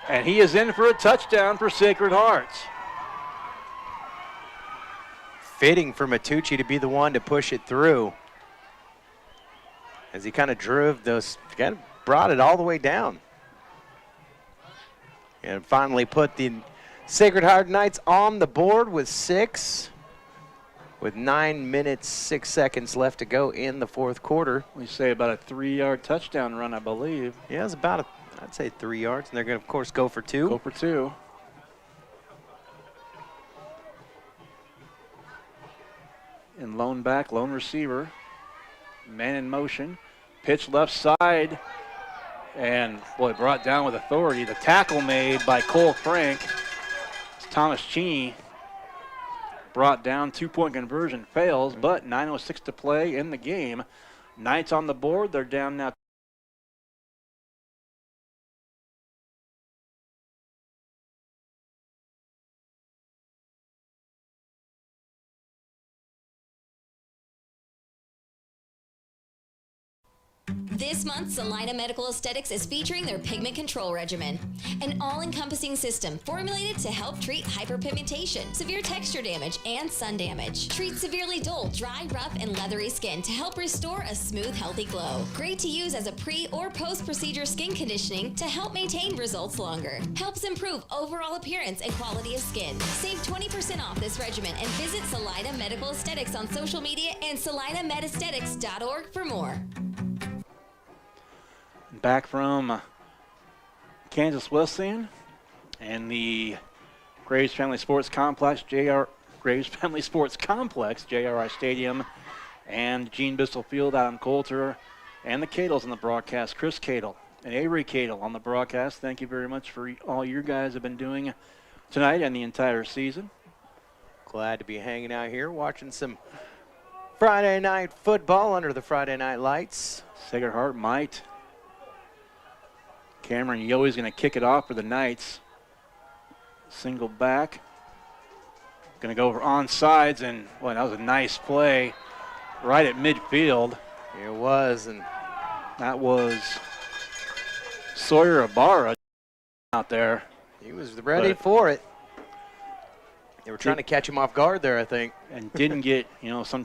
and he is in for a touchdown for Sacred Hearts. Fitting for Matucci to be the one to push it through, as he kind of drove those, kind of brought it all the way down. And finally put the Sacred Heart Knights on the board with 6. With 9 minutes, 6 seconds left to go in the fourth quarter. We say about a 3-yard touchdown run, I believe. Yeah, it's about, I'd say 3 yards. And they're going to, of course, go for 2. Go for 2. And lone back, lone receiver. Man in motion. Pitch left side. And, boy, brought down with authority. The tackle made by Cole Frank. Thomas Cheney brought down. 2-point conversion fails, but 9:06 to play in the game. Knights on the board. They're down now. This month, Salina Medical Aesthetics is featuring their pigment control regimen, an all-encompassing system formulated to help treat hyperpigmentation, severe texture damage, and sun damage. Treat severely dull, dry, rough, and leathery skin to help restore a smooth, healthy glow. Great to use as a pre- or post-procedure skin conditioning to help maintain results longer. Helps improve overall appearance and quality of skin. Save 20% off this regimen and visit Salina Medical Aesthetics on social media and salinamedesthetics.org for more. Back from Kansas Wesleyan and the Graves Family Sports Complex, Graves Family Sports Complex, JRI Stadium, and Gene Bissell Field, Adam Coulter, and the Cadles on the broadcast, Chris Cadle and Avery Cadle on the broadcast. Thank you very much for all you guys have been doing tonight and the entire season. Glad to be hanging out here watching some Friday night football under the Friday night lights. Sacred Heart might. Cameron Yohe's going to kick it off for the Knights. Single back. Going to go over onsides, and boy, that was a nice play right at midfield. It was, and that was Sawyer Ibarra out there. He was ready for it. They were trying to catch him off guard there, I think. And didn't get, some.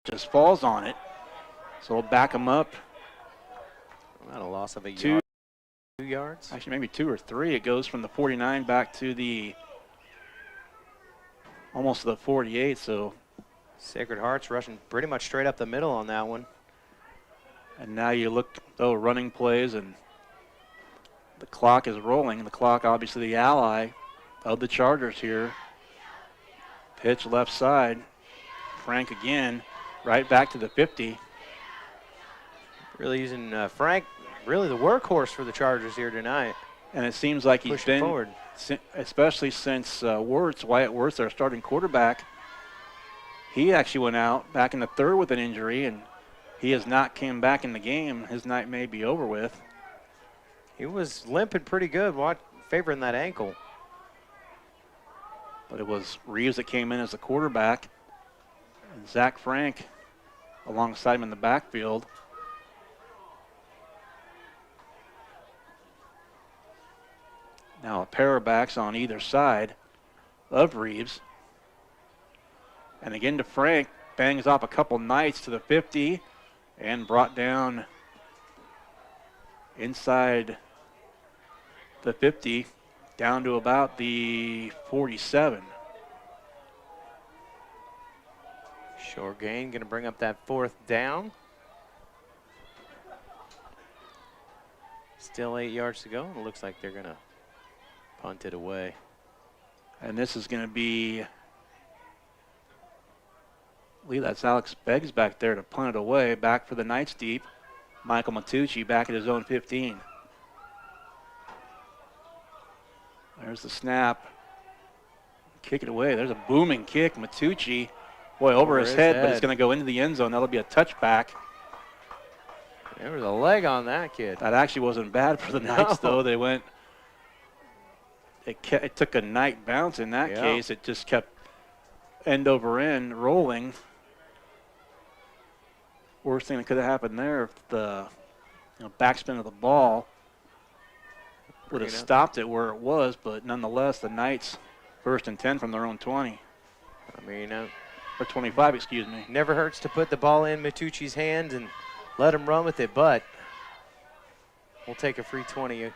Just falls on it. So we'll back him up. Not a loss of a yard. 2 yards? Actually, maybe 2 or 3. It goes from the 49 back to the almost to the 48. So Sacred Heart's rushing pretty much straight up the middle on that one. And now you look, running plays, and the clock is rolling. The clock, obviously, the ally of the Chargers here. Pitch left side. Frank again. Right back to the 50. Really using Frank, really the workhorse for the Chargers here tonight. And it seems like he's been, forward. Especially since Wyatt Wirtz, their starting quarterback, he actually went out back in the third with an injury, and he has not came back in the game. His night may be over with. He was limping pretty good, favoring that ankle. But it was Reeves that came in as the quarterback, and Zach Frank alongside him in the backfield. Now a pair of backs on either side of Reeves. And again to Frank, bangs off a couple Knights to the 50 and brought down inside the 50 down to about the 47. Short gain, going to bring up that 4th down. Still 8 yards to go, and it looks like they're going to punt it away. And this is going to be, I believe that's Alex Beggs back there to punt it away. Back for the Knights deep. Michael Matucci back at his own 15. There's the snap. Kick it away. There's a booming kick. Matucci, boy, over his head, but it's going to go into the end zone. That'll be a touchback. There was a leg on that kid. That actually wasn't bad for the Knights, though. They went, it took a Knight bounce in that case. It just kept end over end rolling. Worst thing that could have happened there if the backspin of the ball would have stopped it where it was, but nonetheless, the Knights 1st and 10 from their own 20. I mean, or 25, excuse me. Never hurts to put the ball in Matucci's hands and let him run with it, but we'll take a free 20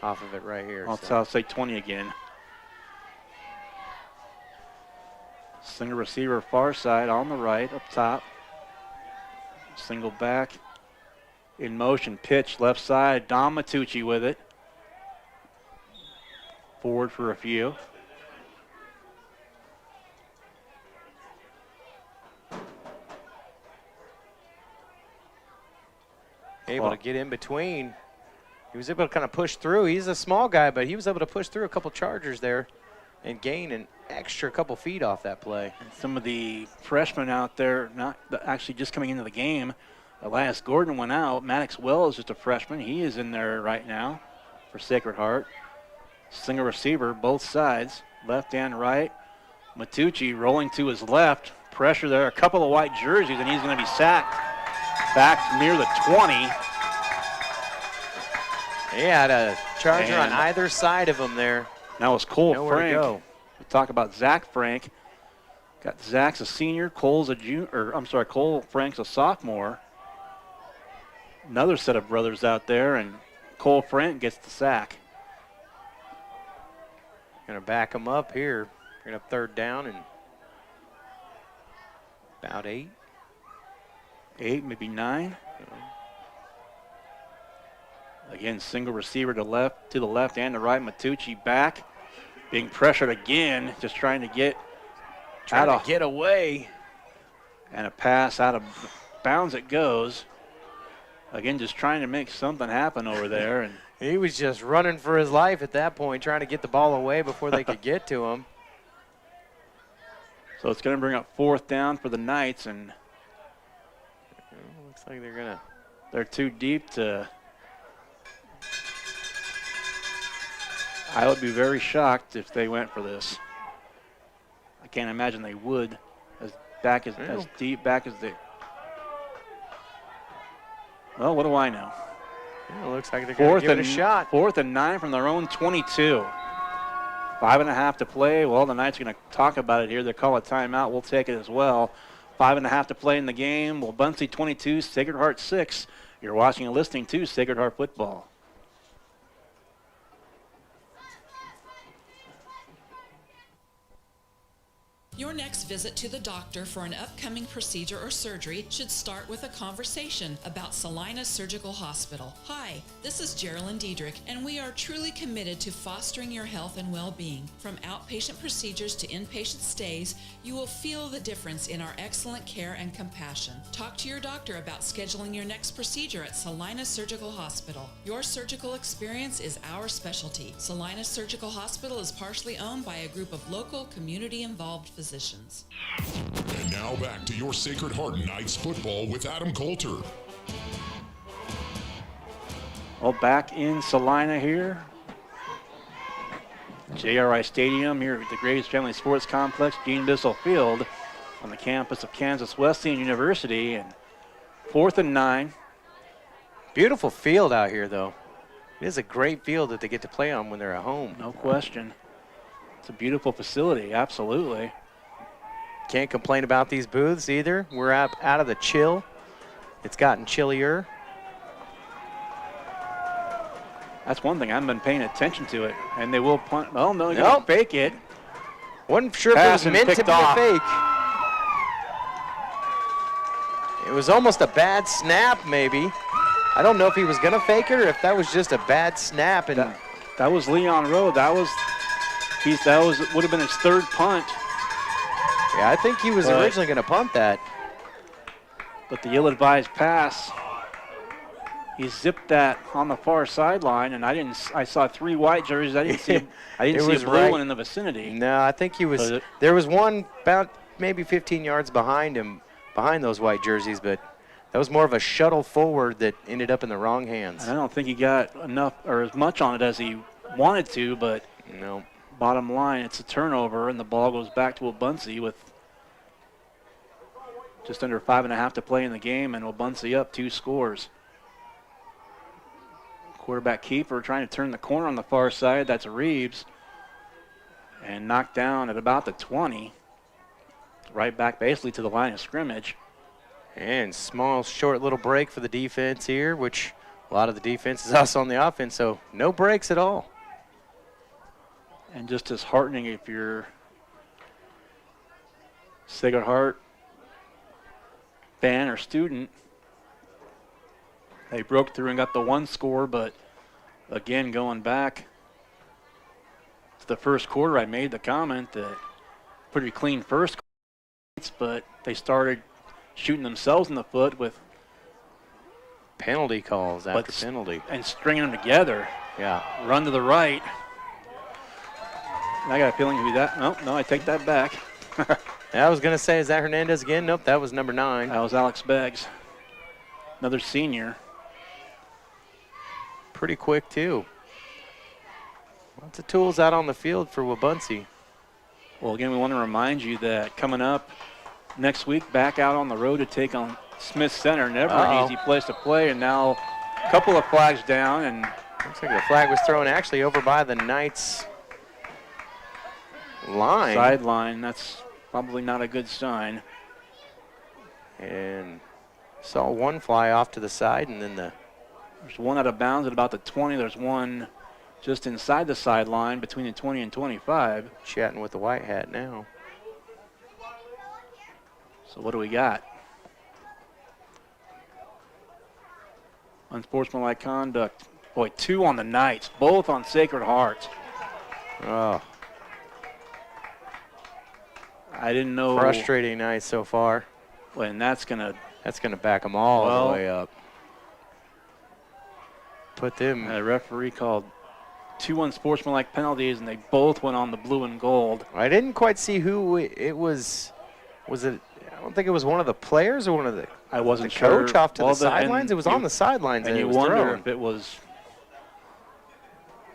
off of it right here. I'll say 20 again. Single receiver far side on the right, up top. Single back. In motion, pitch left side. Dom Matucci with it. Forward for a few. able to get in between. He was able to kind of push through. He's a small guy, but he was able to push through a couple chargers there and gain an extra couple feet off that play. And some of the freshmen out there, actually just coming into the game, Elias Gordon went out. Maddox Wells is just a freshman. He is in there right now for Sacred Heart. Single receiver, both sides, left and right. Matucci rolling to his left. Pressure there, a couple of white jerseys, and he's going to be sacked back near the 20. He had a charger on either side of him there. That was Cole Nowhere Frank. to go. We talk about Zach Frank. Got Zach's a senior, Cole's a junior, Cole Frank's a sophomore. Another set of brothers out there, and Cole Frank gets the sack. Going to back him up here. Going to third down and about 8. 8, maybe 9. Again, single receiver to the left and the right. Matucci back, being pressured again, just trying to get away. And a pass out of bounds it goes. Again, just trying to make something happen over there. And he was just running for his life at that point, trying to get the ball away before they could get to him. So it's going to bring up 4th down for the Knights, and looks like they're too deep to. I would be very shocked if they went for this. I can't imagine they would, as deep back as they. Well, what do I know? Yeah, it looks like they're going to give it a shot. 4th and 9 from their own 22. 5.5 to play. Well, the Knights are going to talk about it here. They call a timeout. We'll take it as well. 5.5 to play in the game. Wabaunsee 22, Sacred Heart 6. You're watching and listening to Sacred Heart Football. Your next visit to the doctor for an upcoming procedure or surgery should start with a conversation about Salina Surgical Hospital. Hi, this is Geraldine Diedrich, and we are truly committed to fostering your health and well-being. From outpatient procedures to inpatient stays, you will feel the difference in our excellent care and compassion. Talk to your doctor about scheduling your next procedure at Salina Surgical Hospital. Your surgical experience is our specialty. Salina Surgical Hospital is partially owned by a group of local, community-involved physicians. And now back to your Sacred Heart Knights football with Adam Coulter. Well, back in Salina here. JRI Stadium here at the Graves Family Sports Complex, Gene Bissell Field on the campus of Kansas Wesleyan University. And 4th and 9. Beautiful field out here, though. It is a great field that they get to play on when they're at home. No question. It's a beautiful facility, absolutely. Can't complain about these booths either. We're out of the chill. It's gotten chillier. That's one thing. I haven't been paying attention to it. And they will punt. Oh, no, they're going to fake it. Wasn't sure if it was meant to be a fake. It was almost a bad snap, maybe. I don't know if he was going to fake it or if that was just a bad snap. And that was Leon Rowe. Would have been his 3rd punt. Yeah, I think he was originally going to punt that. But the ill-advised pass, he zipped that on the far sideline, and I saw 3 white jerseys. I didn't see a blue one in the vicinity. No, I think he was. There was one about maybe 15 yards behind him, behind those white jerseys, but that was more of a shuttle forward that ended up in the wrong hands. I don't think he got enough or as much on it as he wanted to, but no. Bottom line, it's a turnover, and the ball goes back to Wabaunsee with just under 5.5 to play in the game, and Wabaunsee up 2 scores. Quarterback keeper trying to turn the corner on the far side. That's Reeves. And knocked down at about the 20. Right back basically to the line of scrimmage. And small, short little break for the defense here, which a lot of the defense is us on the offense, so no breaks at all. And just as heartening if you're Sacred Heart fan or student. They broke through and got the 1 score, but again, going back to the first quarter, I made the comment that pretty clean first quarter, but they started shooting themselves in the foot with penalty calls after penalty. And stringing them together. Yeah. Run to the right. I got a feeling to be that. No, I take that back. I was going to say, is that Hernandez again? Nope, that was number 9. That was Alex Beggs. Another senior. Pretty quick, too. Lots of tools out on the field for Wabaunsee. Well, again, we want to remind you that coming up next week, back out on the road to take on Smith Center. Never an easy place to play, and now a couple of flags down. And looks like the flag was thrown actually over by the Knights line. Sideline, that's probably not a good sign. And saw one fly off to the side, and then there's one out of bounds at about the 20. There's one just inside the sideline between the 20 and 25. Chatting with the white hat now. So what do we got? Unsportsmanlike conduct. Boy, 2 on the Knights, both on Sacred Heart. Oh. I didn't know. Frustrating night so far. And that's gonna back them all the way up. Put them. The referee called 2 unsportsmanlike penalties, and they both went on the blue and gold. I didn't quite see who it was. Was it? I don't think it was one of the players or one of the. I wasn't the sure. Coach off to the sidelines. It was on the sidelines, and you wonder if it was.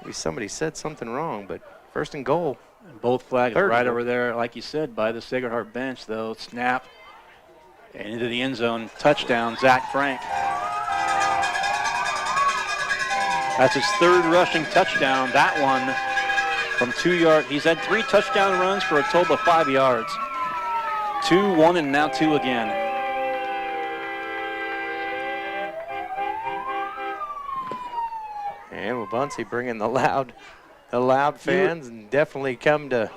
Maybe somebody said something wrong, but first and goal. And both flags right over there, like you said, by the Sacred Heart bench, though. Snap and into the end zone. Touchdown, Zach Frank. That's his 3rd rushing touchdown. That one from 2 yards. He's had 3 touchdown runs for a total of 5 yards. 2, 1, and now 2 again. And Wabaunsee bringing the loud fans, and definitely come to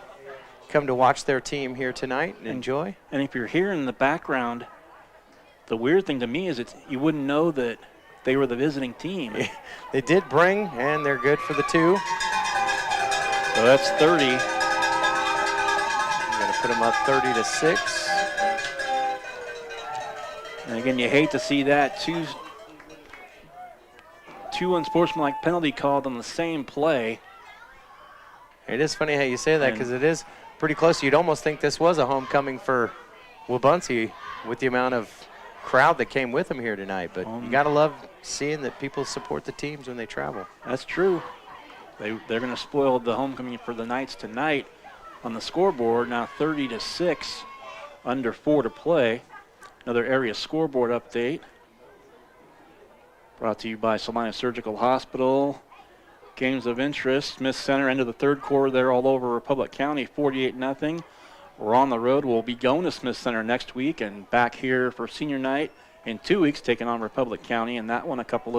watch their team here tonight and enjoy. And if you're here in the background, the weird thing to me is you wouldn't know that they were the visiting team. They did bring, and they're good for the 2. So that's 30. We're going to put them up 30-6. And again, you hate to see that. Two unsportsmanlike penalty called on the same play. It is funny how you say that, because it is pretty close. You'd almost think this was a homecoming for Wabaunsee with the amount of crowd that came with them here tonight. But you got to love seeing that people support the teams when they travel. That's true. They're going to spoil the homecoming for the Knights tonight on the scoreboard. Now 30-6, under 4 to play. Another area scoreboard update. Brought to you by Salina Surgical Hospital. Games of interest. Smith Center into the 3rd quarter there all over Republic County, 48-0. We're on the road. We'll be going to Smith Center next week and back here for senior night in 2 weeks, taking on Republic County. And that one, a couple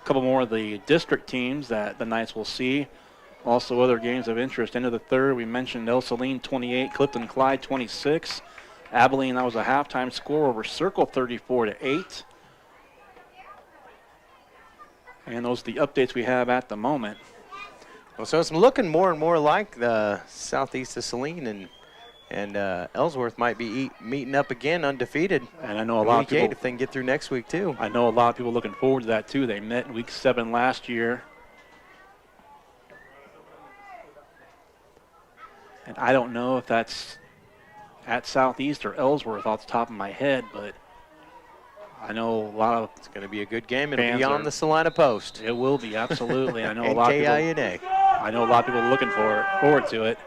more of the district teams that the Knights will see. Also other games of interest. Into the 3rd, we mentioned El Saline 28, Clifton Clyde 26. Abilene, that was a halftime score over Circle 34-8. And those are the updates we have at the moment. Well, so it's looking more and more like the southeast of Saline, and Ellsworth might be meeting up again undefeated. And I know a lot of people, if they can get through next week too. I know a lot of people looking forward to that too. They met in week 7 last year. And I don't know if that's at Southeast or Ellsworth off the top of my head, but I know a lot of. It's going to be a good game. It'll be on the Salina Post. It will be, absolutely. I know a lot of people. I know a lot of people looking forward to it.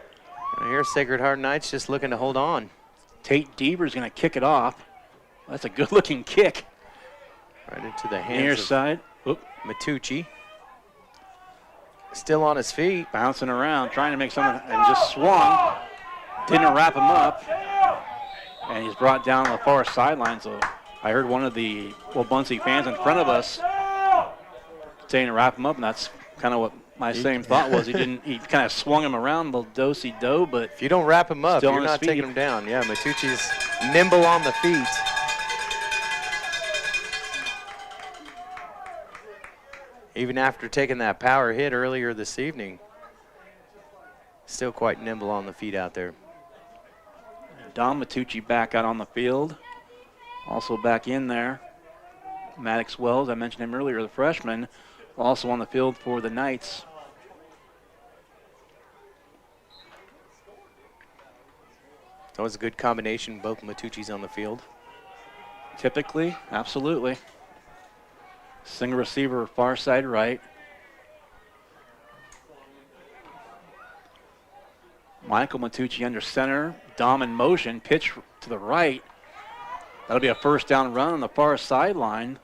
And here's Sacred Heart Knights just looking to hold on. Tate Deaver's going to kick it off. That's a good-looking kick. Right into the hands near side. Of Matucci. Still on his feet. Bouncing around, trying to make something, and just swung. Didn't wrap him up. And he's brought down the far sideline. So I heard one of the Wabaunsee fans in front of us saying to wrap him up, and that's kind of what my same thought was. He kind of swung him around, a little do-si-do, but if you don't wrap him up, you're not taking him down. Yeah, Matucci's nimble on the feet. Even after taking that power hit earlier this evening, still quite nimble on the feet out there. Don Matucci back out on the field. Also back in there. Maddox Wells, I mentioned him earlier, the freshman, also on the field for the Knights. That was a good combination, both Matucci's on the field. Typically, absolutely. Single receiver, far side right. Michael Matucci under center. Dom in motion, pitch to the right. That'll be a first down run on the far sideline.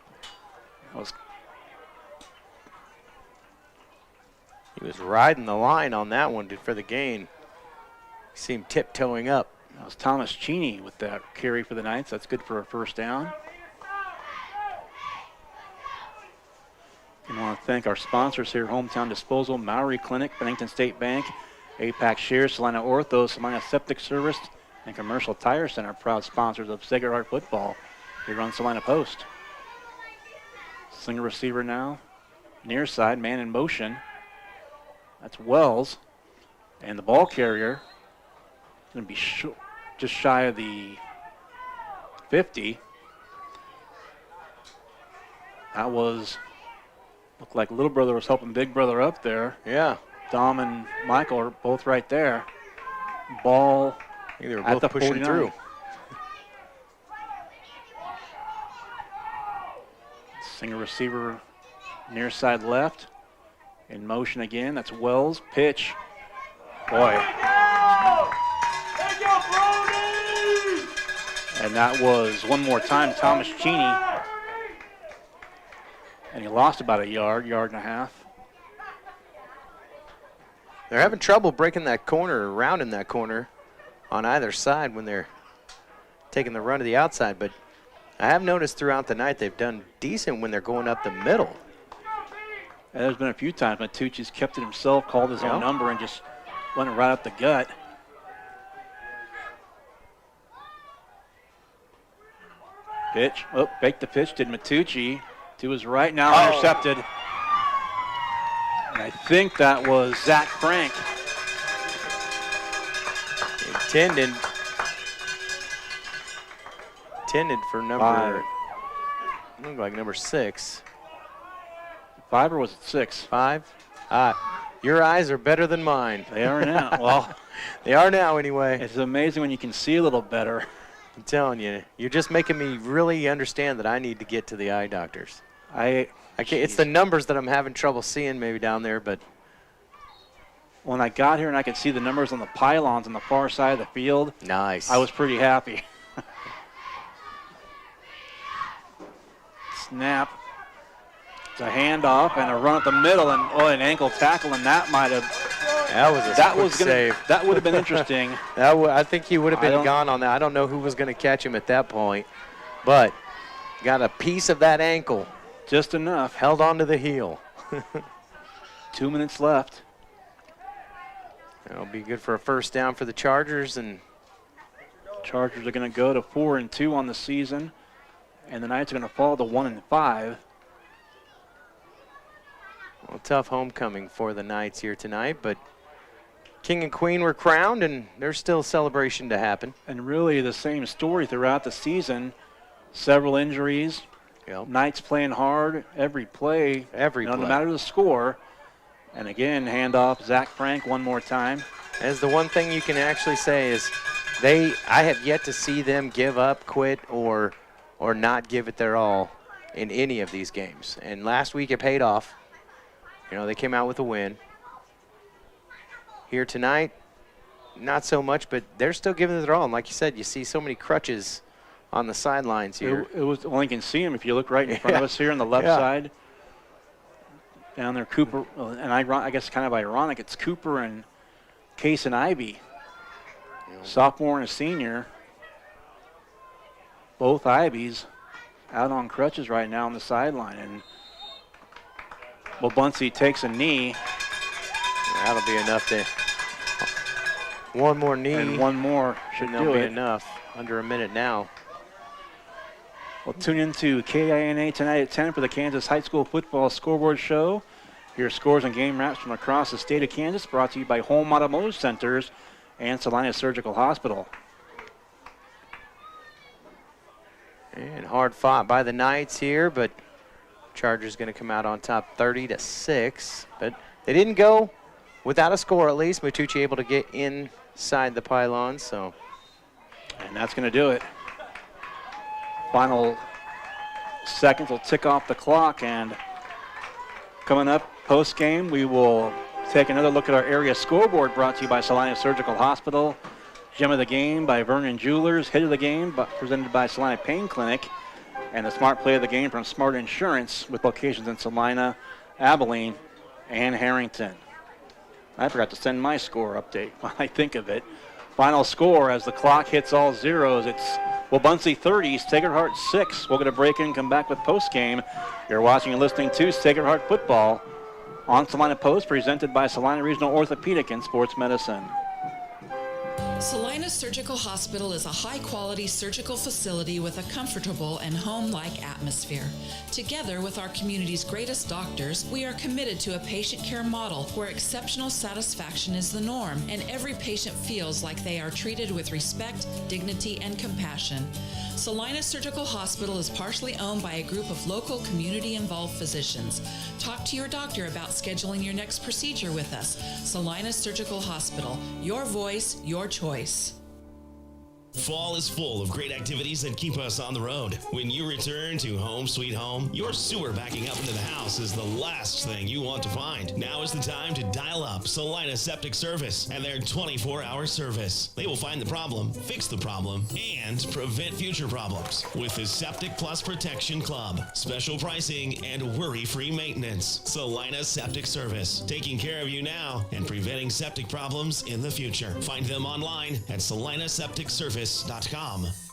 He was riding the line on that one for the gain. You see him tiptoeing up. That was Thomas Cheney with that carry for the Knights. That's good for a first down. I want to thank our sponsors here, Hometown Disposal, Maury Clinic, Bennington State Bank, APAC Shares, Salina Ortho, Salina Septic Service, and Commercial Tire Center, proud sponsors of Sacred Heart Football here on Salina Post. Single receiver now, near side, man in motion. That's Wells. And the ball carrier is going to be just shy of the 50. That was, looked like little brother was helping big brother up there. Yeah. Dom and Michael are both right there. Ball they were at both the pushing 49. through. Single receiver near side left. In motion again. That's Wells. Pitch. Boy. And that was one more time Thomas Cheney. And he lost about a yard and a half. They're having trouble breaking that corner, around in that corner on either side when they're taking the run to the outside. But I have noticed throughout the night they've done decent when they're going up the middle. And there's been a few times Matucci's kept it himself, called his own number, and just went right up the gut. Pitch. Oh, faked the pitch. Did Matucci to his right. Now intercepted. And I think that was Zach Frank. Intended for number, looked like number 6. 5 or was it 6? 5. Your eyes are better than mine. They are now. Well, they are now anyway. It's amazing when you can see a little better. I'm telling you, you're just making me really understand that I need to get to the eye doctors. I can't. It's the numbers that I'm having trouble seeing maybe down there, but when I got here and I could see the numbers on the pylons on the far side of the field, nice. I was pretty happy. Snap. It's a handoff and a run up the middle, and an ankle tackle, and that might have. That was a quick save. That would have been interesting. I think he would have been gone on that. I don't know who was going to catch him at that point, but got a piece of that ankle. Just enough. Held on to the heel. 2 minutes left. That'll be good for a first down for the Chargers, and Chargers are going to go to 4-2 on the season, and the Knights are going to fall to 1-5. Well, tough homecoming for the Knights here tonight, but King and Queen were crowned, and there's still celebration to happen. And really the same story throughout the season. Several injuries. Yep. Knights playing hard every play. No matter the score. And again, handoff, Zach Frank one more time. As the one thing you can actually say is I have yet to see them give up, quit, or not give it their all in any of these games. And last week it paid off. You know, they came out with a win. Here tonight, not so much, but they're still giving it their all. And like you said, you see so many crutches on the sidelines here. It was only can see them if you look right in front of us here on the left side. Down there, Cooper, and I guess kind of ironic, it's Cooper and Case and Ivy. Sophomore and a senior. Both Ivies out on crutches right now on the sideline. And Wabaunsee takes a knee. That'll be enough to. One more knee. And one more should do be it. enough. Under a minute now. Well, tune in to KINA tonight at 10 for the Kansas High School Football Scoreboard Show. Hear scores and game wraps from across the state of Kansas, brought to you by Home Automotive Centers and Salina Surgical Hospital. And hard fought by the Knights here, but Chargers going to come out on top 30-6. But they didn't go without a score, at least. Matucci able to get inside the pylon, so. And that's going to do it. Final seconds will tick off the clock, and coming up post-game, we will take another look at our area scoreboard, brought to you by Salina Surgical Hospital. Gem of the Game by Vernon Jewelers. Hit of the Game presented by Salina Pain Clinic. And the Smart Play of the Game from Smart Insurance, with locations in Salina, Abilene, and Harrington. I forgot to send my score update when I think of it. Final score as the clock hits all zeros. It's Wabaunsee 30, Sacred Heart 6. We'll get a break and come back with post-game. You're watching and listening to Sacred Heart Football on Salina Post, presented by Salina Regional Orthopedic and Sports Medicine. Salina Surgical Hospital is a high-quality surgical facility with a comfortable and home-like atmosphere. Together with our community's greatest doctors, we are committed to a patient care model where exceptional satisfaction is the norm and every patient feels like they are treated with respect, dignity, and compassion. Salina Surgical Hospital is partially owned by a group of local community-involved physicians. Talk to your doctor about scheduling your next procedure with us. Salina Surgical Hospital, your voice, your choice. Fall is full of great activities that keep us on the road. When you return to home sweet home, your sewer backing up into the house is the last thing you want to find. Now is the time to dial up Salina Septic Service and their 24-hour service. They will find the problem, fix the problem, and prevent future problems with the Septic Plus Protection Club. Special pricing and worry-free maintenance. Salina Septic Service, taking care of you now and preventing septic problems in the future. Find them online at salinasepticservice.com.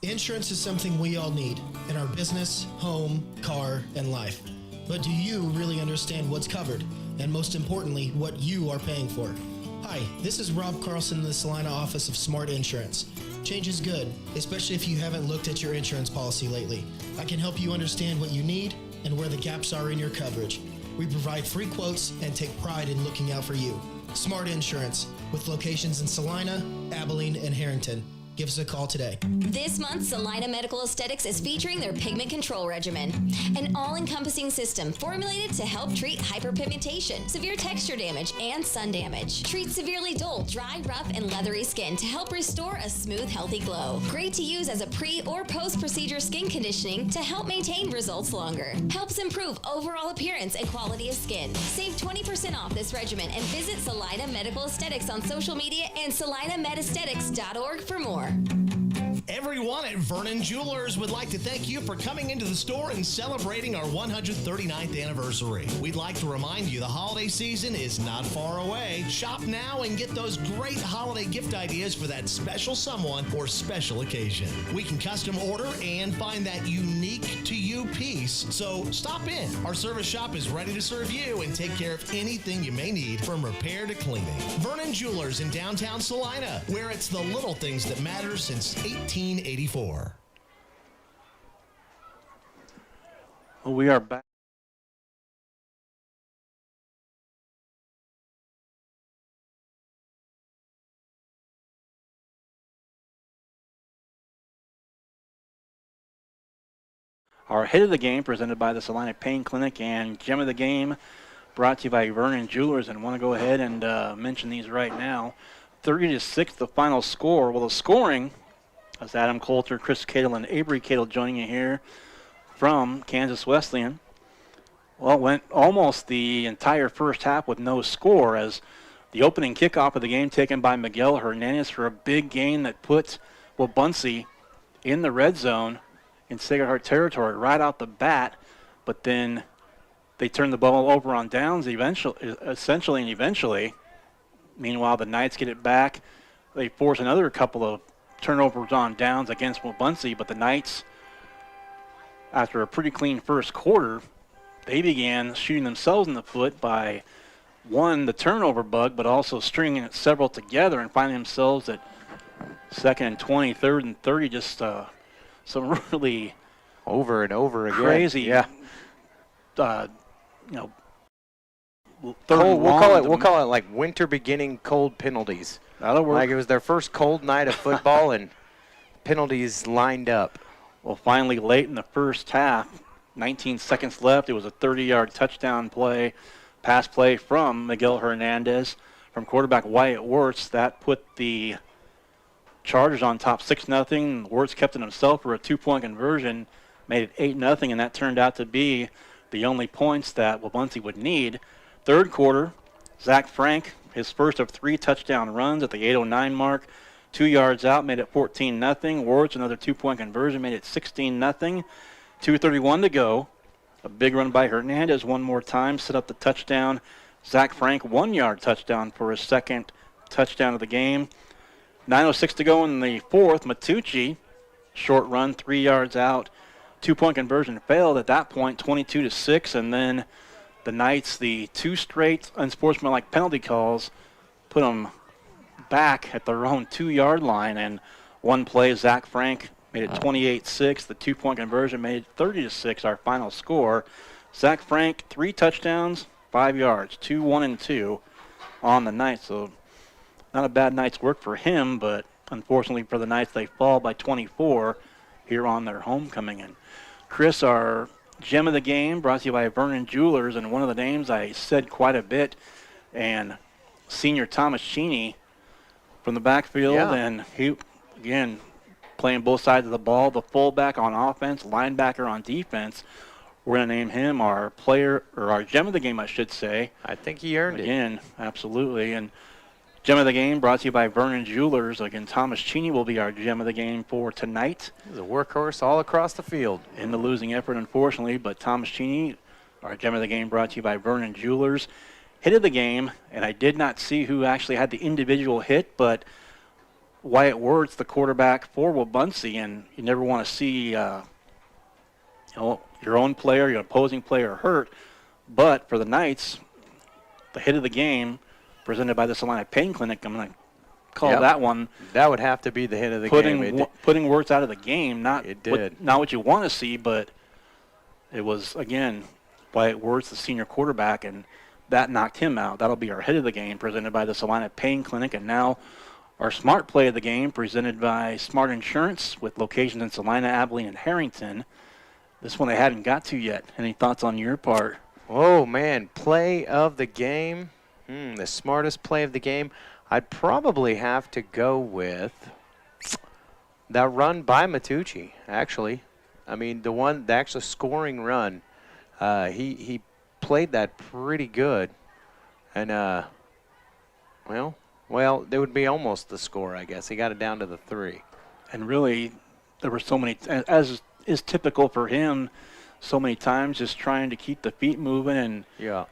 Insurance is something we all need in our business, home, car, and life. But do you really understand what's covered? And most importantly, what you are paying for? Hi, this is Rob Carlson in the Salina office of Smart Insurance. Change is good, especially if you haven't looked at your insurance policy lately. I can help you understand what you need and where the gaps are in your coverage. We provide free quotes and take pride in looking out for you. Smart Insurance, with locations in Salina, Abilene, and Harrington. Give us a call today. This month, Salina Medical Aesthetics is featuring their pigment control regimen, an all-encompassing system formulated to help treat hyperpigmentation, severe texture damage, and sun damage. Treat severely dull, dry, rough, and leathery skin to help restore a smooth, healthy glow. Great to use as a pre- or post-procedure skin conditioning to help maintain results longer. Helps improve overall appearance and quality of skin. Save 20% off this regimen and visit Salina Medical Aesthetics on social media and salinamedesthetics.org for more. Everyone at Vernon Jewelers would like to thank you for coming into the store and celebrating our 139th anniversary. We'd like to remind you the holiday season is not far away. Shop now and get those great holiday gift ideas for that special someone or special occasion. We can custom order and find that unique to you piece, so stop in. Our service shop is ready to serve you and take care of anything you may need from repair to cleaning. Vernon Jewelers in downtown Salina, where it's the little things that matter since 1884. Well, we are back. Our hit of the game presented by the Salina Pain Clinic, and gem of the game brought to you by Vernon Jewelers. And want to go ahead and mention these right now. 30-6, the final score. Well, the scoring, as Adam Coulter, Chris Cadle, and Avery Cadle joining you here from Kansas Wesleyan. Well, it went almost the entire first half with no score, as the opening kickoff of the game taken by Miguel Hernandez for a big gain that put Wabaunsee in the red zone in Sacred Heart territory right out the bat. But then they turned the ball over on downs eventually. Meanwhile, the Knights get it back. They force another couple of turnovers on downs against Wabaunsee, but the Knights, after a pretty clean first quarter, they began shooting themselves in the foot by, one, the turnover bug, but also stringing it several together and finding themselves at 2nd and 20, 3rd and 30, just some really over and over again. Crazy, yeah. We'll call it like winter beginning cold penalties. That'll work. Like it was their first cold night of football and penalties lined up. Well, finally, late in the first half, 19 seconds left, it was a 30-yard touchdown play, pass play from Miguel Hernandez from quarterback Wyatt Wirtz. That put the Chargers on top 6-0. Wirtz kept it himself for a 2-point conversion, made it 8-0, and that turned out to be the only points that Wabaunsee would need. Third quarter, Zach Frank, his first of 3 touchdown runs at the 8:09 mark. 2 yards out, made it 14-0. Wirtz, another 2-point conversion, made it 16-0. 2:31 to go. A big run by Hernandez one more time, set up the touchdown. Zach Frank, 1-yard touchdown for his second touchdown of the game. 9:06 to go in the fourth. Matucci, short run, 3 yards out. 2-point conversion failed at that point, 22-6. And then the Knights, the 2 straight unsportsmanlike penalty calls, put them back at their own 2-yard line. And one play, Zach Frank made it 28-6. The 2-point conversion made it 30-6, our final score. Zach Frank, 3 touchdowns, 5 yards, 2, 1, and 2 on the night. So not a bad night's work for him, but unfortunately for the Knights, they fall by 24 here on their homecoming. And Chris, our gem of the game brought to you by Vernon Jewelers, and one of the names I said quite a bit, and senior Thomas Cheney from the backfield, and he, again, playing both sides of the ball, the fullback on offense, linebacker on defense. We're going to name him our player, or our gem of the game, I should say. I think he earned it. Again, absolutely. And gem of the game brought to you by Vernon Jewelers. Again, Thomas Cheney will be our gem of the game for tonight. He's a workhorse all across the field. In the losing effort, unfortunately, but Thomas Cheney, our gem of the game brought to you by Vernon Jewelers. Hit of the game, and I did not see who actually had the individual hit, but Wyatt Wirtz, the quarterback for Wabaunsee, and you never want to see your own player, your opposing player hurt. But for the Knights, the hit of the game presented by the Salina Pain Clinic, I'm going to call that one. That would have to be the hit of the game. Putting Wirtz out of the game, not what you want to see, but it was, again, Wyatt Wirtz, the senior quarterback, and that knocked him out. That'll be our hit of the game presented by the Salina Pain Clinic. And now our smart play of the game presented by Smart Insurance with locations in Salina, Abilene, and Harrington. This one I hadn't got to yet. Any thoughts on your part? Oh, man. Play of the game. The smartest play of the game. I'd probably have to go with that run by Matucci, actually. I mean, the actual scoring run. He played that pretty good. And, well, it would be almost the score, I guess. He got it down to the 3. And really, there were so many, as is typical for him, so many times just trying to keep the feet moving and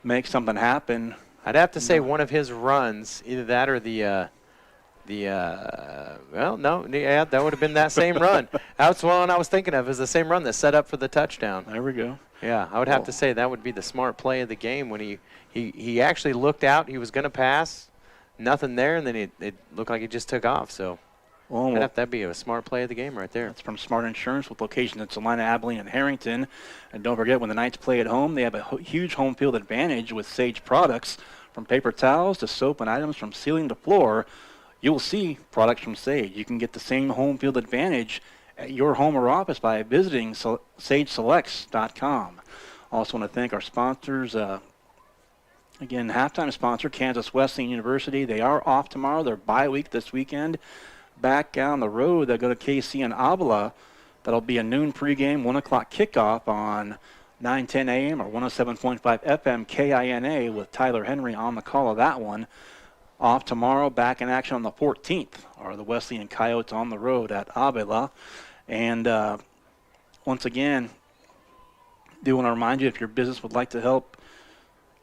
make something happen. I'd have to say one of his runs, either that or that would have been that same run. That's the one I was thinking of, is the same run that set up for the touchdown. There we go. Yeah, I would have to say that would be the smart play of the game when he actually looked out. He was going to pass, nothing there, and then it looked like he just took off. So that'd be a smart play of the game right there. That's from Smart Insurance with locations in Salina, Abilene, and Harrington. And don't forget, when the Knights play at home, they have a huge home field advantage with Sage products. From paper towels to soap and items from ceiling to floor, you'll see products from Sage. You can get the same home field advantage at your home or office by visiting SageSelects.com. Also want to thank our sponsors. Again, halftime sponsor, Kansas Wesleyan University. They are off tomorrow. They're bye week this weekend. Back down the road, they'll go to KC and Avila. That'll be a noon pregame, 1 o'clock kickoff on 9:10 a.m. or 107.5 FM KINA with Tyler Henry on the call of that one. Off tomorrow, back in action on the 14th are the Wesleyan Coyotes on the road at Avila. And once again, do want to remind you, if your business would like to help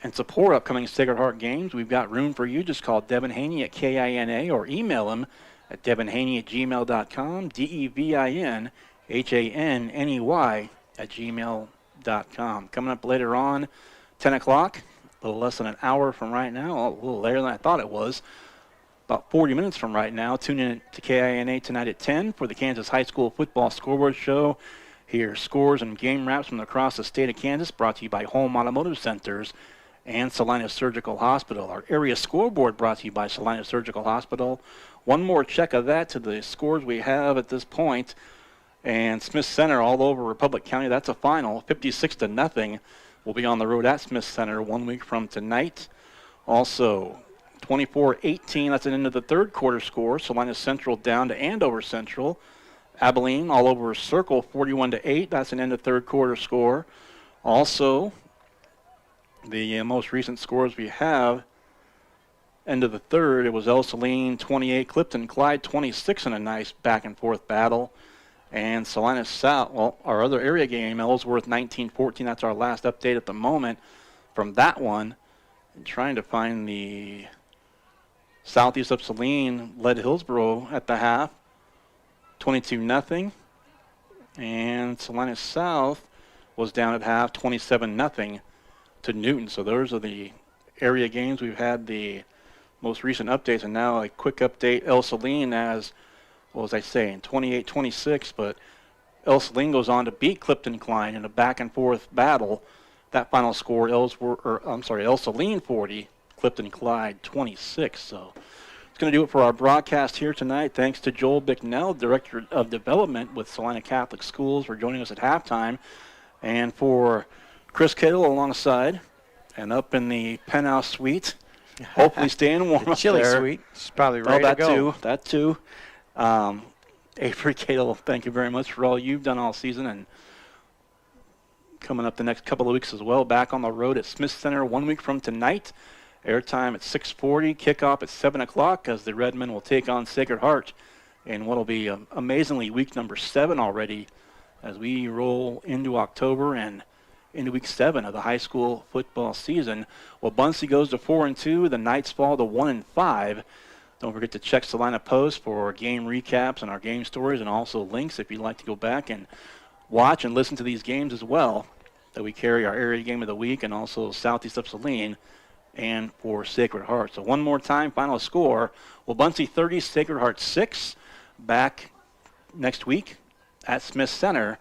and support upcoming Sacred Heart games, we've got room for you. Just call Devin Haney at KINA or email him at devinhaney@gmail.com, DEVINHANNEY@gmail.com. Coming up later on, 10 o'clock, a little less than an hour from right now, a little later than I thought it was, about 40 minutes from right now. Tune in to KINA tonight at 10 for the Kansas High School Football Scoreboard Show. Hear scores and game wraps from across the state of Kansas, brought to you by Home Automotive Centers and Salina Surgical Hospital. Our area scoreboard brought to you by Salina Surgical Hospital. One more check of that to the scores we have at this point. And Smith Center all over Republic County, that's a final, 56-0. Will be on the road at Smith Center 1 week from tonight. Also, 24-18, that's an end of the third quarter score. Salina Central down to Andover Central. Abilene all over Circle, 41-8. That's an end of third quarter score. Also, the most recent scores we have, end of the third, it was El Saline 28, Clifton Clyde 26 in a nice back and forth battle. And Salina South, well, our other area game, Ellsworth 19-14. That's our last update at the moment from that one. And trying to find the Southeast of Saline led Hillsboro at the half, 22-0. And Salina South was down at half, 27-0 to Newton. So those are the area games. We've had the most recent updates, and now a quick update. El Saline as, what was I saying, 28-26, but El Saline goes on to beat Clifton Klein in a back-and-forth battle. That final score, El Saline 40, Clifton Clyde 26. So it's going to do it for our broadcast here tonight. Thanks to Joel Bicknell, Director of Development with Salina Catholic Schools, for joining us at halftime. And for Chris Kittle alongside and up in the penthouse suite, hopefully staying warm up chilly there. suite. She's probably ready to go. That too. Avery Cato, thank you very much for all you've done all season, and coming up the next couple of weeks as well. Back on the road at Smith Center 1 week from tonight. Airtime at 6:40, kickoff at 7 o'clock as the Redmen will take on Sacred Heart in what will be amazingly week number 7 already as we roll into October and into week 7 of the high school football season. Wabaunsee goes to 4-2. The Knights fall to 1-5. Don't forget to check Salina Post for game recaps and our game stories, and also links if you'd like to go back and watch and listen to these games as well, that we carry our area game of the week and also Southeast of Saline and for Sacred Heart. So one more time, final score, Wabaunsee 30, Sacred Heart 6, back next week at Smith Center.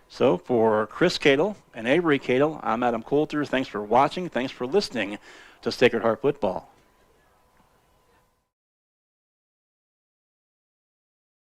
So for Chris Cato and Avery Cato, I'm Adam Coulter. Thanks for watching. Thanks for listening to Sacred Heart Football.